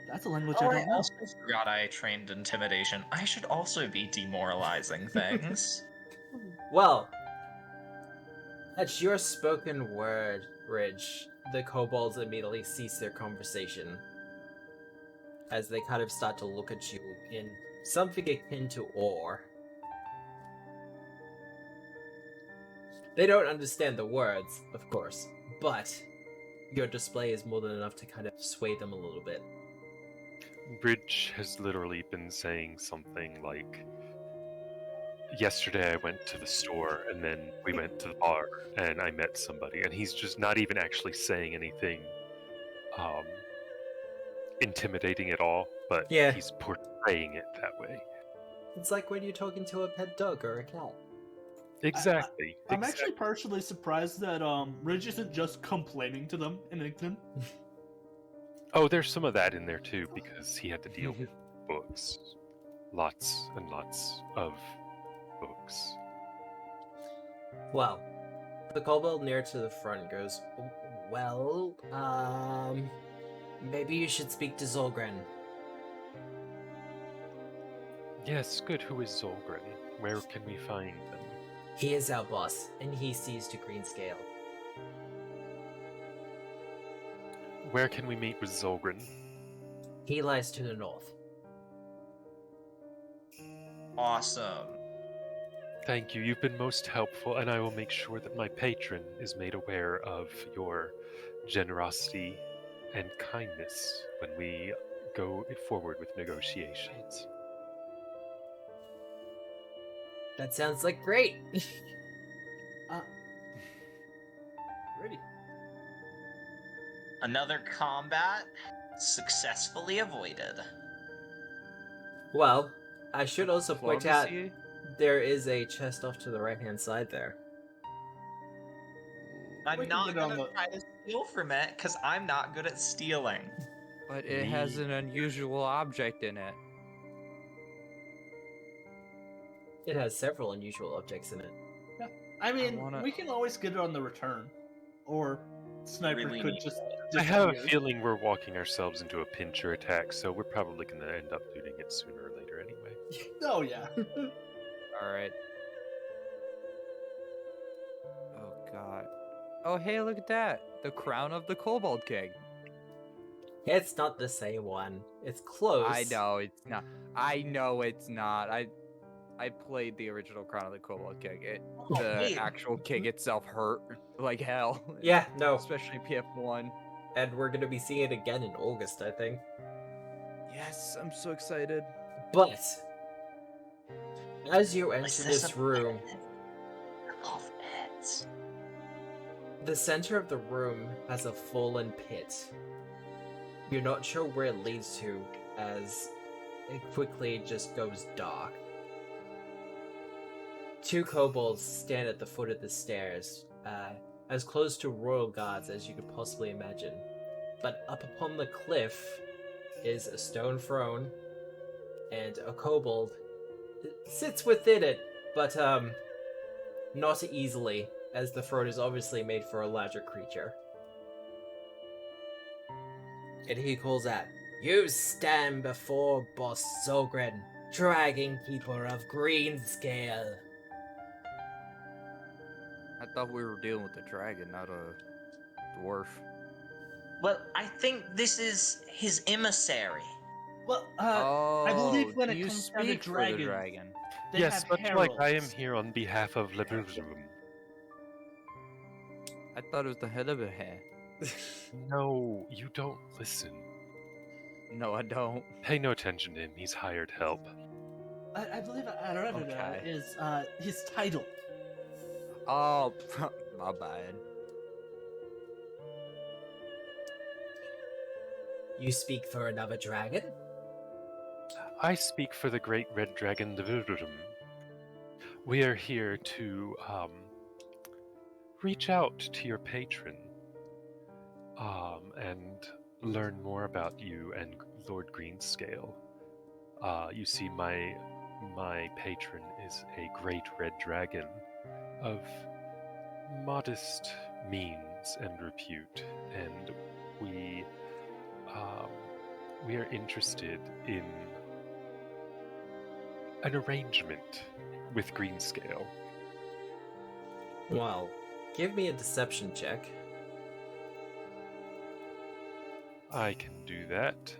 That's a language Oh, I I don't know. also forgot I trained intimidation. I should also be demoralizing things. Well, at your spoken word, Ridge, the kobolds immediately cease their conversation as they kind of start to look at you in something akin to awe. They don't understand the words, of course, but your display is more than enough to kind of sway them a little bit. Bridge has literally been saying something like, yesterday I went to the store and then we went to the bar and I met somebody, and he's just not even actually saying anything intimidating at all, but Yeah. he's portraying it that way. It's like when you're talking to a pet dog or a cat. Exactly. I'm actually partially surprised that Ridge isn't just complaining to them in Ignan. Oh, there's some of that in there too, because he had to deal with books. Lots and lots of books. Well, the kobold near to the front goes, well, maybe you should speak to Zolgren. Yes, good. Who is Zolgren? Where can we find them? He is our boss, and he sees to Greenscale. Where can we meet with Zolgren? He lies to the north. Awesome. Thank you. You've been most helpful, and I will make sure that my patron is made aware of your generosity and kindness when we go forward with negotiations. That sounds like great. Ready. Another combat successfully avoided. Well, I should also point out Diplomacy? there is a chest off to the right-hand side there. We I'm can not get on gonna the- try to steal from it because I'm not good at stealing. But it has an unusual object in it. It has several unusual objects in it. I mean, wanna- we can always get it on the return. Or Sniper Really could need just I have a disappear. feeling we're walking ourselves into a pincher attack, so we're probably going to end up looting it sooner or later anyway. Oh, yeah. Alright. Oh god. Oh hey, look at that! The crown of the Kobold King. It's not the same one. It's close. I know it's not. I know it's not. I played the original Crown of the Kobold King. The wait. actual king itself hurt like hell. Yeah, no. Especially PF1. And we're going to be seeing it again in August, I think. Yes, I'm so excited. But, as you Is enter this this a room, pet? I love pets. the center of the room has a fallen pit. You're not sure where it leads to, as it quickly just goes dark. Two kobolds stand at the foot of the stairs, as close to royal guards as you could possibly imagine. But up upon the cliff is a stone throne, and a kobold sits within it, but not easily, as the throne is obviously made for a larger creature. And he calls out, "You stand before Boss Zolgren, Dragon Keeper of Greenscale." I thought we were dealing with a dragon, not a dwarf. Well, I think this is his emissary. Well, Oh, I believe when do it you comes down to speak for the dragons, dragon? they Yes, have much like I am heralds. here on behalf of Leburum. I thought it was the head of a hair. No, you don't listen. No, I don't. Pay no attention to him. He's hired help. I believe I read it Okay. is his title. Oh, my bad. You speak for another dragon? I speak for the great red dragon Dividum. We are here to reach out to your patron and learn more about you and Lord Greenscale. You see, my patron is a great red dragon of modest means and repute, and we are interested in an arrangement with Greenscale. Well, give me a deception check. I can do that.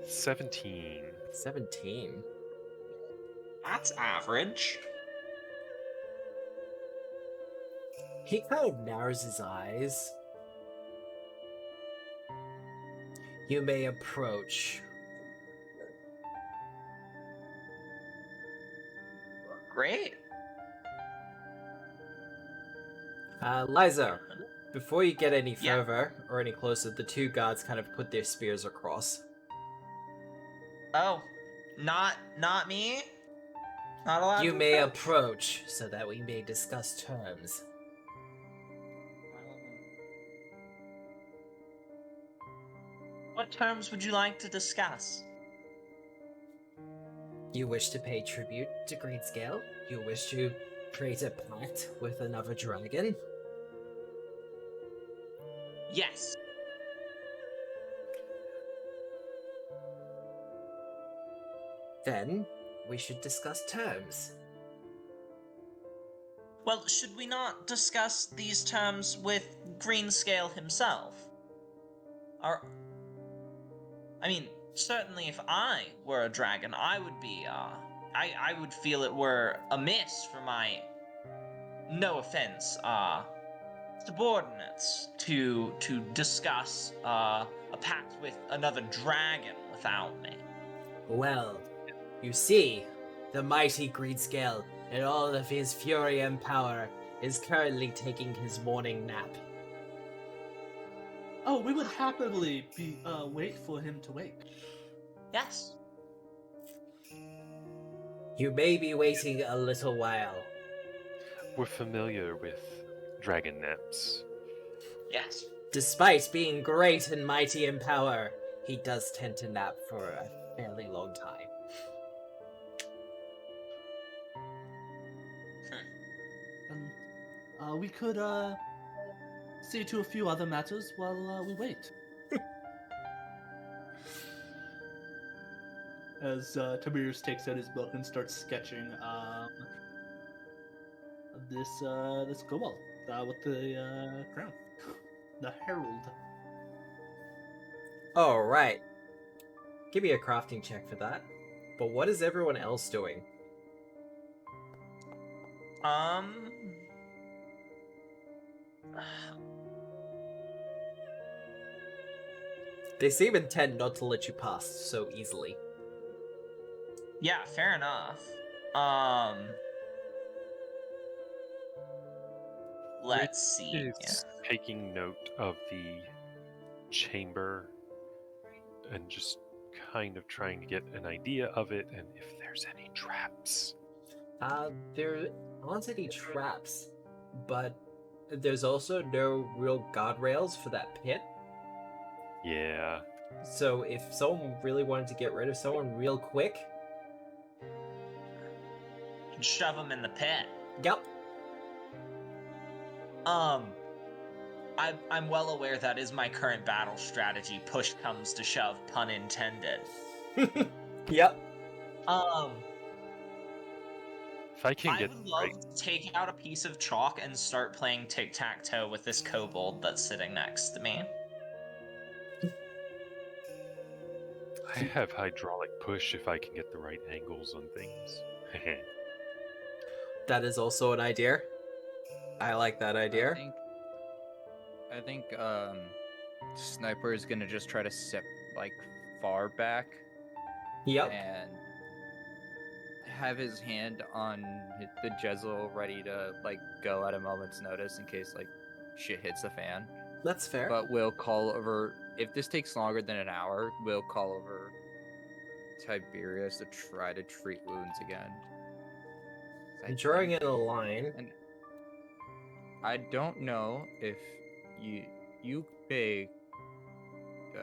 $17. 17. That's average. He kind of narrows his eyes. You may approach. Great. Liza, before you get any Yeah. further or any closer, the two guards kind of put their spears across. Oh, not me. Not allowed. You to may approach so that we may discuss terms. What terms would you like to discuss? You wish to pay tribute to Greenscale? You wish to create a pact with another dragon? Yes. Then we should discuss terms. Well, should we not discuss these terms with Greenscale himself? Or, I mean, certainly if I were a dragon, I would be, I would feel it were amiss for my, no offense, subordinates to discuss, a pact with another dragon without me. Well, you see, the mighty Greenscale, in all of his fury and power, is currently taking his morning nap. Oh, we would happily wait for him to wake. Yes. You may be waiting a little while. We're familiar with dragon naps. Yes. Despite being great and mighty in power, he does tend to nap for a fairly long time. And we could see to a few other matters while we wait. As Tiberius takes out his book and starts sketching this kobold with the crown, the herald. Alright. Give me a crafting check for that. But what is everyone else doing? They seem intent not to let you pass so easily. Yeah, fair enough. Let's see. Is taking note of the chamber and just kind of trying to get an idea of it and if there's any traps. There aren't any traps, but there's also no real guardrails for that pit. Yeah. So if someone really wanted to get rid of someone real quick, Shove him in the pit. yep. I'm well aware that is my current battle strategy. Push comes to shove, pun intended. Yep. If I can I get would love right, to take out a piece of chalk and start playing tic-tac-toe with this kobold that's sitting next to me. I have hydraulic push if I can get the right angles on things. That is also an idea. I like that idea. I think Sniper is gonna just try to sit like far back Yep. and have his hand on the Jezzel ready to like go at a moment's notice in case like shit hits the fan. That's fair. But we'll call over if this takes longer than an hour. We'll call over Tiberius to try to treat wounds again. I'm drawing in a line. And I don't know if you pay. I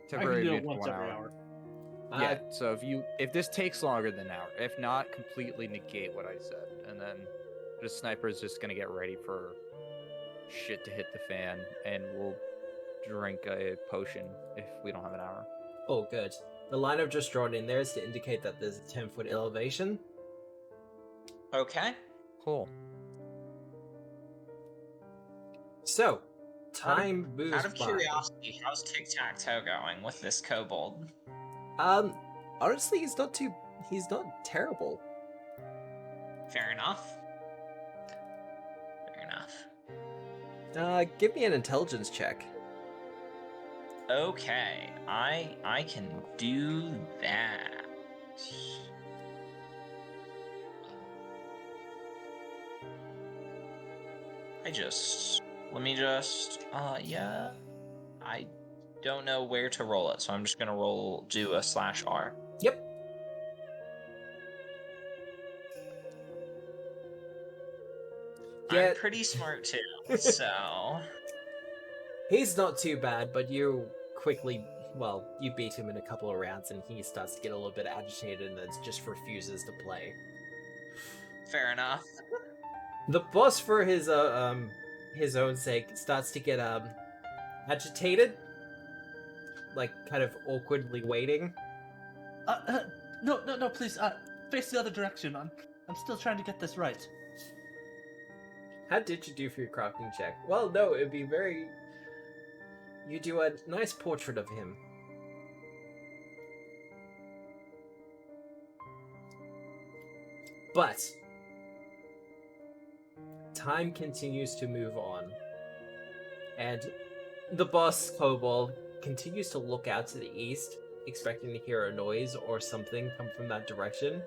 can Temporary do it mute for once 1 every hour. hour. Yeah. So if this takes longer than an hour, if not, completely negate what I said, and then the Sniper's just gonna get ready for shit to hit the fan, and we'll drink a potion if we don't have an hour. Oh, good. The line I've just drawn in there is to indicate that there's a 10-foot elevation. Okay. Cool. So, time moves Out of by. curiosity, how's tic-tac-toe going with this kobold? Honestly, he's not terrible. Fair enough. Fair enough. Give me an intelligence check. Okay, I can do that. Yeah. I don't know where to roll it, so I'm just gonna do a /R. Yep. I'm pretty smart too, so... He's not too bad, but you quickly, you beat him in a couple of rounds, and he starts to get a little bit agitated and then just refuses to play. Fair enough. The boss, for his own sake, starts to get agitated, like kind of awkwardly waiting. No, please, face the other direction. I'm still trying to get this right. How did you do for your crafting check? Well, no, it'd be very... You do a nice portrait of him. But time continues to move on, and the boss, Kobold, continues to look out to the east, expecting to hear a noise or something come from that direction,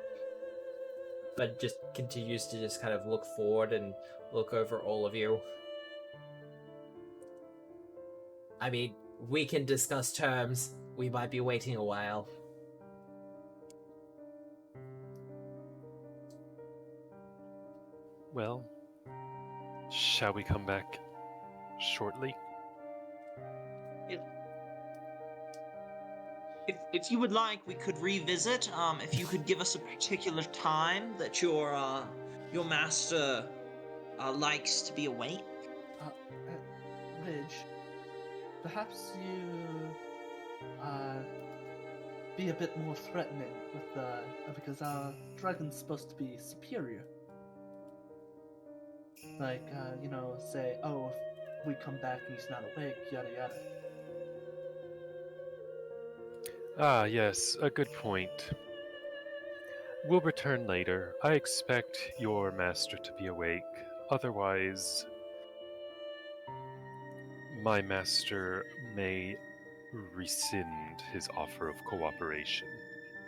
but just continues to just kind of look forward and look over all of you. I mean, we can discuss terms. We might be waiting a while. Well, shall we come back shortly? If you would like, we could revisit. If you could give us a particular time that your master likes to be awake. Ridge, perhaps you be a bit more threatening with because our dragon's supposed to be superior. Like, say, oh, if we come back and he's not awake, yada yada. Ah, yes, a good point. We'll return later. I expect your master to be awake. Otherwise, my master may rescind his offer of cooperation.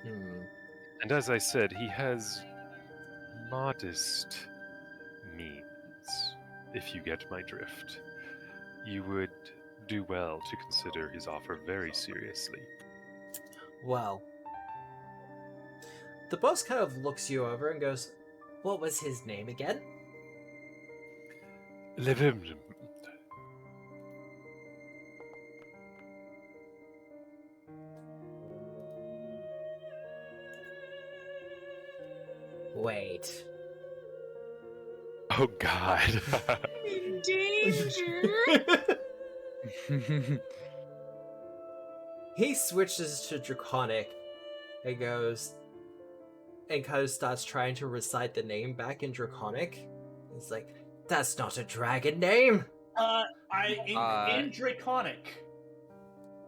And as I said, he has modest means, if you get my drift. You would do well to consider his offer very seriously. Well, the boss kind of looks you over and goes, "What was his name again?" Wait. Oh God. Danger! He switches to Draconic and goes and kind of starts trying to recite the name back in Draconic. He's like, "That's not a dragon name!" In Draconic,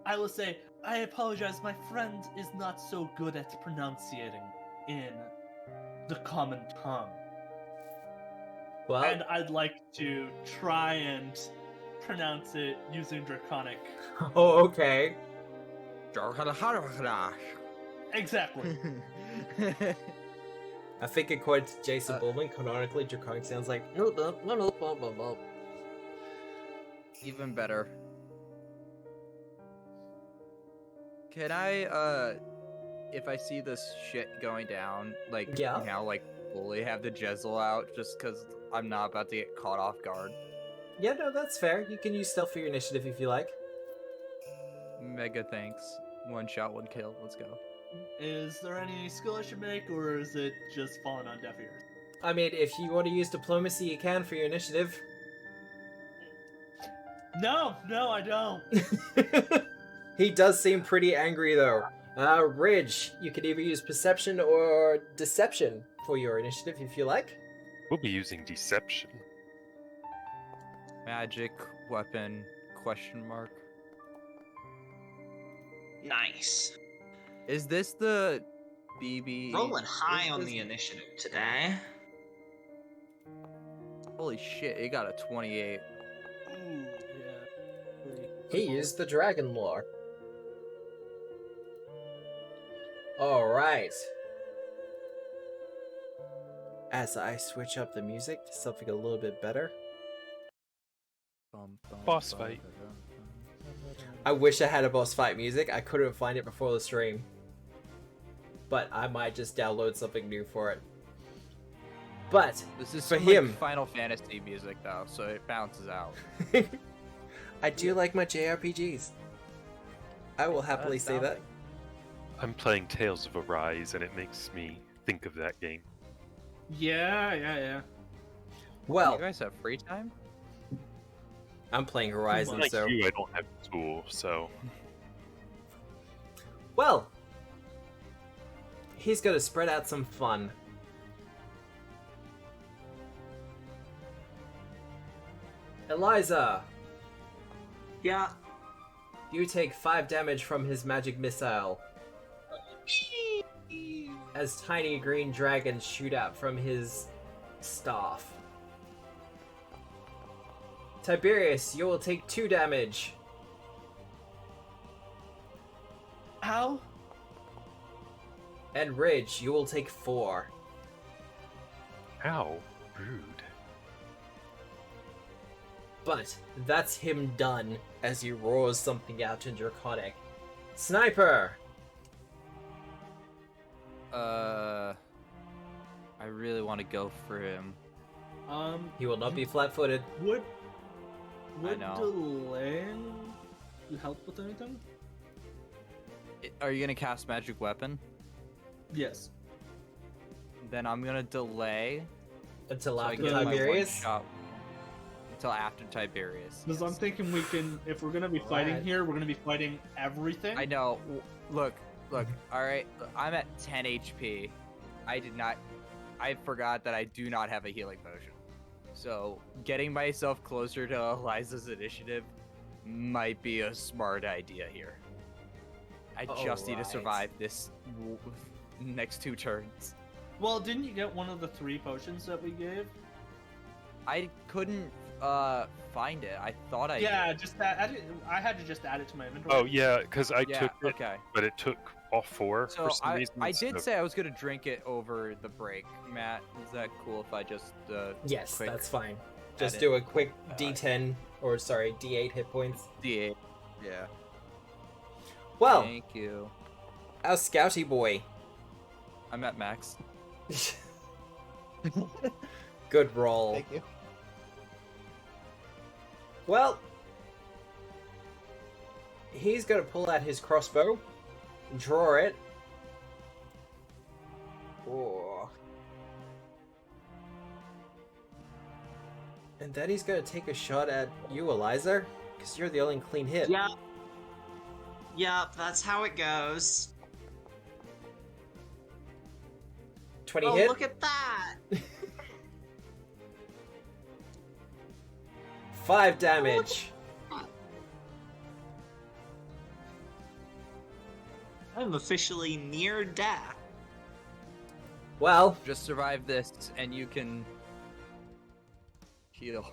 I will say, I apologize, my friend is not so good at pronunciating in the common tongue. Well, And I'd like to try and pronounce it using Draconic. oh, okay. Exactly. I think according to Jason Bullman, canonically, Draconic sounds like. Even better. Can I, if I see this shit going down, like, Yeah. now, like, fully have the Jezel out just because I'm not about to get caught off guard? Yeah, no, that's fair. You can use stealth for your initiative if you like. Mega thanks. One shot, one kill. Let's go. Is there any skill I should make, or is it just falling on deaf ears? I mean, if you want to use diplomacy, you can for your initiative. No, I don't. He does seem pretty angry, though. Ridge, you can either use perception or deception for your initiative if you like. We'll be using deception. Magic weapon, question mark. Nice. Is this the BB? Rolling high is on this- the initiative today. Holy shit, it got a 28. Ooh, yeah. He used the dragon lore. Alright. As I switch up the music to something a little bit better. Boss fight. I wish I had a boss fight music. I couldn't find it before the stream. But I might just download something new for it. But This is for some, him. like, Final Fantasy music though, so it bounces out. I do like my JRPGs. I will happily say that. I'm playing Tales of Arise, and it makes me think of that game. Yeah. Well, You guys have free time? I'm playing Horizon, Like so... you, I don't have school, so Well, he's gonna spread out some fun. Eliza, Yeah. you take 5 damage from his magic missile as tiny green dragons shoot out from his staff. Tiberius, you will take 2 damage. Ow. And Ridge, you will take 4. how rude. But that's him done as he roars something out in Draconic. Sniper! I really want to go for him. He will not be flat-footed. Would know. delaying help with anything? Are you gonna cast Magic Weapon? Yes. Then I'm gonna delay Until so I after get my Tiberius? one-shot until after Tiberius. Because I'm thinking we can, if we're gonna be fighting Right. here, we're gonna be fighting everything. I know. Look. All right. I'm at 10 HP. I forgot that I do not have a healing potion. So getting myself closer to Eliza's initiative might be a smart idea here. I just need to Alright. survive this next 2 turns. Well, didn't you get one of the 3 potions that we gave? I couldn't find it. I thought I Yeah, did. just that. I had to just add it to my inventory. Oh yeah, because I Yeah, took it, okay. but it took all 4 So for some reason. I did so- say I was gonna drink it over the break. Matt, is that cool if I just Yes, quick that's fine. Just edit? do a quick D10, or sorry, D8 hit points. D8? Yeah. Well, Thank you. our scouty boy. I'm at max. Good roll. Thank you. Well, he's gonna pull out his crossbow, draw it. Oh. And then he's gonna take a shot at you, Eliza, because you're the only clean hit. Yep. Yep, that's how it goes. 20 Oh, hit. look at that! 5 damage. I'm officially near death. Well, Just survive this, and you can heal.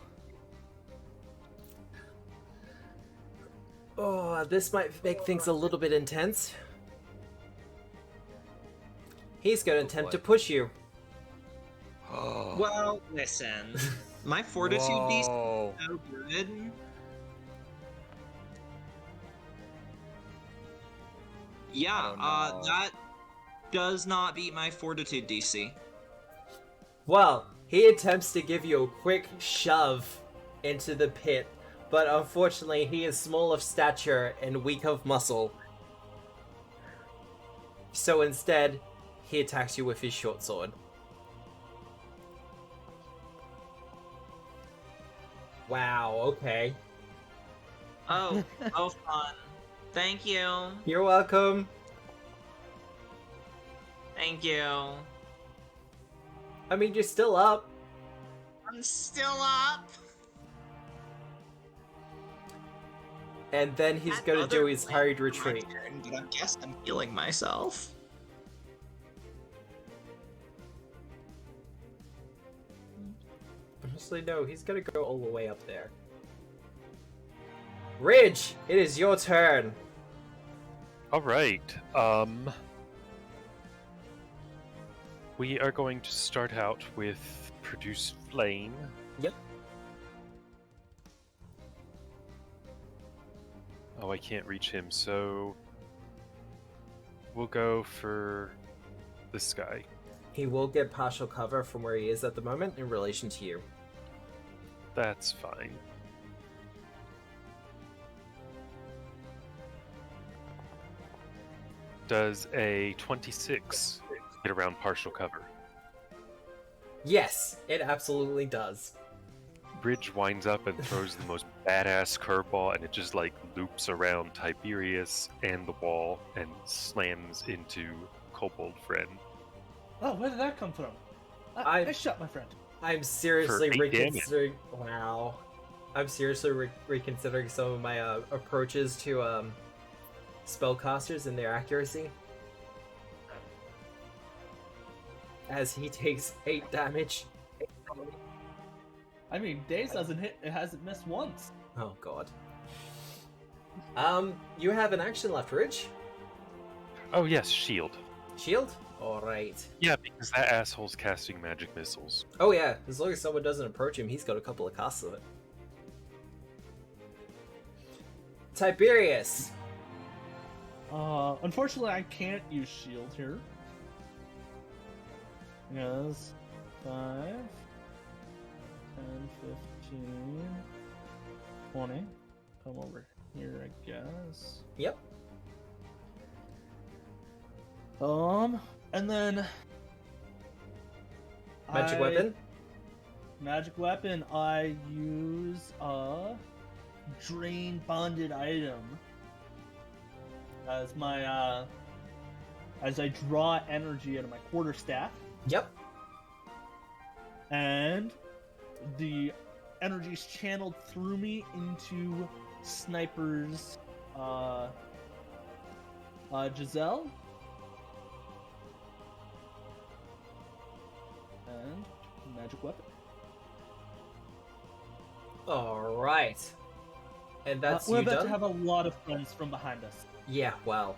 oh, this might make things a little bit intense. He's gonna attempt to push you. Well, listen. My fortitude DC is Whoa. so good. Yeah, Oh, no. that does not beat my fortitude DC. Well, he attempts to give you a quick shove into the pit, but unfortunately he is small of stature and weak of muscle. So instead, he attacks you with his short sword. Wow, okay. Oh, oh fun. Thank you. You're welcome. Thank you. I mean, you're still up. I'm still up. And then he's That gonna other do his plan hurried for my retreat. turn, but I guess I'm healing myself. Honestly, no, he's gonna go all the way up there. Ridge, it is your turn. All right. We are going to start out with produce flame. Yep. Oh, I can't reach him, so we'll go for this guy. He will get partial cover from where he is at the moment in relation to you. That's fine. Does a 26 get around partial cover? Yes, it absolutely does. Bridge winds up and throws the most badass curveball, and it just like loops around Tiberius and the wall and slams into Kobold friend. Oh, where did that come from? I- Nice shot, my friend. I'm seriously For 8 damage. reconsidering. Wow. I'm seriously reconsidering some of my approaches to spellcasters and their accuracy. As he takes 8 damage. I mean, Daze doesn't hit. It hasn't missed once. Oh god. You have an action left, Ridge. Oh yes, shield. Shield? Alright. Yeah, because that asshole's casting magic missiles. Oh yeah, as long as someone doesn't approach him, he's got a couple of casts of it. Tiberius! Unfortunately, I can't use shield here. Yes. 5, 10, 15, 20. Come over here, I guess. Yep. And then Magic weapon? Magic weapon. I use a drain bonded item as my as I draw energy out of my quarterstaff, Yep. and the energy is channeled through me into Sniper's Giselle. And magic weapon. Alright. And that's We're you about done? to have a lot of friends from behind us. Yeah, well.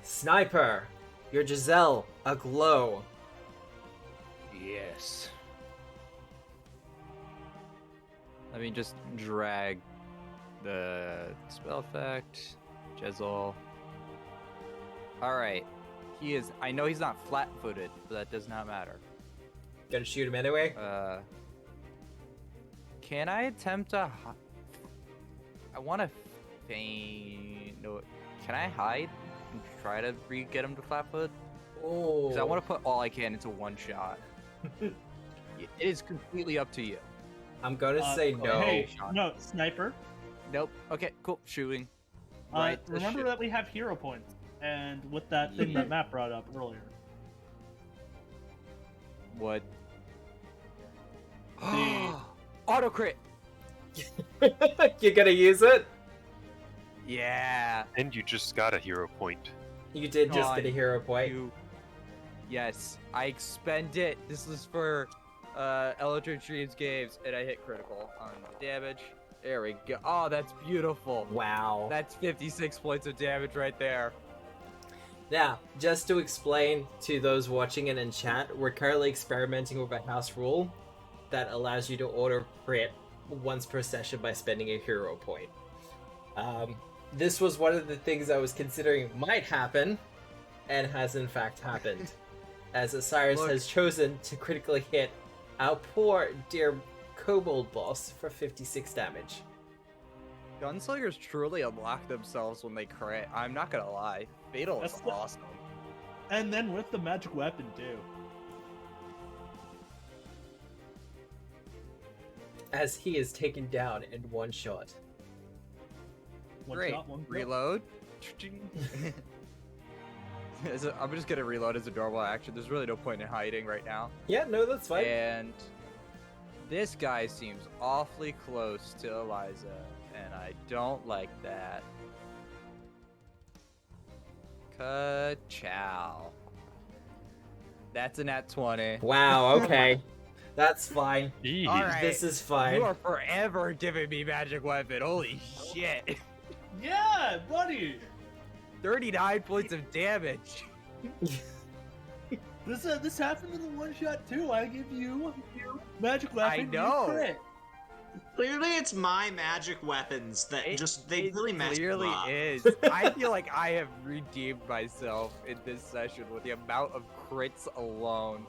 Sniper! Your Giselle, aglow. Yes. Let me just drag the spell effect. Jezol. Alright. He is. I know he's not flat footed, but that does not matter. Gonna shoot him anyway? Can I attempt to. I want to feign. No. Can I hide and try to get him to flat foot? Oh. Because I want to put all I can into one shot. It is completely up to you. I'm gonna say no. Hey, no, Sniper. Nope. Okay, cool. Shooting. Remember that we have hero points, and with that thing that Matt brought up earlier. What? The- Auto crit! You're gonna use it? Yeah. And you just got a hero point. You did just God, get a hero point. Yes, I expend it. This is for Eldritch Dreams games, and I hit critical on the damage. There we go. Oh, that's beautiful. Wow. That's 56 points of damage right there. Now, just to explain to those watching it in chat, we're currently experimenting with a house rule that allows you to auto crit once per session by spending a hero point. This was one of the things I was considering might happen, and has in fact happened, as Osiris has chosen to critically hit our poor dear Kobold boss for 56 damage. Gunslingers truly unlock themselves when they crit. I'm not gonna lie. Fatal is That's awesome. And then with the magic weapon too. As he is taken down in one shot. One Great. shot, one kill. Reload. I'm just gonna reload as a normal action. There's really no point in hiding right now. Yeah, no, that's fine. And this guy seems awfully close to Eliza, and I don't like that. Ka-chow. That's a nat 20. Wow, okay. That's fine. Eee. All right. This is fine. You are forever giving me magic weapon. Holy shit. Yeah, buddy. 39 points of damage. This happened in the one shot too. I give you magic weapon. I you know. crit. Clearly, it's my magic weapons that they really messed clearly them up. is. I feel like I have redeemed myself in this session with the amount of crits alone.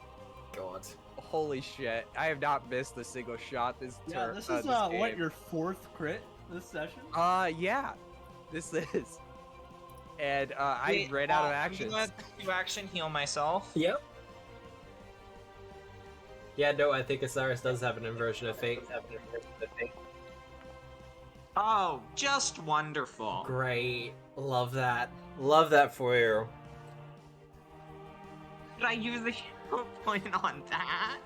God. Holy shit! I have not missed a single shot this Yeah, turn. this is this game. what, your fourth crit this session? Yeah, this is. And I Wait, ran out of I'm actions. gonna do action heal myself. Yep. Yeah, no, I think Osiris does have an inversion of fate. Oh, just wonderful. Great. Love that. Love that for you. Did I use the hero point on that?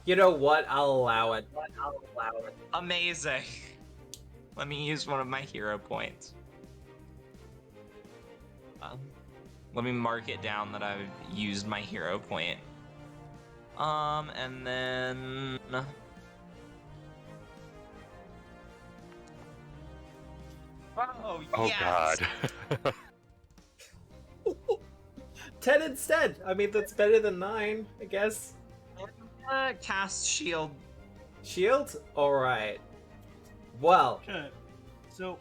You know what? I'll allow it. Amazing. Let me use one of my hero points. Let me mark it down that I've used my hero point. And then... Oh, Oh yes! god. 10 instead! I mean, that's better than 9, I guess. Cast shield. Shield? Alright. Well, Okay. So,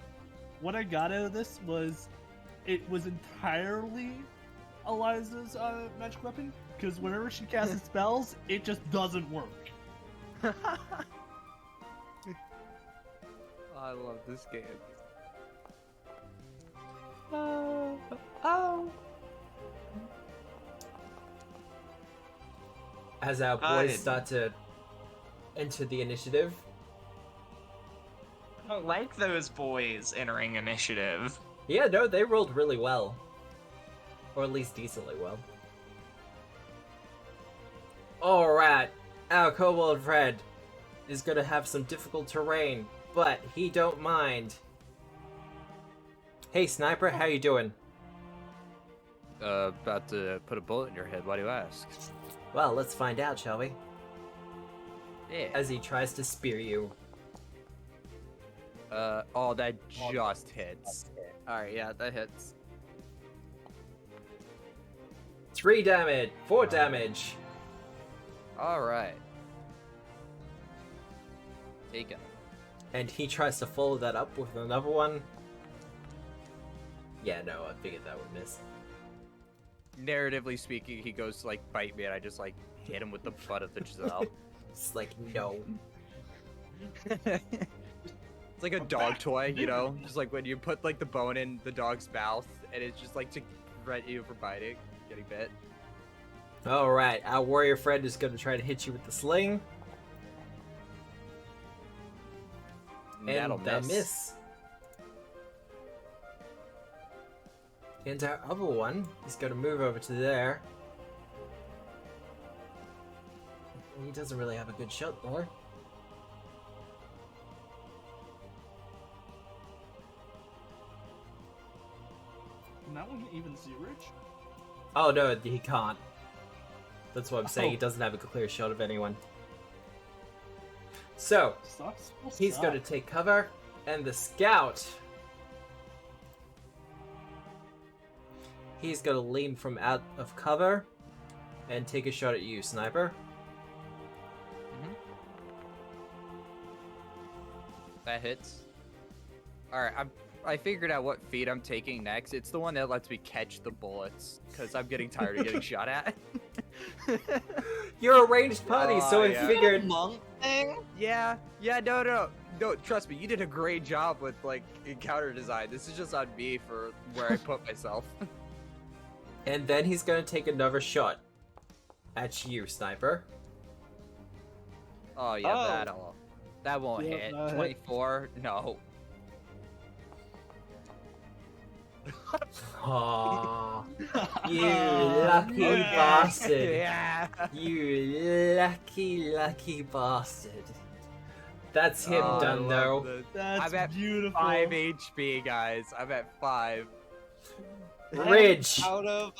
what I got out of this was, it was entirely Eliza's magic weapon, because whenever she casts spells, it just doesn't work. I love this game. as our boys start to enter the initiative, I don't like those boys entering initiative. yeah, no, they rolled really well. Or at least decently well. Alright, our kobold friend is gonna have some difficult terrain, but he don't mind. Hey Sniper, how you doing? About to put a bullet in your head. Why do you ask? Well, let's find out, shall we? Yeah. As he tries to spear you. Oh, that just hits. Alright, yeah, that hits. 3 damage, 4 damage. Alright. Taken. And he tries to follow that up with another one. Yeah, no, I figured that would miss. Narratively speaking, he goes to like bite me and I just like hit him with the butt of the chisel. It's like, no. It's like a dog toy, you know? Just like when you put like the bone in the dog's mouth and it's just like to prevent you from biting, getting bit. Alright, our warrior friend is going to try to hit you with the sling. That'll And that miss. And our other one is going to move over to there. He doesn't really have a good shot there. Can that one even see Ridge? Oh no, he can't. That's what I'm saying. Oh. He doesn't have a clear shot of anyone. So Sucks. Well, he's going to sucks. take cover, and the scout. He's going to lean from out of cover and take a shot at you, sniper. That hits. Alright, I figured out what feat I'm taking next. It's the one that lets me catch the bullets, because I'm getting tired of getting shot at. You're a ranged party, so yeah. I figured. Monk thing? Yeah, no, trust me, you did a great job with, like, encounter design. This is just on me for where I put myself. And then he's going to take another shot at you, sniper. Oh, yeah, Oh. that won't Yep, hit. that hit. 24? No. Aww. You lucky bastard. Yeah. You lucky bastard. That's him Oh, I done love though. this. That's I'm at beautiful. 5 HP, guys. I'm at 5. Ridge. Out of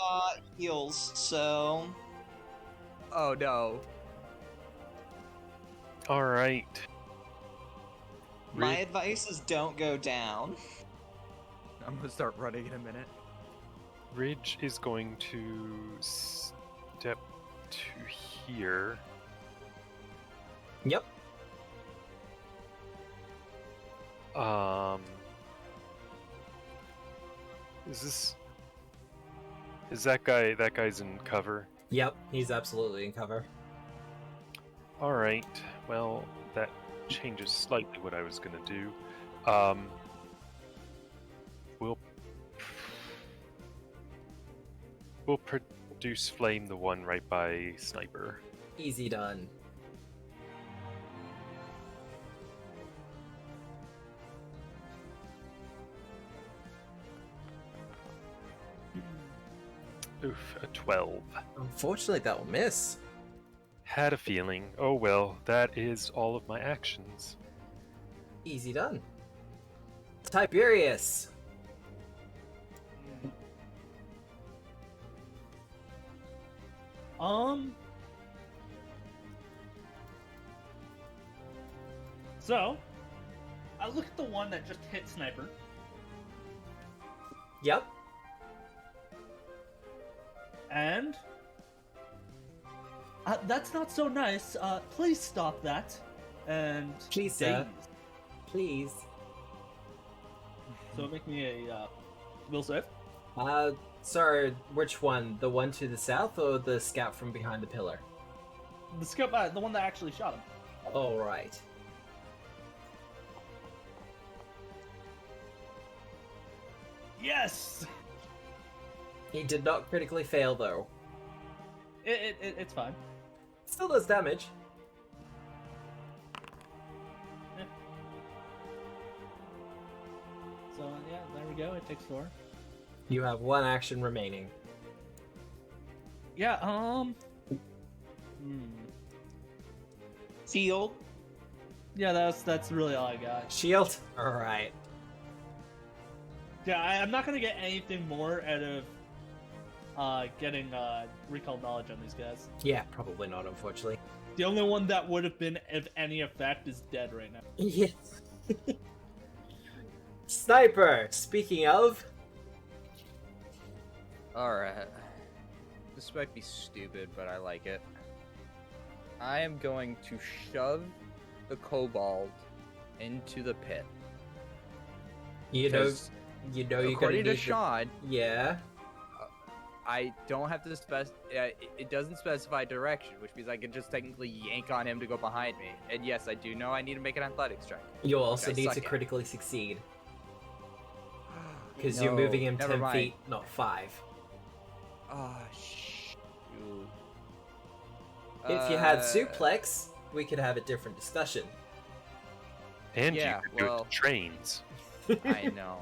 heals, so Oh, no. All right. my advice is don't go down. I'm gonna start running in a minute. Ridge is going to step to here. Yep. Is that guy's in cover? Yep. He's absolutely in cover. All right. Well, that changes slightly what I was gonna do. We'll produce flame, the one right by sniper. Easy done. Oof, a 12. Unfortunately, that will miss. Had a feeling. Oh well, that is all of my actions. Easy done. Tiberius. So, I look at the one that just hit Sniper. Yep. And that's not so nice. Please stop that. And Please, sir. daze. Please. So make me a will save. Sorry, which one? The one to the south or the scout from behind the pillar? The scope, the one that actually shot him. All right. Yes. He did not critically fail, though. It's fine. Still does damage. Yeah. So yeah, there we go. It takes 4. You have one action remaining. Yeah. Field. Yeah, that's really all I got. Shield? Alright. Yeah, I'm not gonna get anything more out of getting recall knowledge on these guys. Yeah, probably not, unfortunately. The only one that would have been of any effect is dead right now. Yes. Sniper! Speaking of... Alright. This might be stupid, but I like it. I am going to shove the kobold into the pit. You know 'Cause you're gonna according to need Sean, Yeah. I don't have to it doesn't specify direction, which means I can just technically yank on him to go behind me. And yes, I do know I need to make an athletics check. You'll also I need suck to at. critically succeed. Because you're No, moving him never 10 mind. feet, not 5. Oh, shoot. If you had suplex, we could have a different discussion. And Yeah, you could do it well- to trains. I know.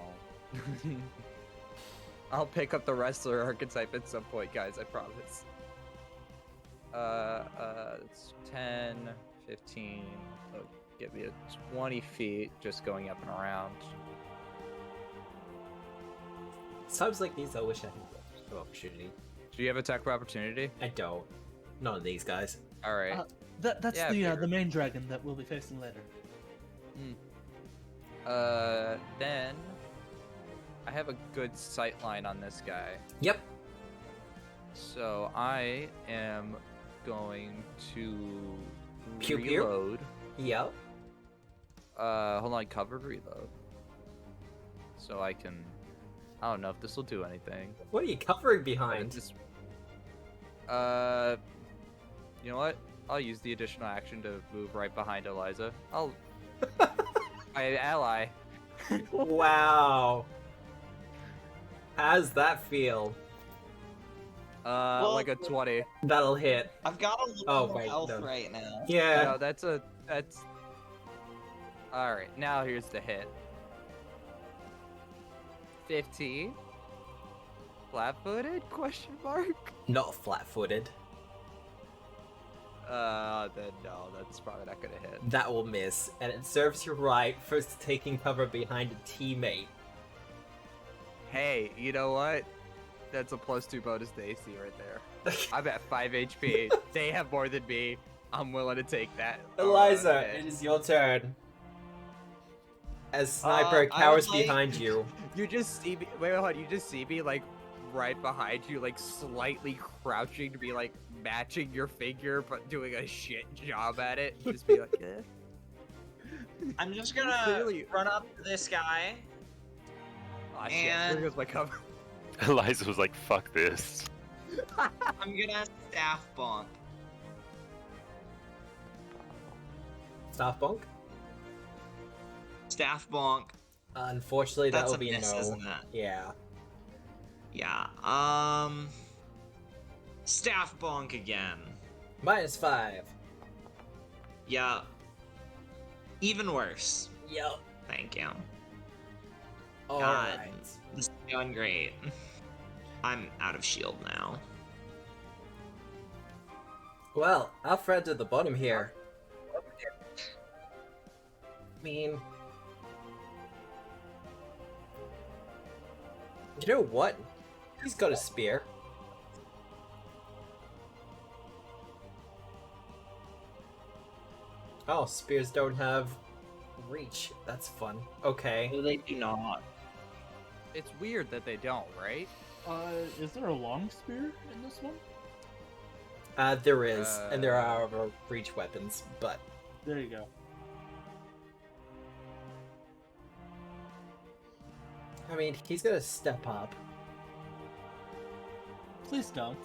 I'll pick up the wrestler archetype at some point, guys, I promise. It's 10, 15, so give me a 20 feet just going up and around. Times like these, I wish I had an opportunity. Do you have attack of opportunity? I don't. None of these guys. All right. That's Yeah, the figured. main dragon that we'll be facing later. Then I have a good sight line on this guy. Yep. So I am going to Pew pew. reload. Yep. Hold on, covered reload. So I can. I don't know if this will do anything. What are you covering I behind? just. You know what? I'll use the additional action to move right behind Eliza. I'll. My ally. Wow. How's that feel? Like a 20. That'll hit. I've got a Oh, little wait, health no. right now. Yeah. No, that's. All right, now here's the hit. 15. Flat-footed? Question mark. Not flat-footed. Then no, that's probably not gonna hit. That will miss, and it serves you right for taking cover behind a teammate. Hey, you know what? That's a +2 bonus to AC right there. I'm at 5 HP. They have more than me. I'm willing to take that. Eliza, Okay. it is your turn. As Sniper I cowers would like- behind you. You just see me. Wait, hold on. You just see me like right behind you, like slightly crouching to be like matching your figure, but doing a shit job at it. Just be like, eh. I'm just gonna Clearly- run up to this guy. Aw, shit. And- There goes my cover. Eliza was like, fuck this. I'm gonna staff bonk. Staff bonk? Staff bonk. Unfortunately, that That's will a be miss, no. isn't it? Yeah. Yeah. Staff bonk again. -5. Yeah. Even worse. Yep. Thank you. Alright. This is going great. I'm out of shield now. Well, our friend at the bottom here. I mean... You know what? He's got a spear. Oh, spears don't have reach. That's fun. Okay. No, they do not. It's weird that they don't, right? Is there a long spear in this one? There is, and there are other reach weapons, but There you go. I mean, he's gonna step up. Please don't.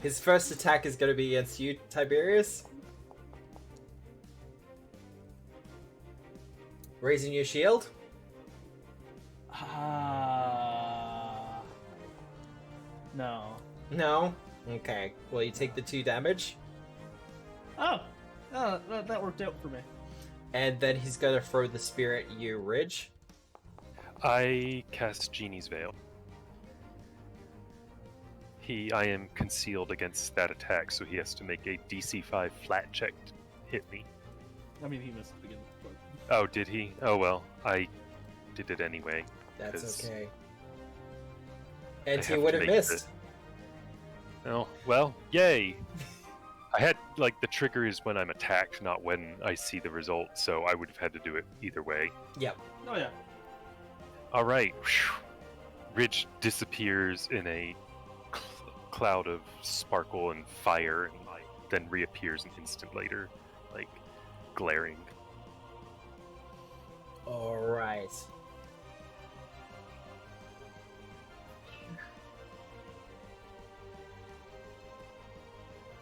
His first attack is gonna be against you, Tiberius. Raising your shield. No. No. Okay. Well, you take the 2 damage, Oh, that worked out for me. and then he's gonna throw the spear at you, Ridge. I cast Genie's Veil. I am concealed against that attack, so he has to make a DC 5 flat check to hit me. I mean, he missed to begin with. Oh, did he? Oh well, I did it anyway. That's 'cause okay. I And he have would to have make missed. Oh, well, yay! I had, like, the trigger is when I'm attacked, not when I see the result, so I would have had to do it either way. Yep. Oh yeah. Alright. Ridge disappears in a cloud of sparkle and fire, and then reappears an instant later, like, glaring. Alright.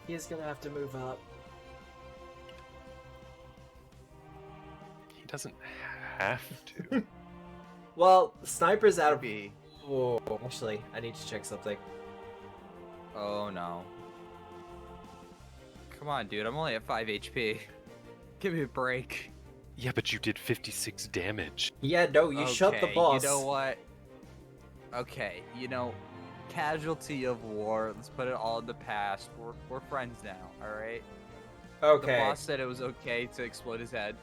He's gonna have to move up. He doesn't have to. Well, Sniper's out of... Be. Oh, actually, I need to check something. Oh no. Come on, dude. I'm only at 5 HP. Give me a break. Yeah, but you did 56 damage. Yeah, no, you shot the Okay, boss. You know what? Okay, you know, casualty of war. Let's put it all in the past. We're friends now, all right? Okay. The boss said it was okay to explode his head.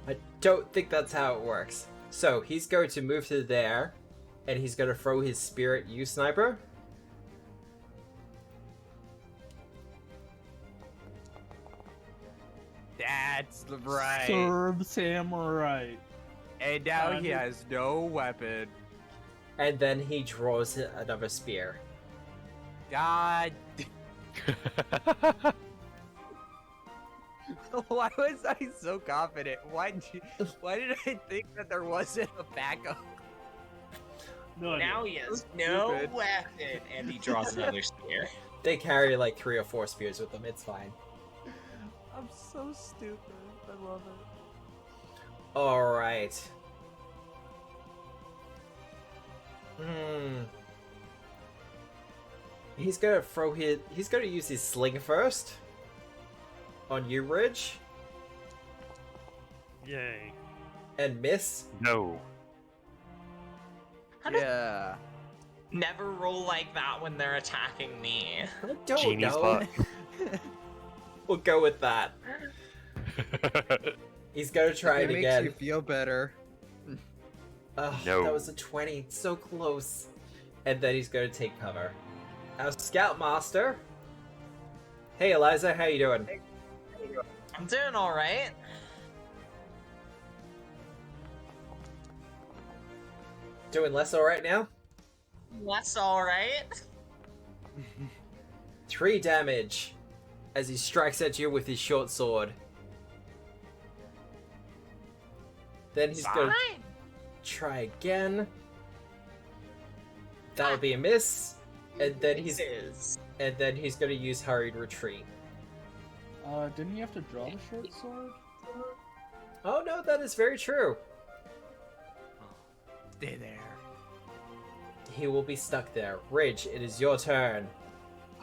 I don't think that's how it works. So he's going to move to there, and he's going to throw his spear at you, Sniper. That's right. Serves him right. And now he has no weapon. And then he draws another spear. God. Why was I so confident? Why did I think that there wasn't a backup? No idea. Now he has no Stupid. weapon, and he draws another spear. They carry like 3 or 4 spears with them. It's fine. I'm so stupid. I love it. All right. He's gonna throw his. He's gonna use his sling first. On you, Ridge. Yay. And miss. No. Yeah. Never roll like that when they're attacking me. I don't Genie's know. luck. We'll go with that. He's gonna try it makes again. you feel better. Ugh, No. that was a 20. So close. And then he's gonna take cover. Our Scoutmaster. Hey, Eliza, how you doing? I'm doing alright. Doing less alright now? That's alright. 3 damage as he strikes at you with his short sword. Then he's gonna Fine. try again. That'll be a miss. And then he's gonna use hurried retreat. Didn't you have to draw the short sword? Oh no, that is very true. Stay there. He will be stuck there. Ridge, it is your turn.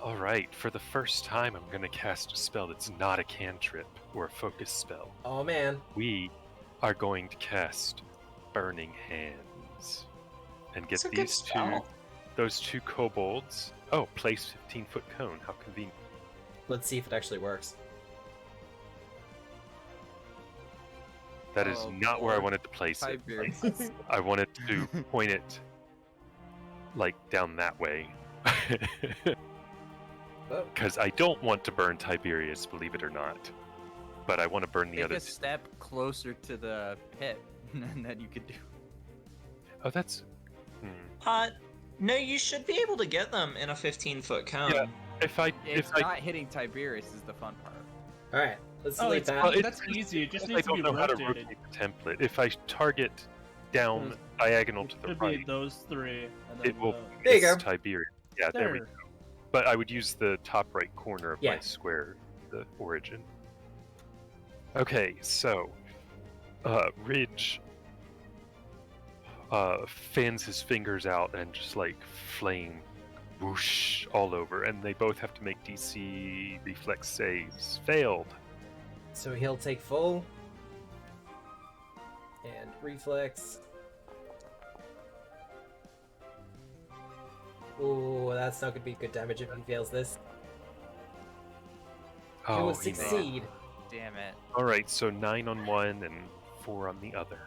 Alright, for the first time, I'm gonna cast a spell that's not a cantrip or a focus spell. Oh man. We are going to cast Burning Hands. And get It's a good these spell. those 2 kobolds. Oh, place 15-foot cone. How convenient. Let's see if it actually works. That is Oh, not where I Lord. wanted to place it. Tiberius. I wanted to point it like down that way. Oh. Because I don't want to burn Tiberius, believe it or not. But I want to burn the Take other. a step closer to the pit, and then you could do. Oh, that's. No, you should be able to get them in a 15-foot cone. Yeah. If I It's not hitting Tiberius is the fun part. Alright, let's Oh, leave it's that. well, it- that's easy. It just if I needs to don't be know how to rotated. rotate the template. If I target down diagonal It to the should right, be those 3. And then it will There you miss go. Tiberius. Yeah, there we There. go. But I would use the top right corner of Yeah. my square, the origin. Okay, so Ridge fans his fingers out and just like flame whoosh all over, and they both have to make DC reflex saves. Failed. So he'll take full. And reflex. Ooh, that's not gonna be good damage if he fails this. He will he may. succeed. Damn it. All right, so 9 on one and 4 on the other.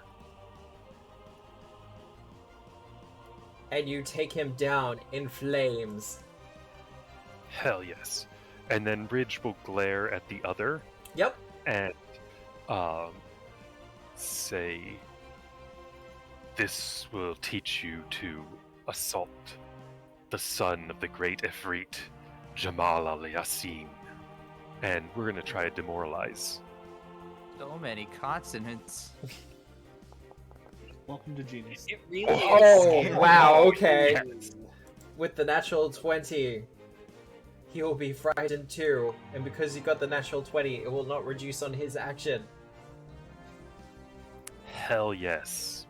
And you take him down in flames. Hell yes. And then Ridge will glare at the other Yep. and say, "This will teach you to assault the son of the great Ifrit, Jamal al-Yassin." And we're gonna try to demoralize. So many consonants. Welcome to Genius. It really Oh, is. wow, okay. With the natural 20, he will be frightened too. And because you got the natural 20, it will not reduce on his action. Hell yes.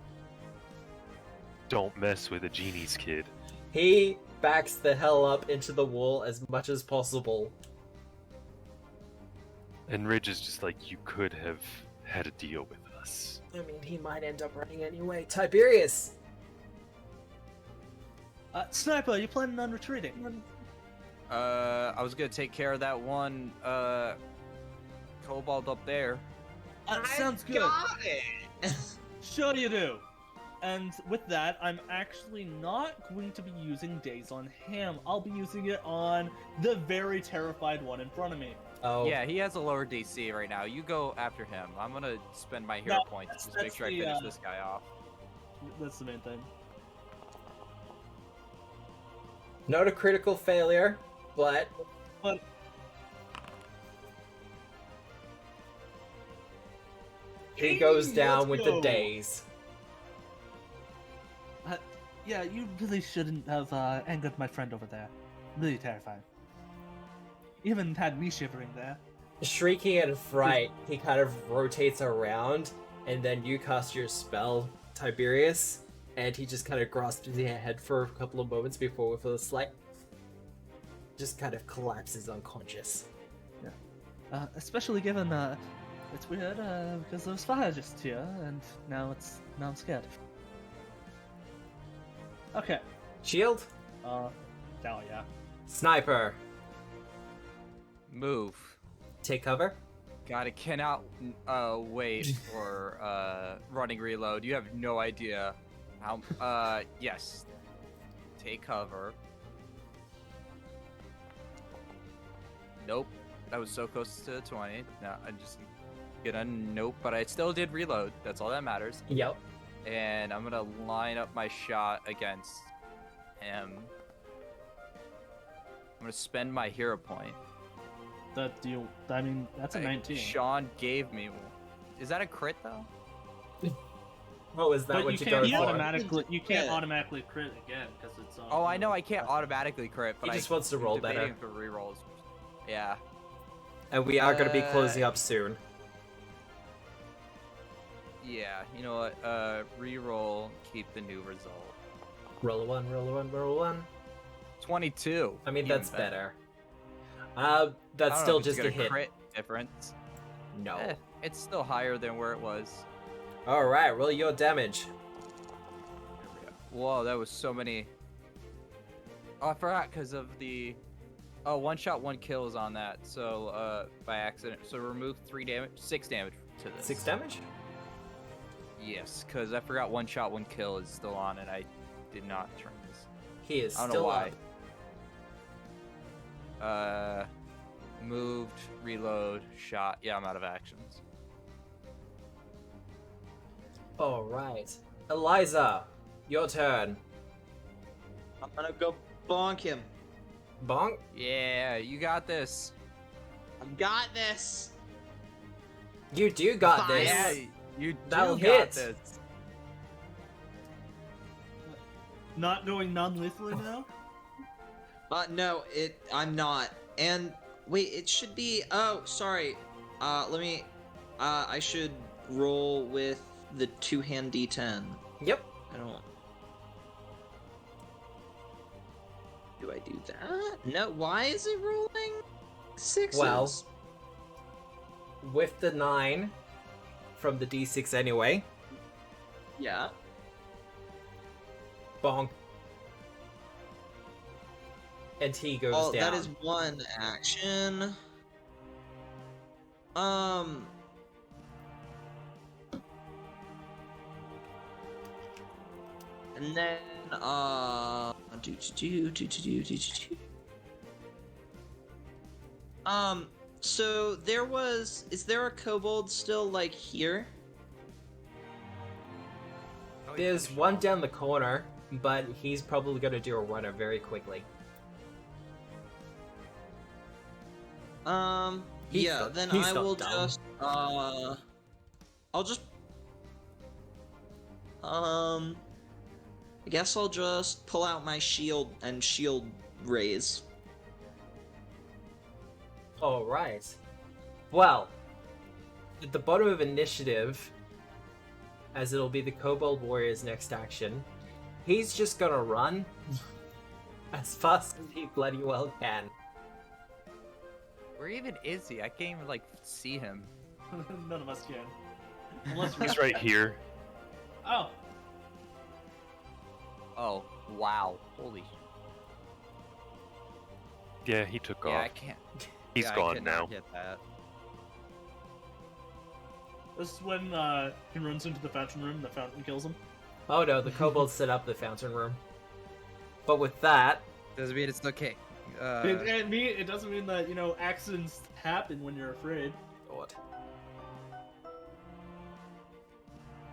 Don't mess with a genie's kid. He backs the hell up into the wall as much as possible. And Ridge is just like, you could have had a deal with us. I mean, he might end up running anyway. Tiberius! Sniper, are you planning on retreating? I was gonna take care of that one kobold up there. Sounds good. Got it. Sure you do. And with that, I'm actually not going to be using Daze on him. I'll be using it on the very terrified one in front of me. Oh. Yeah, he has a lower DC right now. You go after him. I'm gonna spend my hero No, points to just that's make sure I the, finish this guy off. That's the main thing. Not a critical failure, but he goes down with the daze. Yeah, you really shouldn't have angered my friend over there. Really terrifying. Even had me shivering there. Shrieking in fright, he kind of rotates around, and then you cast your spell, Tiberius, and he just kind of grasps his head for a couple of moments before, with a slight, just kind of collapses unconscious. Yeah. Especially given it's weird because there was fire just here, and now I'm scared. Okay. Shield? Oh yeah. Sniper. Move. Take cover. God, it cannot wait for running reload. You have no idea how. Yes. Take cover. Nope. That was so close to 20. No, I'm just gonna nope, but I still did reload. That's all that matters. Yep. And I'm gonna line up my shot against him. I'm gonna spend my hero point. That deal. I mean, that's a 19. Sean gave me. Is that a crit though? What was that? But what you you can't go for? automatically automatically crit again because it's. Oh, I know I can't automatically crit, but He just I wants to roll debating better. for rerolls. Yeah. And we are going to be closing up soon. Yeah. You know what? Reroll. Keep the new result. Roll a one, roll a one, roll a one. 22. I mean, Even that's better. better. I That's don't know still if it's just a gonna hit. Crit difference. No. It's still higher than where it was. All right, roll your damage. There we go. Whoa, that was so many. Oh, I forgot because of the. Oh, one shot, one kill is on that. So, by accident. So remove 6 damage to this. 6 damage? Yes, because I forgot one shot, one kill is still on, and I did not turn this. He is I don't still know why. up. Moved, reload, shot. Yeah, I'm out of actions. All right. Eliza, your turn. I'm gonna go bonk him. Bonk. Yeah, you got this. I've got this. You do got this. Yeah, you That'll do got hit. this. Not going non-lethally now. No, I'm not. And wait, it should be. Oh, sorry. Let me. I should roll with the 2-hand D10. Yep. I don't. Do I do that? No. Why is it rolling 6s? Well, with the 9 from the D6 anyway. Yeah. Bonk. And he goes Oh, down. that is one action. And then, so is there a kobold still, like, here? There's one down the corner, but he's probably going to do a runner very quickly. He's Yeah, not- then he's I not will dumb. just, I'll just, I guess I'll just pull out my shield and shield raise. All right. Well, at the bottom of initiative, as it'll be the Kobold Warrior's next action, he's just gonna run as fast as he bloody well can. Where even is he? I can't even like see him. None of us can. Unless we're... He's right here. Oh. Oh, wow. Holy. Yeah, he took Yeah, off. I can't. He's yeah, I gone could now. not get that. This is when he runs into the fountain room. The fountain kills him. Oh no, the kobolds set up the fountain room. But with that, Doesn't mean it's okay. It doesn't mean that, accidents happen when you're afraid. God.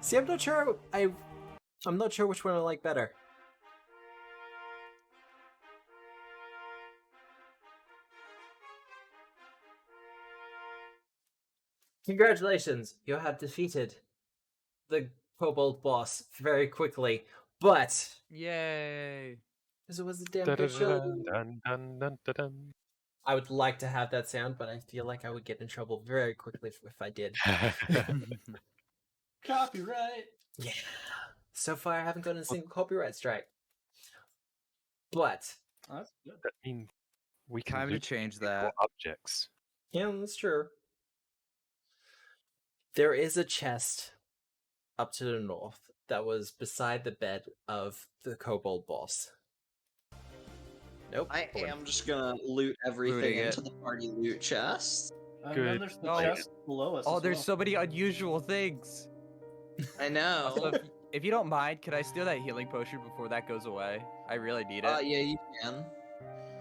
See, I'm not sure. I'm not sure which one I like better. Congratulations, you have defeated the kobold boss very quickly, but Yay! because it was a damn good show. Dun-dun-dun-dun-dun-dun. I would like to have that sound, but I feel like I would get in trouble very quickly if I did. Copyright. Yeah. So far, I haven't gotten a single copyright strike. But Oh, that's good. That means we can Time to loot change physical that. objects. yeah, that's true. There is a chest up to the north that was beside the bed of the kobold boss. Nope. I am just gonna loot everything Looting it. into the party loot chest. And Good. then there's the Oh. chest below us. Oh, as there's well. so many unusual things. I know. Also, if you don't mind, could I steal that healing potion before that goes away? I really need it. Yeah, you can.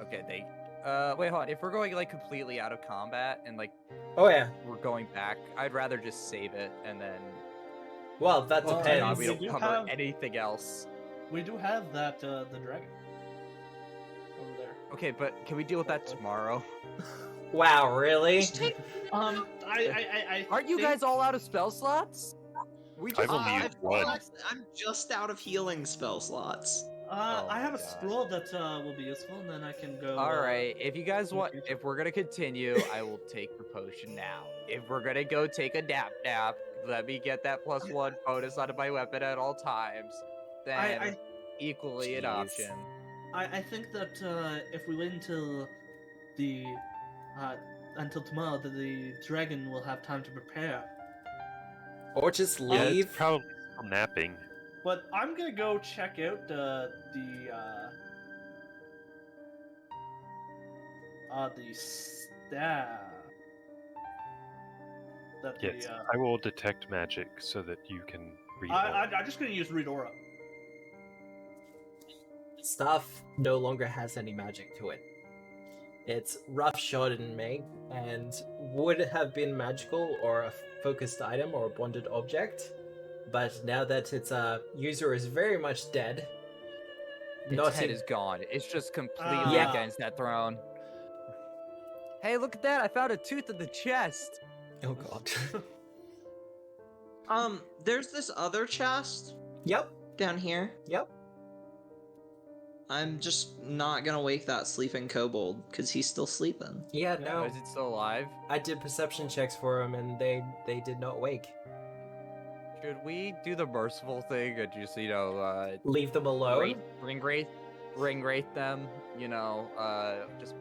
Okay, thank. Wait, hold on. If we're going like completely out of combat and like Oh yeah. we're going back, I'd rather just save it and then Well, that Well, depend depends. on we we don't do cover have- anything else. We do have that, the dragon. Over there. Okay, but can we deal with that tomorrow? Wow, really? Just take. I Aren't you think- guys all out of spell slots? We I've just only used one. I'm just out of healing spell slots. Oh I have my a God. scroll that will be useful, and then I can go. All right, if you guys want, future. if we're gonna continue, I will take the potion now. If we're gonna go take a nap, let me get that +1 bonus out of my weapon at all times. Then I equally an Jeez. option. I think that if we wait until the until tomorrow, that the dragon will have time to prepare. Or just Yeah, leave. it's probably still napping. But I'm gonna go check out the staff. That Yes, the I will detect magic so that you can read. I'm just gonna use read aura. Stuff no longer has any magic to it. It's roughshod and made, and would have been magical or a focused item or a bonded object, but now that its user is very much dead, Its head is gone. It's just completely Yeah. against that throne. Hey, look at that! I found a tooth in the chest. Oh god. There's this other chest Yep. down here. Yep. I'm just not gonna wake that sleeping kobold because he's still sleeping. Yeah, Yeah, no. Is it still alive? I did perception checks for him, and they did not wake. Should we do the merciful thing and just Leave them alone. ring wraith them? Just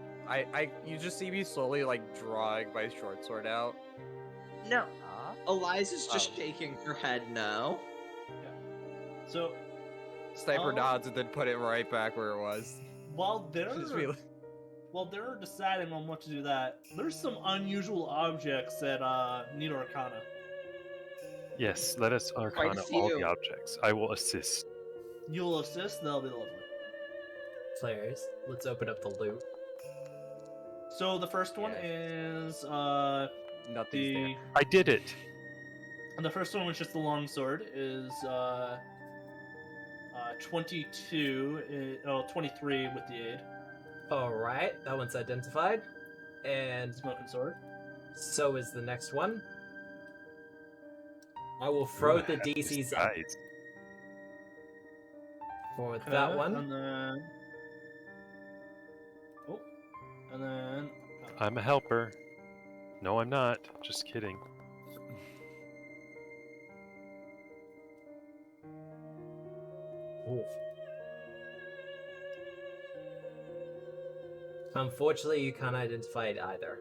you just see me slowly like drawing my short sword out. No. Huh? Eliza's just Oh. shaking her head no. So Sniper Oh. nods and then put it right back where it was. while they're Just be like- while they're deciding on what to do, there's some unusual objects that need Arcana. Yes, let us arcana all few. the objects. I will assist. You'll assist. That'll be lovely. Players, let's open up the loot. So the first one Yeah. is Nothing's the there. I did it. and the first one, which is the long sword, is 23 with the aid. Alright, that one's identified. And Smoking sword. so is the next one. I will throw the DCs up Guys, for that one. And then and then I'm a helper. No, I'm not. Just kidding. Oof. Unfortunately, you can't identify it either.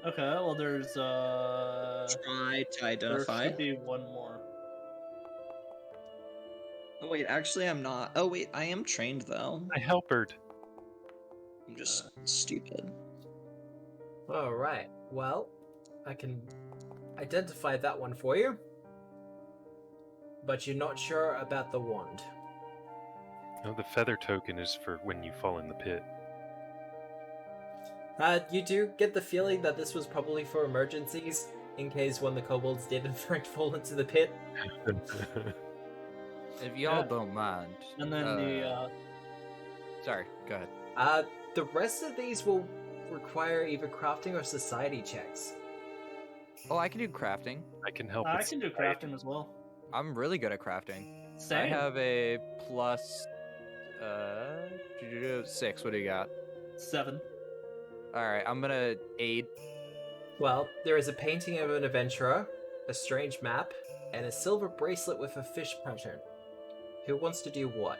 okay. Well, there's Try to there identify. should be one more. Oh wait, actually I'm not. Oh wait, I am trained though. I helpered. I'm just stupid. Alright, well, I can identify that one for you. but you're not sure about the wand. No, the feather token is for when you fall in the pit. You do get the feeling that this was probably for emergencies, in case when the kobolds did in fact fall into the pit. If y'all Yeah. don't mind. And then Sorry, go ahead. The rest of these will require either crafting or society checks. Oh, I can do crafting. I can help. I with can do society. crafting as well. I'm really good at crafting. Same. I have a plus 6. What do you got? 7. Alright, I'm gonna aid. Well, there is a painting of an adventurer, a strange map, and a silver bracelet with a fish pattern. Who wants to do what?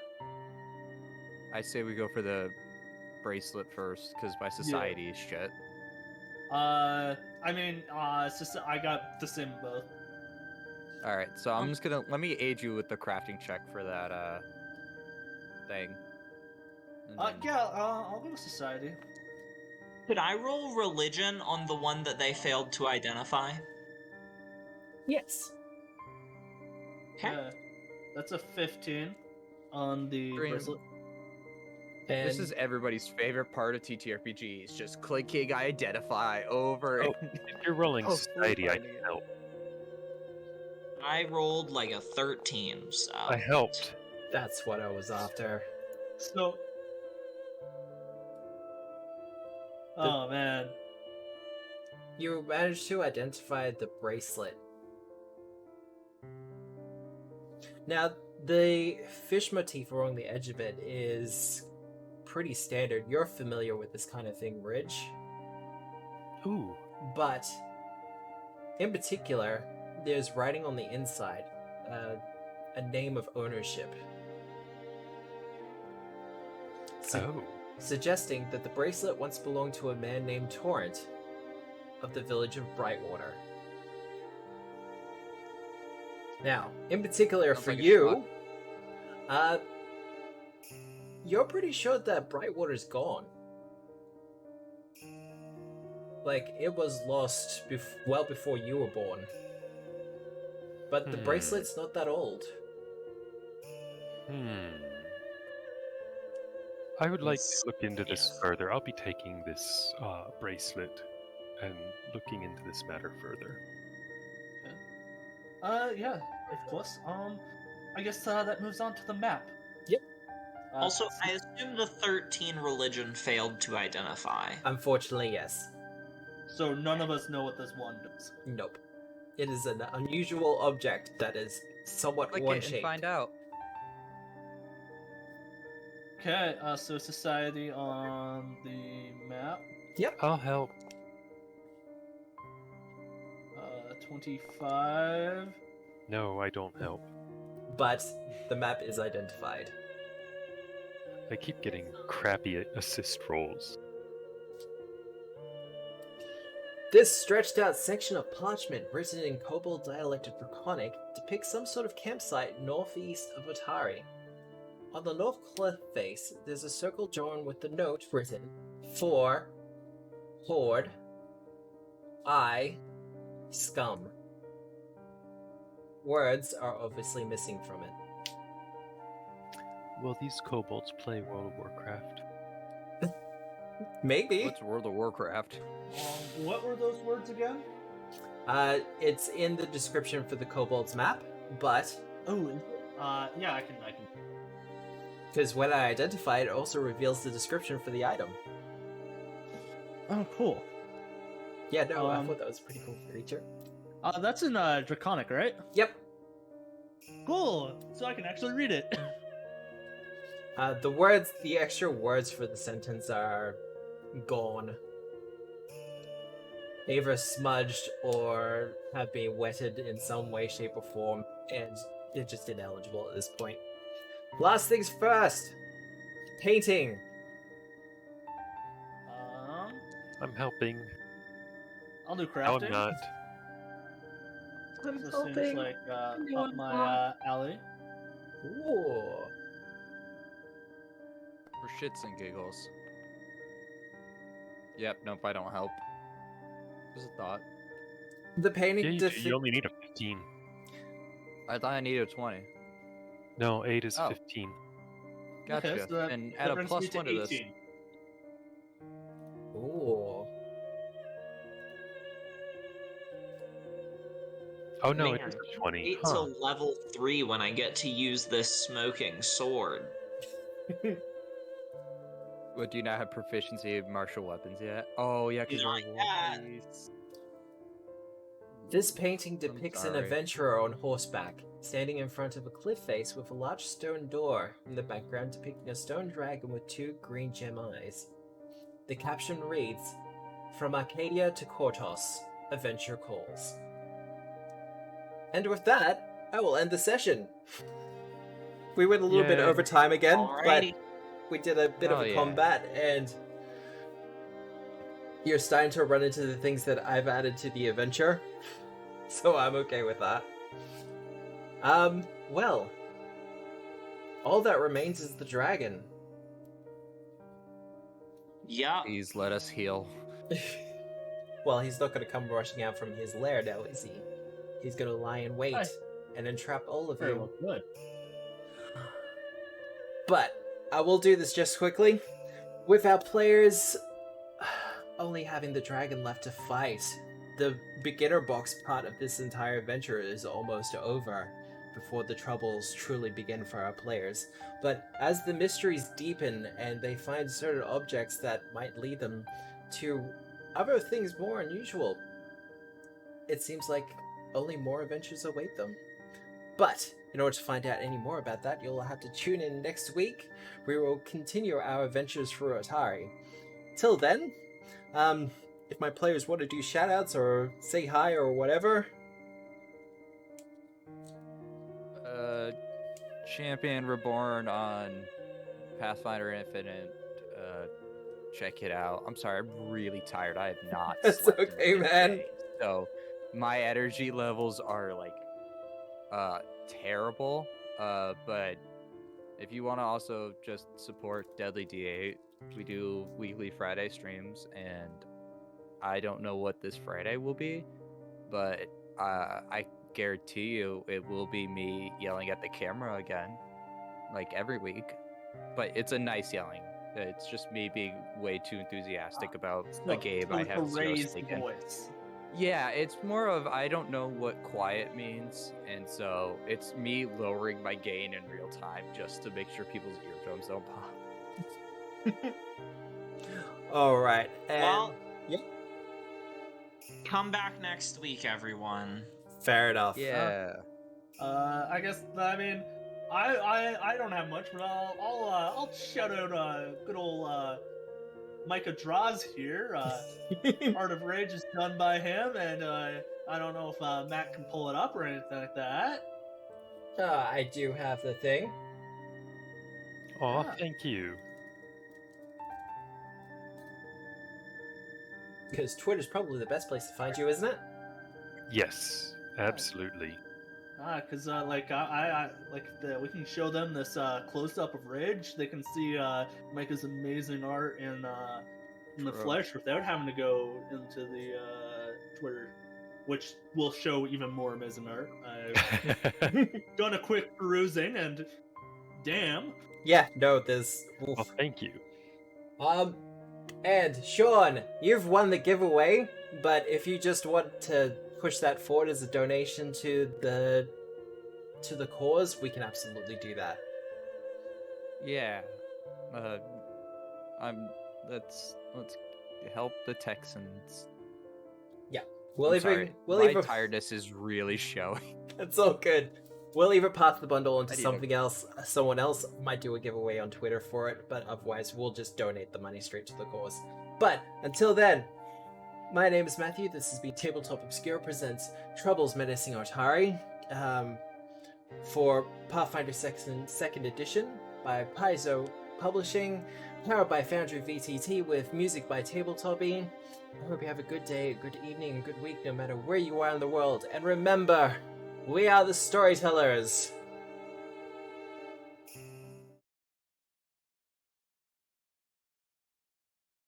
I say we go for the bracelet first, because my society is shit. I got the same both. Alright, so I'm just gonna let me aid you with the crafting check for that thing. And then- I'll go with society. Could I roll religion on the one that they failed to identify? Yes. Okay. Yeah, that's a 15 on the Dream. bracelet. And This is everybody's favorite part of TTRPGs, just clicking identify over Oh. and If you're rolling Oh, society, I finding can it. help. I rolled like a 13, so. I helped. that's what I was after. So. Oh man. You managed to identify the bracelet. Now, the fish motif along the edge of it is pretty standard. You're familiar with this kind of thing, Ridge. Ooh. But, in particular, there's writing on the inside, a name of ownership. Oh. Suggesting that the bracelet once belonged to a man named Torrent of the village of Brightwater. Now, in particular Sounds for like a you, you're pretty sure that Brightwater's gone. Like, it was lost well before you were born. But the bracelet's not that old. I would like to Yes. look into this Yes. further. I'll be taking this bracelet and looking into this matter further. Yeah, of course. I guess that moves on to the map. Yep. Also, I assume the 13 religion failed to identify. Unfortunately, yes. So none of us know what this one does. Nope. It is an unusual object that is somewhat click it one-shaped. and find out. Okay, so society on the map. I'll help. 25. No, I don't help. But the map is identified. I keep getting crappy assist rolls. This stretched out section of parchment, written in Kobold dialect of Draconic, depicts some sort of campsite northeast of Otari. On the north cliff face, there's a circle drawn with the note written, "For Horde, I, Scum." Words are obviously missing from it. Will these kobolds play World of Warcraft? Maybe. What's World of Warcraft? What were those words again? It's in the description for the Kobold's map, but Oh, yeah, I can. because when I identify it also reveals the description for the item. Oh, cool. Yeah, no, I thought that was a pretty cool creature. That's in Draconic, right? Yep. Cool. So I can actually read it. The extra words for the sentence are gone. Either smudged or have been wetted in some way, shape, or form, and they're just ineligible at this point. Last things first! Painting! I'm helping. I'll do No, crafting. I'm not. This seems like up my alley. Ooh. For shits and giggles. Yep, nope, I don't help. Just a thought. The painting Yeah, you only need a 15. I thought I needed 20. No, 8 is Oh. 15. Gotcha. Okay, so that, and that add a brings plus me to 1 to this. 18. Ooh. Oh no, it Man, is a 20. wait Huh. till level 3 when I get to use this smoking sword. What, do you not have proficiency in martial weapons yet? Oh, yeah, because you're Not a war yet. priest. This painting I'm depicts an sorry. adventurer on horseback, standing in front of a cliff face with a large stone door, in the background depicting a stone dragon with 2 green gem eyes. The caption reads, "From Arcadia to Kortos, Adventure Calls." And with that, I will end the session. We went a little bit Yay. over time again, Alrighty. but we did a bit of Oh, a yeah. combat, and you're starting to run into the things that I've added to the adventure, so I'm okay with that. Well, all that remains is the dragon. Yeah. Please let us heal. Well, he's not going to come rushing out from his lair now, is he? He's going to lie in wait Hi. and entrap all of Very you. well, good. But I will do this just quickly. With our players only having the dragon left to fight, the beginner box part of this entire adventure is almost over before the troubles truly begin for our players. But as the mysteries deepen and they find certain objects that might lead them to other things more unusual, it seems like only more adventures await them. But in order to find out any more about that, you'll have to tune in next week. We will continue our adventures through Otari. Till then, if my players want to do shoutouts or say hi or whatever, Champion Reborn on Pathfinder Infinite. Check it out. I'm sorry, I'm really tired. I have not That's slept in okay, a good man. day. So my energy levels are like terrible. But if you want to also just support Deadly D8, we do weekly Friday streams, and I don't know what this Friday will be, but I guarantee you it will be me yelling at the camera again, like every week. But it's a nice yelling. It's just me being way too enthusiastic about a game I with have a zero raised stake in. voice. Yeah, it's more of I don't know what quiet means, and so it's me lowering my gain in real time just to make sure people's eardrums don't pop. all right. And Well, yep, come back next week, everyone. fair enough. Yeah. I guess I don't have much, but I'll shout out good old Micah Draws here. Art of Rage is done by him, and I don't know if Matt can pull it up or anything like that. I do have the thing. Aw, Yeah. thank you. Because Twitter's probably the best place to find you, isn't it? Yes, absolutely. Cause we can show them this close up of Ridge. They can see Micah's amazing art in the True. flesh without having to go into the Twitter, which will show even more amazing art. I've done a quick perusing, and damn. Yeah, no, there's... oof. Well, thank you. And Sean, you've won the giveaway, but if you just want to push that forward as a donation to the cause, we can absolutely do that. Yeah. Let's help the Texans. We'll I'm either sorry. we'll My either tiredness is really showing. It's all good. We'll either pass the bundle onto I need something else. Someone else might do a giveaway on Twitter for it, but otherwise we'll just donate the money straight to the cause. But until then, my name is Matthew. This has been Tabletop Obscura presents Troubles Menacing Otari for Pathfinder 2nd Edition by Paizo Publishing, powered by Foundry VTT with music by Tabletopy. I hope you have a good day, a good evening, a good week, no matter where you are in the world. And remember, we are the storytellers.